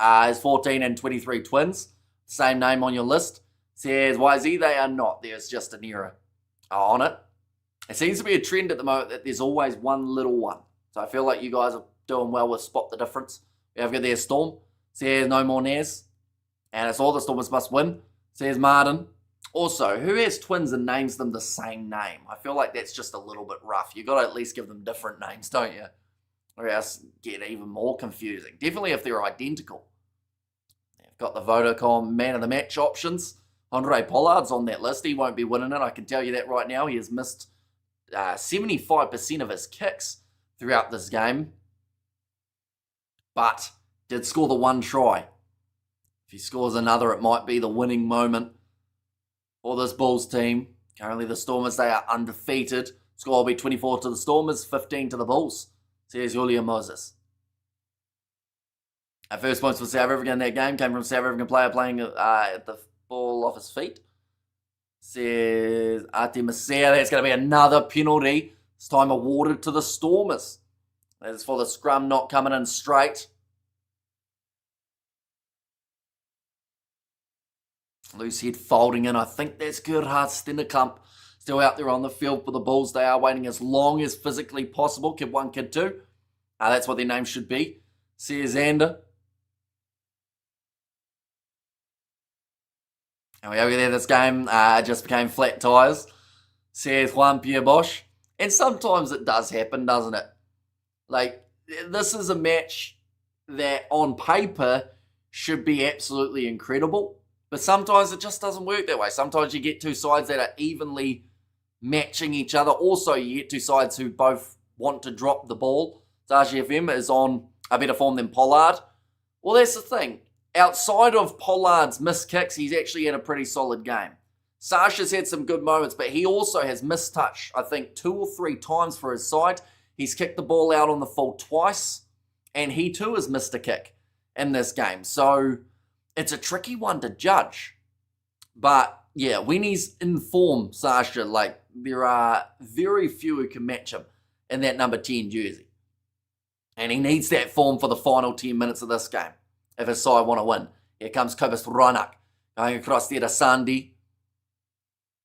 Is 14 and 23 twins. Same name on your list. Says YZ, they are not. There's just an error on it. It seems to be a trend at the moment that there's always one little one. So I feel like you guys are doing well with spot the difference. We have got there Storm. Says no more Naz. And it's all the Stormers must win. Says Martin. Also, who has twins and names them the same name? I feel like that's just a little bit rough. You've got to at least give them different names, don't you? Or else get even more confusing. Definitely if they're identical. They've got the Vodacom man of the match options. Andre Pollard's on that list. He won't be winning it. I can tell you that right now. He has missed 75% of his kicks throughout this game. But did score the one try. If he scores another, it might be the winning moment for this Bulls team. Currently the Stormers, they are undefeated. Score will be 24 to the Stormers, 15 to the Bulls. Says Julia Moses. Our first points for South Africa in that game came from South African player playing at the ball off his feet. Says Ati Masea. That's going to be another penalty. This time awarded to the Stormers. That is for the scrum not coming in straight. Loose head folding in. I think that's Gerhard Stennekamp still out there on the field for the Bulls. They are waiting as long as physically possible. Kid 1, Kid 2. That's what their name should be. Says Xander. And we over there, this game just became flat tyres. Says Juan Pierre Bosch. And sometimes it does happen, doesn't it? Like, this is a match that on paper should be absolutely incredible. But sometimes it just doesn't work that way. Sometimes you get two sides that are evenly matching each other. Also, you get two sides who both want to drop the ball. Zaji FM is on a better form than Pollard. Well, that's the thing. Outside of Pollard's missed kicks, he's actually had a pretty solid game. Sasha's had some good moments, but he also has missed touch, I think, 2 or 3 times for his side. He's kicked the ball out on the full twice, and he too has missed a kick in this game. So it's a tricky one to judge. But yeah, when he's in form, Sasha, like, there are very few who can match him in that number 10 jersey. And he needs that form for the final 10 minutes of this game if his side want to win. Here comes Kobus Ronak going across there to Sandy.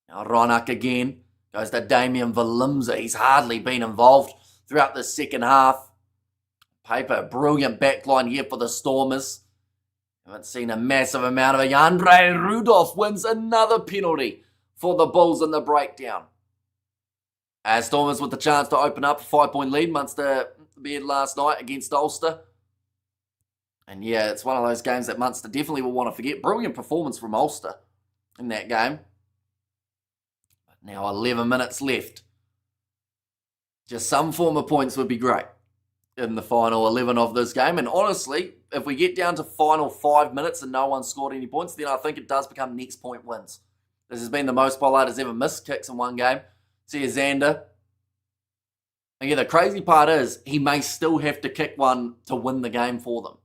Now Ronak again goes to Damian Valimza. He's hardly been involved throughout the second half. Paper, brilliant backline here for the Stormers. Haven't seen a massive amount of it. Andre Rudolph wins another penalty for the Bulls in the breakdown. As Stormers with the chance to open up a 5-point lead. Munster beat last night against Ulster. And yeah, it's one of those games that Munster definitely will want to forget. Brilliant performance from Ulster in that game. But now 11 minutes left. Just some form of points would be great in the final 11 of this game. And honestly, if we get down to final 5 minutes and no one scored any points, then I think it does become next point wins. This has been the most Pollard has ever missed kicks in one game. See you, Xander. And yeah, the crazy part is he may still have to kick one to win the game for them.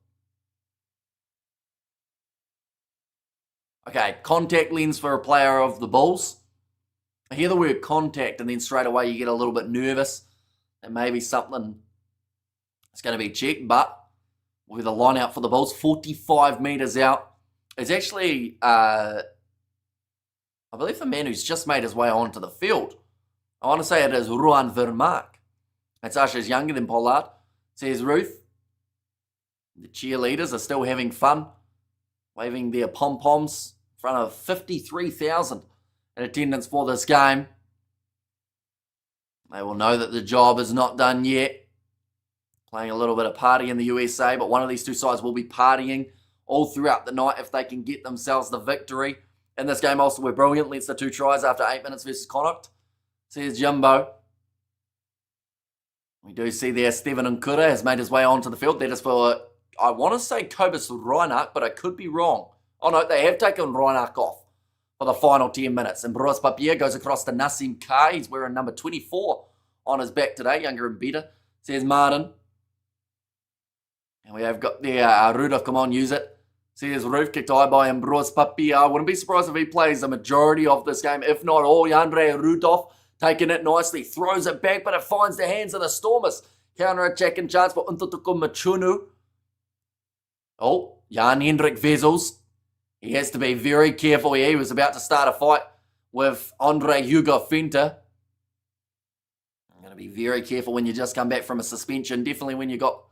Okay, contact lens for a player of the Bulls. I hear the word contact and then straight away you get a little bit nervous. And maybe something is going to be checked, but with a line out for the Bulls, 45 metres out. It's actually, I believe, the man who's just made his way onto the field. I want to say it is Ruan Vermaak. It's Usher's younger than Pollard. says Ruth. The cheerleaders are still having fun, waving their pom-poms in front of 53,000 in attendance for this game. They will know that the job is not done yet. Playing a little bit of party in the USA, but one of these two sides will be partying all throughout the night if they can get themselves the victory. In this game also, we're brilliant. Leads to 2 tries after 8 minutes versus Connacht. Says Jumbo. We do see there Steven Nkura has made his way onto the field. That is for, I want to say Cobus Reinach, but I could be wrong. Oh no, they have taken Reinach off for the final 10 minutes. And Bros Papier goes across to Nassim Kai. He's wearing number 24 on his back today, younger and better. Says Martin. And we have got there Rudolph, come on, use it. Says Roof, kicked high by Ambros Papier. I wouldn't be surprised if he plays the majority of this game, if not all. Yandre Rudolph taking it nicely, throws it back, but it finds the hands of the Stormers. Counter-attacking chance for Untutuku Machunu. Oh, Jan-Hendrik Vezels. He has to be very careful here. He was about to start a fight with Andre Hugo Fenta. I'm going to be very careful when you just come back from a suspension. Definitely when you got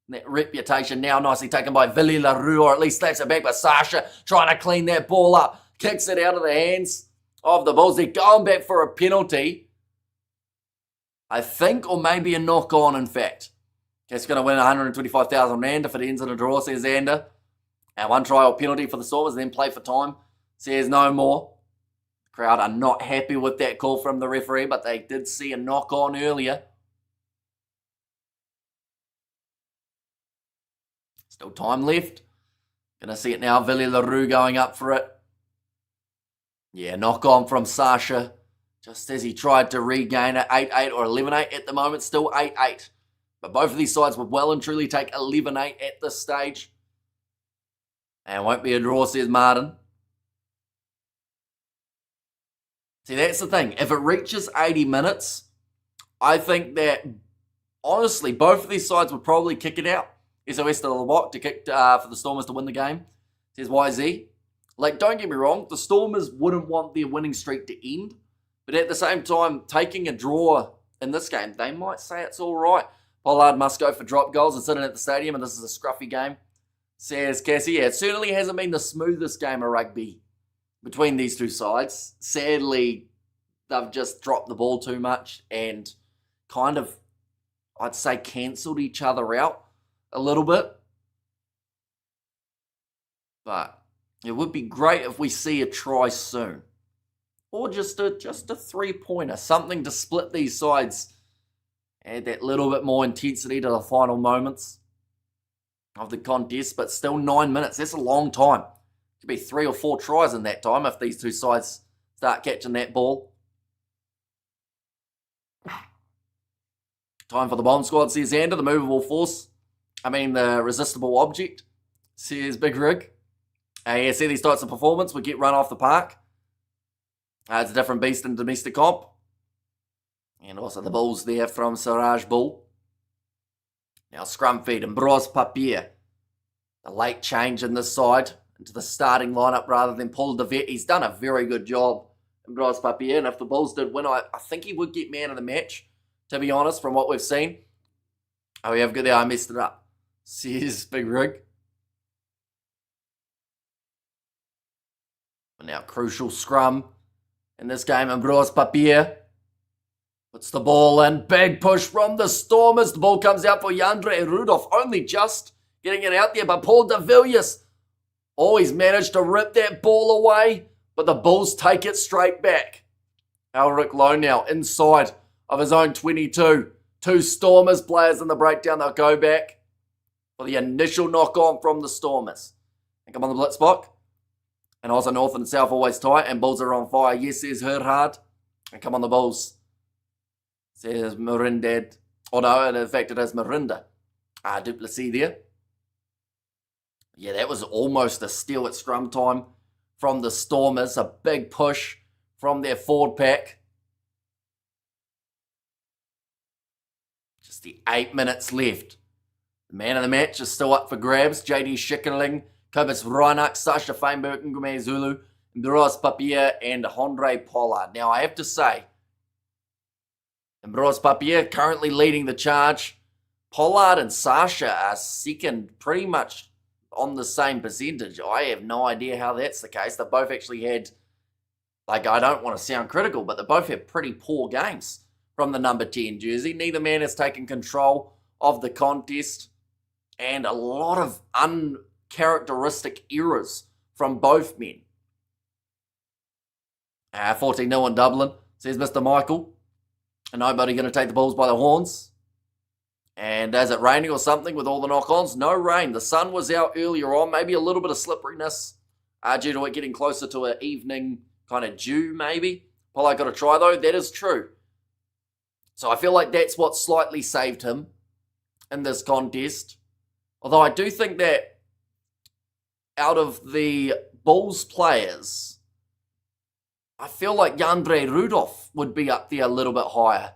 that reputation now. Nicely taken by Villy LaRue, or at least slaps it back by Sasha, trying to clean that ball up. Kicks it out of the hands of the Bulls. They're going back for a penalty, I think, or maybe a knock-on, in fact. It's going to win 125,000 rand if it ends in a draw, says Xander. And 1 try or penalty for the Stormers, then play for time, says no more. The crowd are not happy with that call from the referee, but they did see a knock-on earlier. Still time left. Going to see it now. Villy LaRue going up for it. Yeah, knock on from Sasha. Just as he tried to regain it. 8-8 or 11-8 at the moment. Still 8-8. But both of these sides would well and truly take 11-8 at this stage. And won't be a draw, says Martin. See, that's the thing. If it reaches 80 minutes, I think that, honestly, both of these sides would probably kick it out. SOS to Lewok to kick for the Stormers to win the game. Says YZ. Like, don't get me wrong, the Stormers wouldn't want their winning streak to end. But at the same time, taking a draw in this game, they might say it's all right. Pollard must go for drop goals and sitting at the stadium, and this is a scruffy game. Says Cassie, yeah, it certainly hasn't been the smoothest game of rugby between these two sides. Sadly, they've just dropped the ball too much and kind of, I'd say, cancelled each other out a little bit. But it would be great if we see a try soon. Or just a 3-pointer. Something to split these sides. Add that little bit more intensity to the final moments of the contest. But still 9 minutes. That's a long time. Could be 3 or 4 tries in that time if these two sides start catching that ball. Time for the bomb squad, says Xander. The movable force. The resistible object, says Big Rig. Yeah, see these types of performance would get run off the park. It's a different beast in domestic comp. And also the Bulls there from Siraj Bull. Now scrum feed and Bros Papier. The late change in this side into the starting lineup rather than Paul de Vet. He's done a very good job in Bros Papier. And if the Bulls did win, I think he would get man of the match, to be honest, from what we've seen. Oh, we have good there. I messed it up, says Big Rig. But now crucial scrum in this game. Ambros Papier puts the ball in. Big push from the Stormers. The ball comes out for Yandre Rudolph. Only just getting it out there. But Paul de Villiers always managed to rip that ball away. But the Bulls take it straight back. Alric Lowe now inside of his own 22. 2 Stormers players in the breakdown. They'll go back for the initial knock-on from the Stormers. And come on the blitz block. And also North and South always tight. And Bulls are on fire. Yes, says Herhard. And come on the Bulls. Says Marindad. Oh no, in fact it is Marinda. Duplessis there. Yeah, that was almost a steal at scrum time from the Stormers. A big push from their forward pack. Just the 8 minutes left. The man of the match is still up for grabs. JD Schickerling, Kobus Reinach, Sasha Feinberg, Ngume Zulu, Ambros Papier, and Andre Pollard. Now, I have to say, Ambros Papier currently leading the charge. Pollard and Sasha are second pretty much on the same percentage. I have no idea how that's the case. They both actually had, like, I don't want to sound critical, but they both have pretty poor games from the number 10 jersey. Neither man has taken control of the contest, and a lot of uncharacteristic errors from both men. 14-0 in Dublin, says Mr. Michael. And nobody going to take the Bulls by the horns. And is it raining or something with all the knock-ons? No rain. The sun was out earlier on. Maybe a little bit of slipperiness due to it getting closer to an evening kind of dew, maybe. Polo got a try, though. That is true. So I feel like that's what slightly saved him in this contest. Although I do think that out of the Bulls players, I feel like Jandre Rudolph would be up there a little bit higher.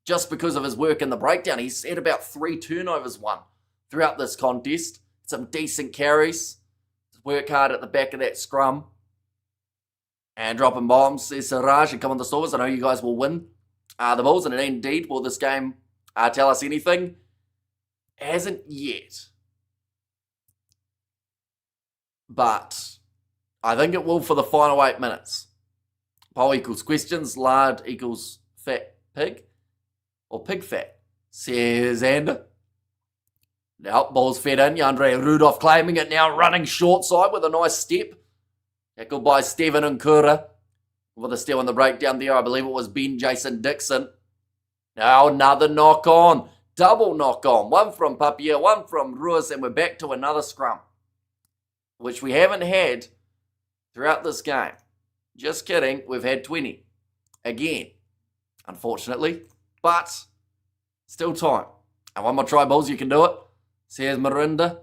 Just because of his work in the breakdown. He's had about 3 turnovers won throughout this contest. Some decent carries. Work hard at the back of that scrum. And dropping bombs, says Siraj, and come on the Stormers. I know you guys will win the Bulls. And indeed, will this game tell us anything? Hasn't yet. But I think it will for the final 8 minutes. Poll equals questions. Lard equals fat pig. Or pig fat, says Ander. Now, ball's fed in. Jandre Rudolph claiming it now, running short side with a nice step. Tackled by Steven Nkura. With a steal on the breakdown there, I believe it was Ben Jason Dixon. Now, another knock on. Double knock on. One from Papier, one from Ruiz, and we're back to another scrum. Which we haven't had throughout this game. Just kidding, we've had 20. Again, unfortunately. But, still time. And one more try, Bulls, you can do it, says Marinda.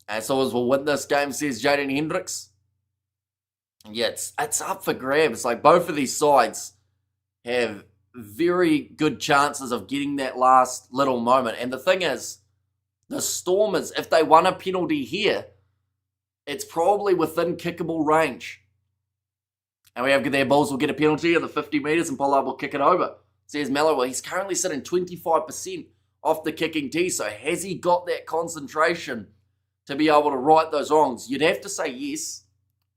And so as we'll win this game, says Jaden Hendricks. And yeah, it's up for grabs. Like, both of these sides have very good chances of getting that last little moment. And the thing is, the Stormers, if they won a penalty here, it's probably within kickable range. And we have their Bulls will get a penalty at the 50 metres and Pollard will kick it over. Says Mello, well, he's currently sitting 25% off the kicking tee, so has he got that concentration to be able to right those wrongs? You'd have to say yes,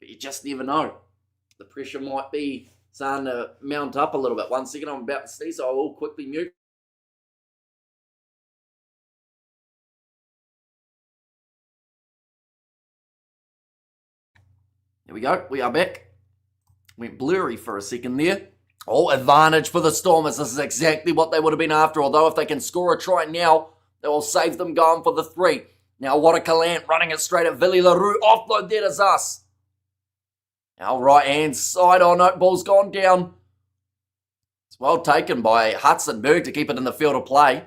but you just never know. The pressure might be starting to mount up a little bit. 1 second, I'm about to sneeze, so I will quickly mute. There we go, we are back. Went blurry for a second there. Oh, advantage for the Stormers. This is exactly what they would have been after. Although if they can score a try now, they will save them going for the 3. Now, what a Calant running it straight at Villy LaRue. Offload, that is us. Now, right hand side. Oh, no, ball's gone down. It's well taken by Hudsonberg to keep it in the field of play.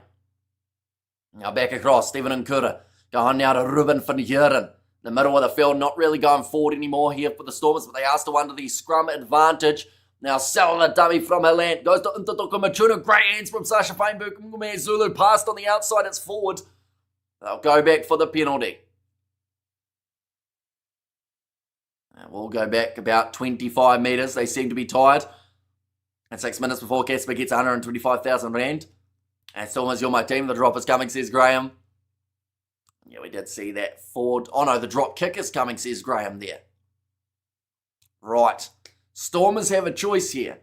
Now, back across. Steven Nkura going now to Ruben van Heeren. The middle of the field, not really going forward anymore here for the Stormers, but they are still under the scrum advantage. Now selling a dummy from Halant. Goes to Ntotoko Machuna. Great hands from Sasha Feinberg. Ngume Zulu passed on the outside. It's forward. They'll go back for the penalty. And we'll go back about 25 metres. They seem to be tired. And 6 minutes before Casper gets 125,000 rand. And Stormers, you're my team. The drop is coming, says Graham. Yeah, we did see that forward. Oh no, the drop kick is coming, says Graham there. Right. Stormers have a choice here.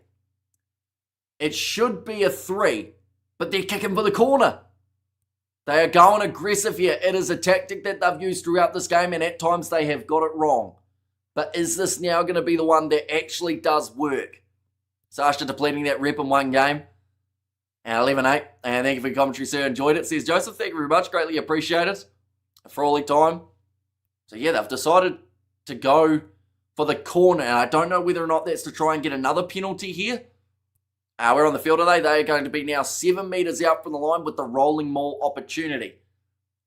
It should be a 3, but they're kicking for the corner. They are going aggressive here. It is a tactic that they've used throughout this game, and at times they have got it wrong. But is this now going to be the one that actually does work? Sasha depleting that rep in one game. And 11-8. And thank you for your commentary, sir. Enjoyed it. Says Joseph, thank you very much. Greatly appreciated. For all the time. So yeah, they've decided to go for the corner. And I don't know whether or not that's to try and get another penalty here. We're on the field today. They are going to be now 7 metres out from the line with the rolling maul opportunity.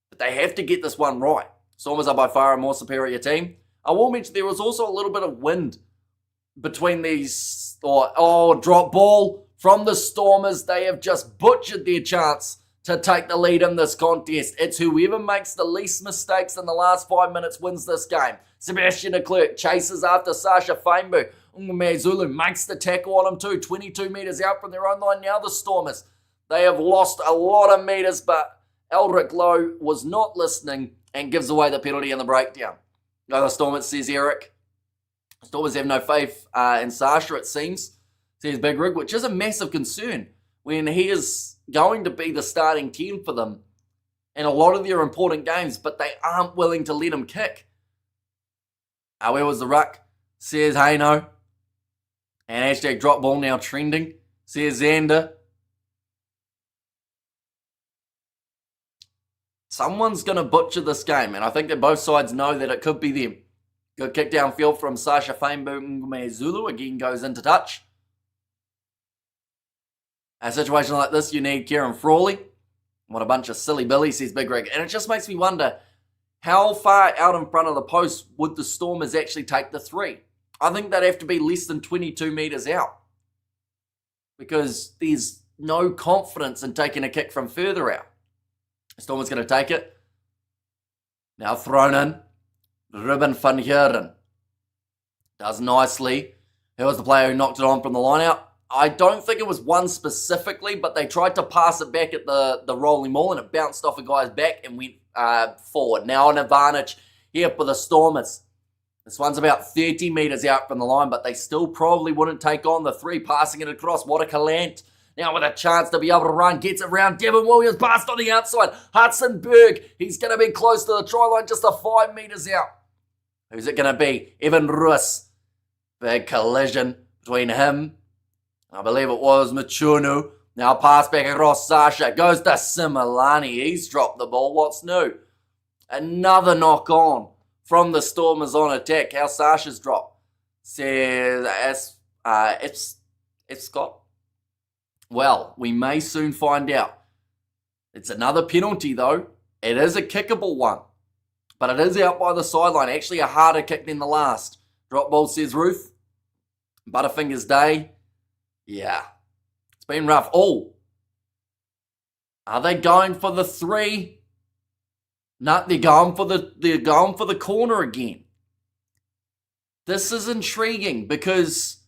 But they have to get this one right. Stormers are by far a more superior team. I will mention there was also a little bit of wind between these. Drop ball from the Stormers. They have just butchered their chance to take the lead in this contest. It's whoever makes the least mistakes in the last 5 minutes wins this game. Sebastian Leclerc chases after Sasha Feinberg. Ngume Zulu makes the tackle on him too. 22 metres out from their own line now, the Stormers. They have lost a lot of metres, but Eldrick Lowe was not listening and gives away the penalty in the breakdown. No, the Stormers, says Eric. Stormers have no faith in Sasha, it seems, says Big Rig, which is a massive concern when he is going to be the starting 10 for them in a lot of their important games, but they aren't willing to let him kick. Where was the ruck? Says Hayno. And hashtag drop ball now trending, says Xander. Someone's going to butcher this game, and I think that both sides know that it could be them. Good kick downfield from Sasha Zulu. Again goes into touch. A situation like this, you need Kieran Frawley. What a bunch of silly billies, says Big Rig. And it just makes me wonder, how far out in front of the post would the Stormers actually take the 3? I think they'd have to be less than 22 metres out, because there's no confidence in taking a kick from further out. Stormers going to take it. Now thrown in. Ruben van Heeren does nicely. Who was the player who knocked it on from the line out? I don't think it was one specifically, but they tried to pass it back at the rolling maul, and it bounced off a guy's back and went forward. Now an advantage here for the Stormers. This one's about 30 metres out from the line, but they still probably wouldn't take on the 3, passing it across. What a Calant. Now with a chance to be able to run, gets it round. Devin Williams passed on the outside. Hudson Berg, he's going to be close to the try line, just 5 metres out. Who's it going to be? Evan Russ. Big collision between him. I believe it was Machunu. Now pass back across Sasha. Goes to Similani. He's dropped the ball. What's new? Another knock on from the Stormers on attack. How Sasha's dropped. Says it's Scott. Well, we may soon find out. It's another penalty though. It is a kickable one. But it is out by the sideline. Actually a harder kick than the last. Drop ball, says Ruth. Butterfingers Day. Yeah. It's been rough. Oh. Are they going for the 3? No, they're going for the corner again. This is intriguing because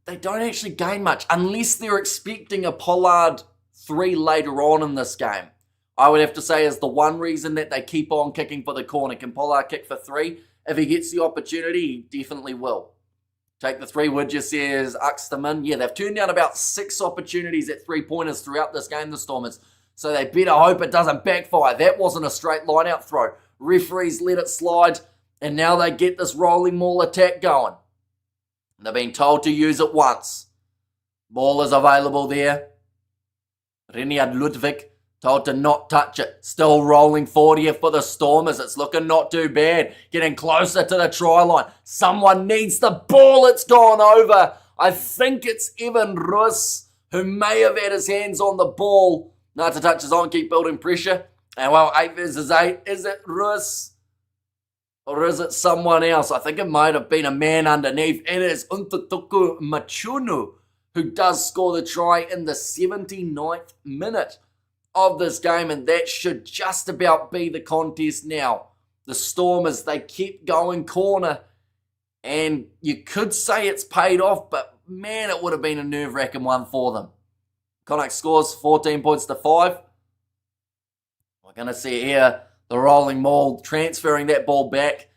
they don't actually gain much unless they're expecting a Pollard 3 later on in this game. I would have to say is the one reason that they keep on kicking for the corner. Can Pollard kick for 3? If he gets the opportunity, he definitely will. Take the 3, would you, says Uxterman. Yeah, they've turned down about 6 opportunities at 3-pointers throughout this game, the Stormers. So they better hope it doesn't backfire. That wasn't a straight line-out throw. Referees let it slide, and now they get this rolling maul attack going. They've been told to use it once. Ball is available there. Reniad Ludwig told to not touch it. Still rolling forward here for the Stormers. It's looking not too bad. Getting closer to the try line. Someone needs the ball. It's gone over. I think it's Evan Russ, who may have had his hands on the ball. Not to touch is on, keep building pressure. And well, 8 versus 8. Is it Russ? Or is it someone else? I think it might have been a man underneath. It is Untatuku Machunu, who does score the try in the 79th minute of this game. And that should just about be the contest now. The Stormers, they keep going corner. And you could say it's paid off, but man, it would have been a nerve-wracking one for them. Connacht scores 14 points to 5. We're going to see here the rolling maul, transferring that ball back.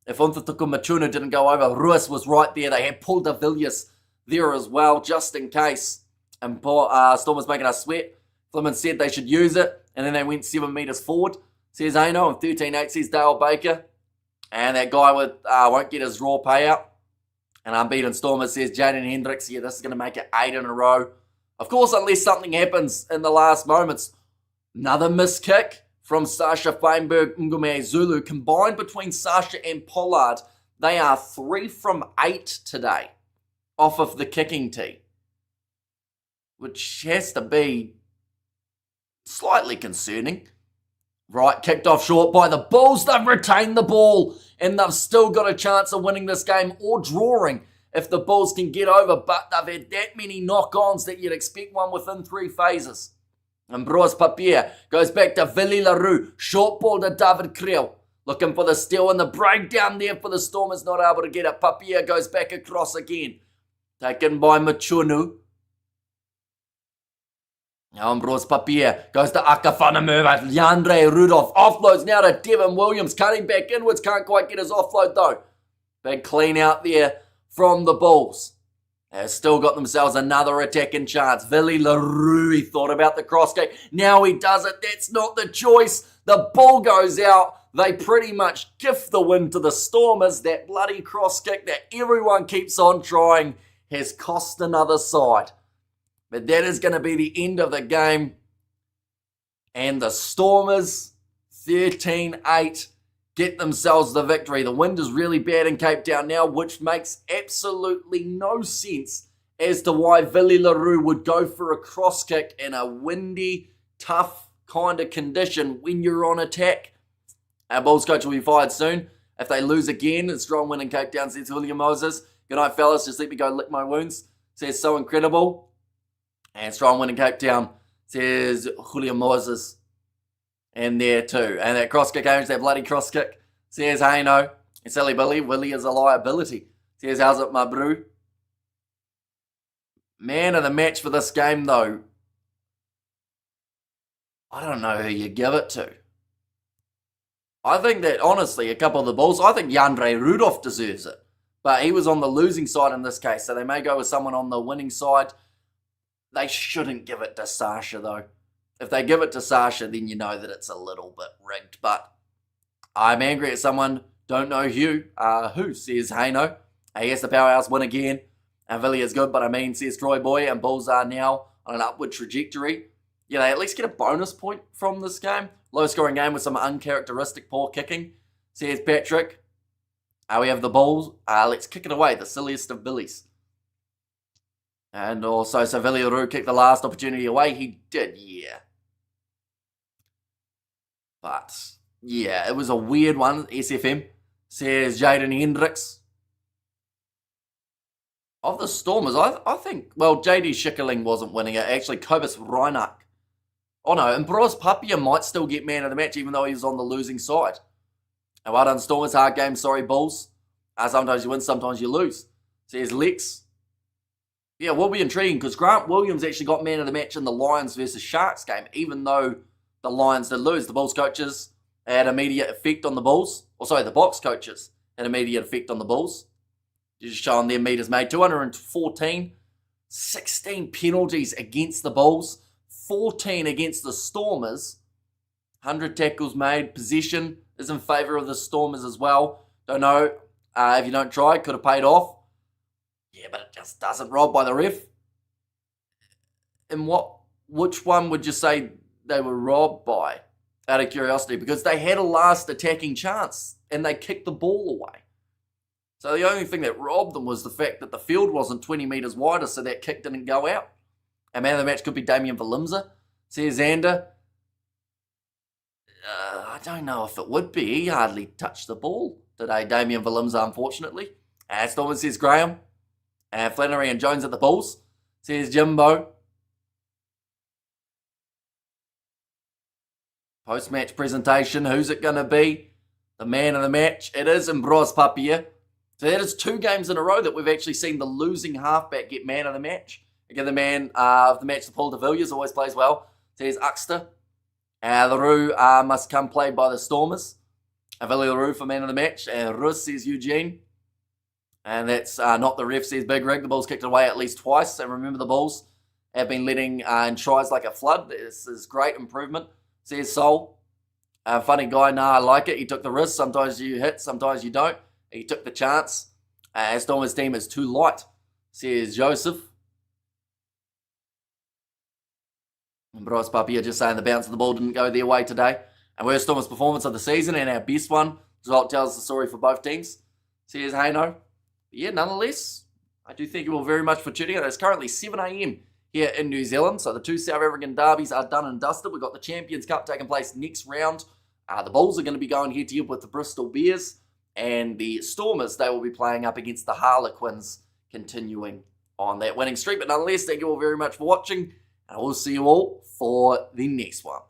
If Untatuku Machunu didn't go over, Ruiz was right there. They had Paul de Villiers there as well, just in case. And Stormers making us sweat. Fleming said they should use it, and then they went 7 metres forward. Says Ano, and 13-8 says Dale Baker. And that guy won't get his raw payout. And unbeaten Stormers says Jaden Hendricks. Yeah, this is going to make it 8 in a row. Of course, unless something happens in the last moments. Another missed kick from Sasha Feinberg Ngume Zulu. Combined between Sasha and Pollard, they are 3 from 8 today off of the kicking tee, which has to be slightly concerning. Right, kicked off short by the Bulls. They've retained the ball, and they've still got a chance of winning this game or drawing if the Bulls can get over, but they've had that many knock-ons that you'd expect one within 3 phases. And Bros Papier goes back to Willy LaRue. Short ball to David Creel. Looking for the steal and the breakdown there for the Stormers, not able to get it. Papier goes back across again. Taken by Machunu. Ambrose Papier goes to Akafanamova. Yandre Rudolph offloads now to Devin Williams. Cutting back inwards. Can't quite get his offload though. Big clean out there from the Bulls. They've still got themselves another attacking chance. Willie LaRue, he thought about the cross kick. Now he does it. That's not the choice. The ball goes out. They pretty much gift the win to the Stormers. That bloody cross kick that everyone keeps on trying has cost another side. But that is going to be the end of the game. And the Stormers, 13-8, get themselves the victory. The wind is really bad in Cape Town now, which makes absolutely no sense as to why Willie LaRue would go for a cross kick in a windy, tough kind of condition when you're on attack. Our Bulls coach will be fired soon. If they lose again, a strong win in Cape Town, says William Moses. Good night, fellas. Just let me go lick my wounds. Says so incredible. And strong win in Cape Town, says Julio Moses. And there too. And that cross kick, that bloody cross kick, says hey no. And silly Billy, Willie is a liability. Says how's it, my brew? Man of the match for this game though. I don't know who you give it to. I think that honestly, a couple of the Bulls, I think Yandre Rudolph deserves it. But he was on the losing side in this case, so they may go with someone on the winning side. They shouldn't give it to Sasha, though. If they give it to Sasha, then you know that it's a little bit rigged. But I'm angry at someone, don't know who says, hey, no. He has the powerhouse win again. And Billy is good, but I mean, says Troy Boy, and Bulls are now on an upward trajectory. Yeah, they at least get a bonus point from this game. Low-scoring game with some uncharacteristic poor kicking, says Patrick. We have the Bulls. Let's kick it away, the silliest of Billies. And also, so Willie LaRue kicked the last opportunity away. He did, yeah. But, yeah, it was a weird one. SFM says Jaden Hendricks. Of the Stormers, I think, well, JD Schickerling wasn't winning it. Actually, Kobus Reinach. Oh, no, and Bros Papia might still get man of the match, even though he was on the losing side. And well done, Stormers. Hard game. Sorry, Bulls. Sometimes you win, sometimes you lose. Says Lex. Yeah, will be intriguing because Grant Williams actually got man of the match in the Lions versus Sharks game, even though the Lions did lose. The Bulls coaches had immediate effect on the Bulls. The Box coaches had immediate effect on the Bulls. Just showing their meters made. 214, 16 penalties against the Bulls, 14 against the Stormers. 100 tackles made. Possession is in favour of the Stormers as well. Don't know if you don't try, could have paid off. Yeah, but it just doesn't, rob by the ref. And which one would you say they were robbed by, out of curiosity? Because they had a last attacking chance and they kicked the ball away. So the only thing that robbed them was the fact that the field wasn't 20 metres wider, so that kick didn't go out. And man of the match could be Damien Valimza, says Xander. I don't know if it would be. He hardly touched the ball today, Damien Valimza, unfortunately. Stormers, says Graham. Flannery and Jones at the Bulls, says Jimbo. Post-match presentation, who's it going to be? The man of the match. It is Ambros Papier. So that is 2 games in a row that we've actually seen the losing halfback get man of the match. Again, the man of the match, the Paul de Villiers, always plays well, says Uxter. LaRue must come played by the Stormers. Willie LaRue for man of the match. Rus, says Eugene. And that's not the ref, says Big Rig. The Bulls kicked it away at least twice. And remember, the Bulls have been letting in tries like a flood. This is great improvement, says Sol. Funny guy, I like it. He took the risk. Sometimes you hit, sometimes you don't. He took the chance. Stormers team is too light, says Joseph. And Bryce Papier just saying the bounce of the ball didn't go their way today. And worst Stormers performance of the season and our best one. Result tells the story for both teams, says hey no. Yeah, nonetheless, I do thank you all very much for tuning in. It's currently 7 a.m. here in New Zealand, so the 2 South African derbies are done and dusted. We've got the Champions Cup taking place next round. The Bulls are going to be going head-to-head with the Bristol Bears, and the Stormers, they will be playing up against the Harlequins, continuing on that winning streak. But nonetheless, thank you all very much for watching, and I will see you all for the next one.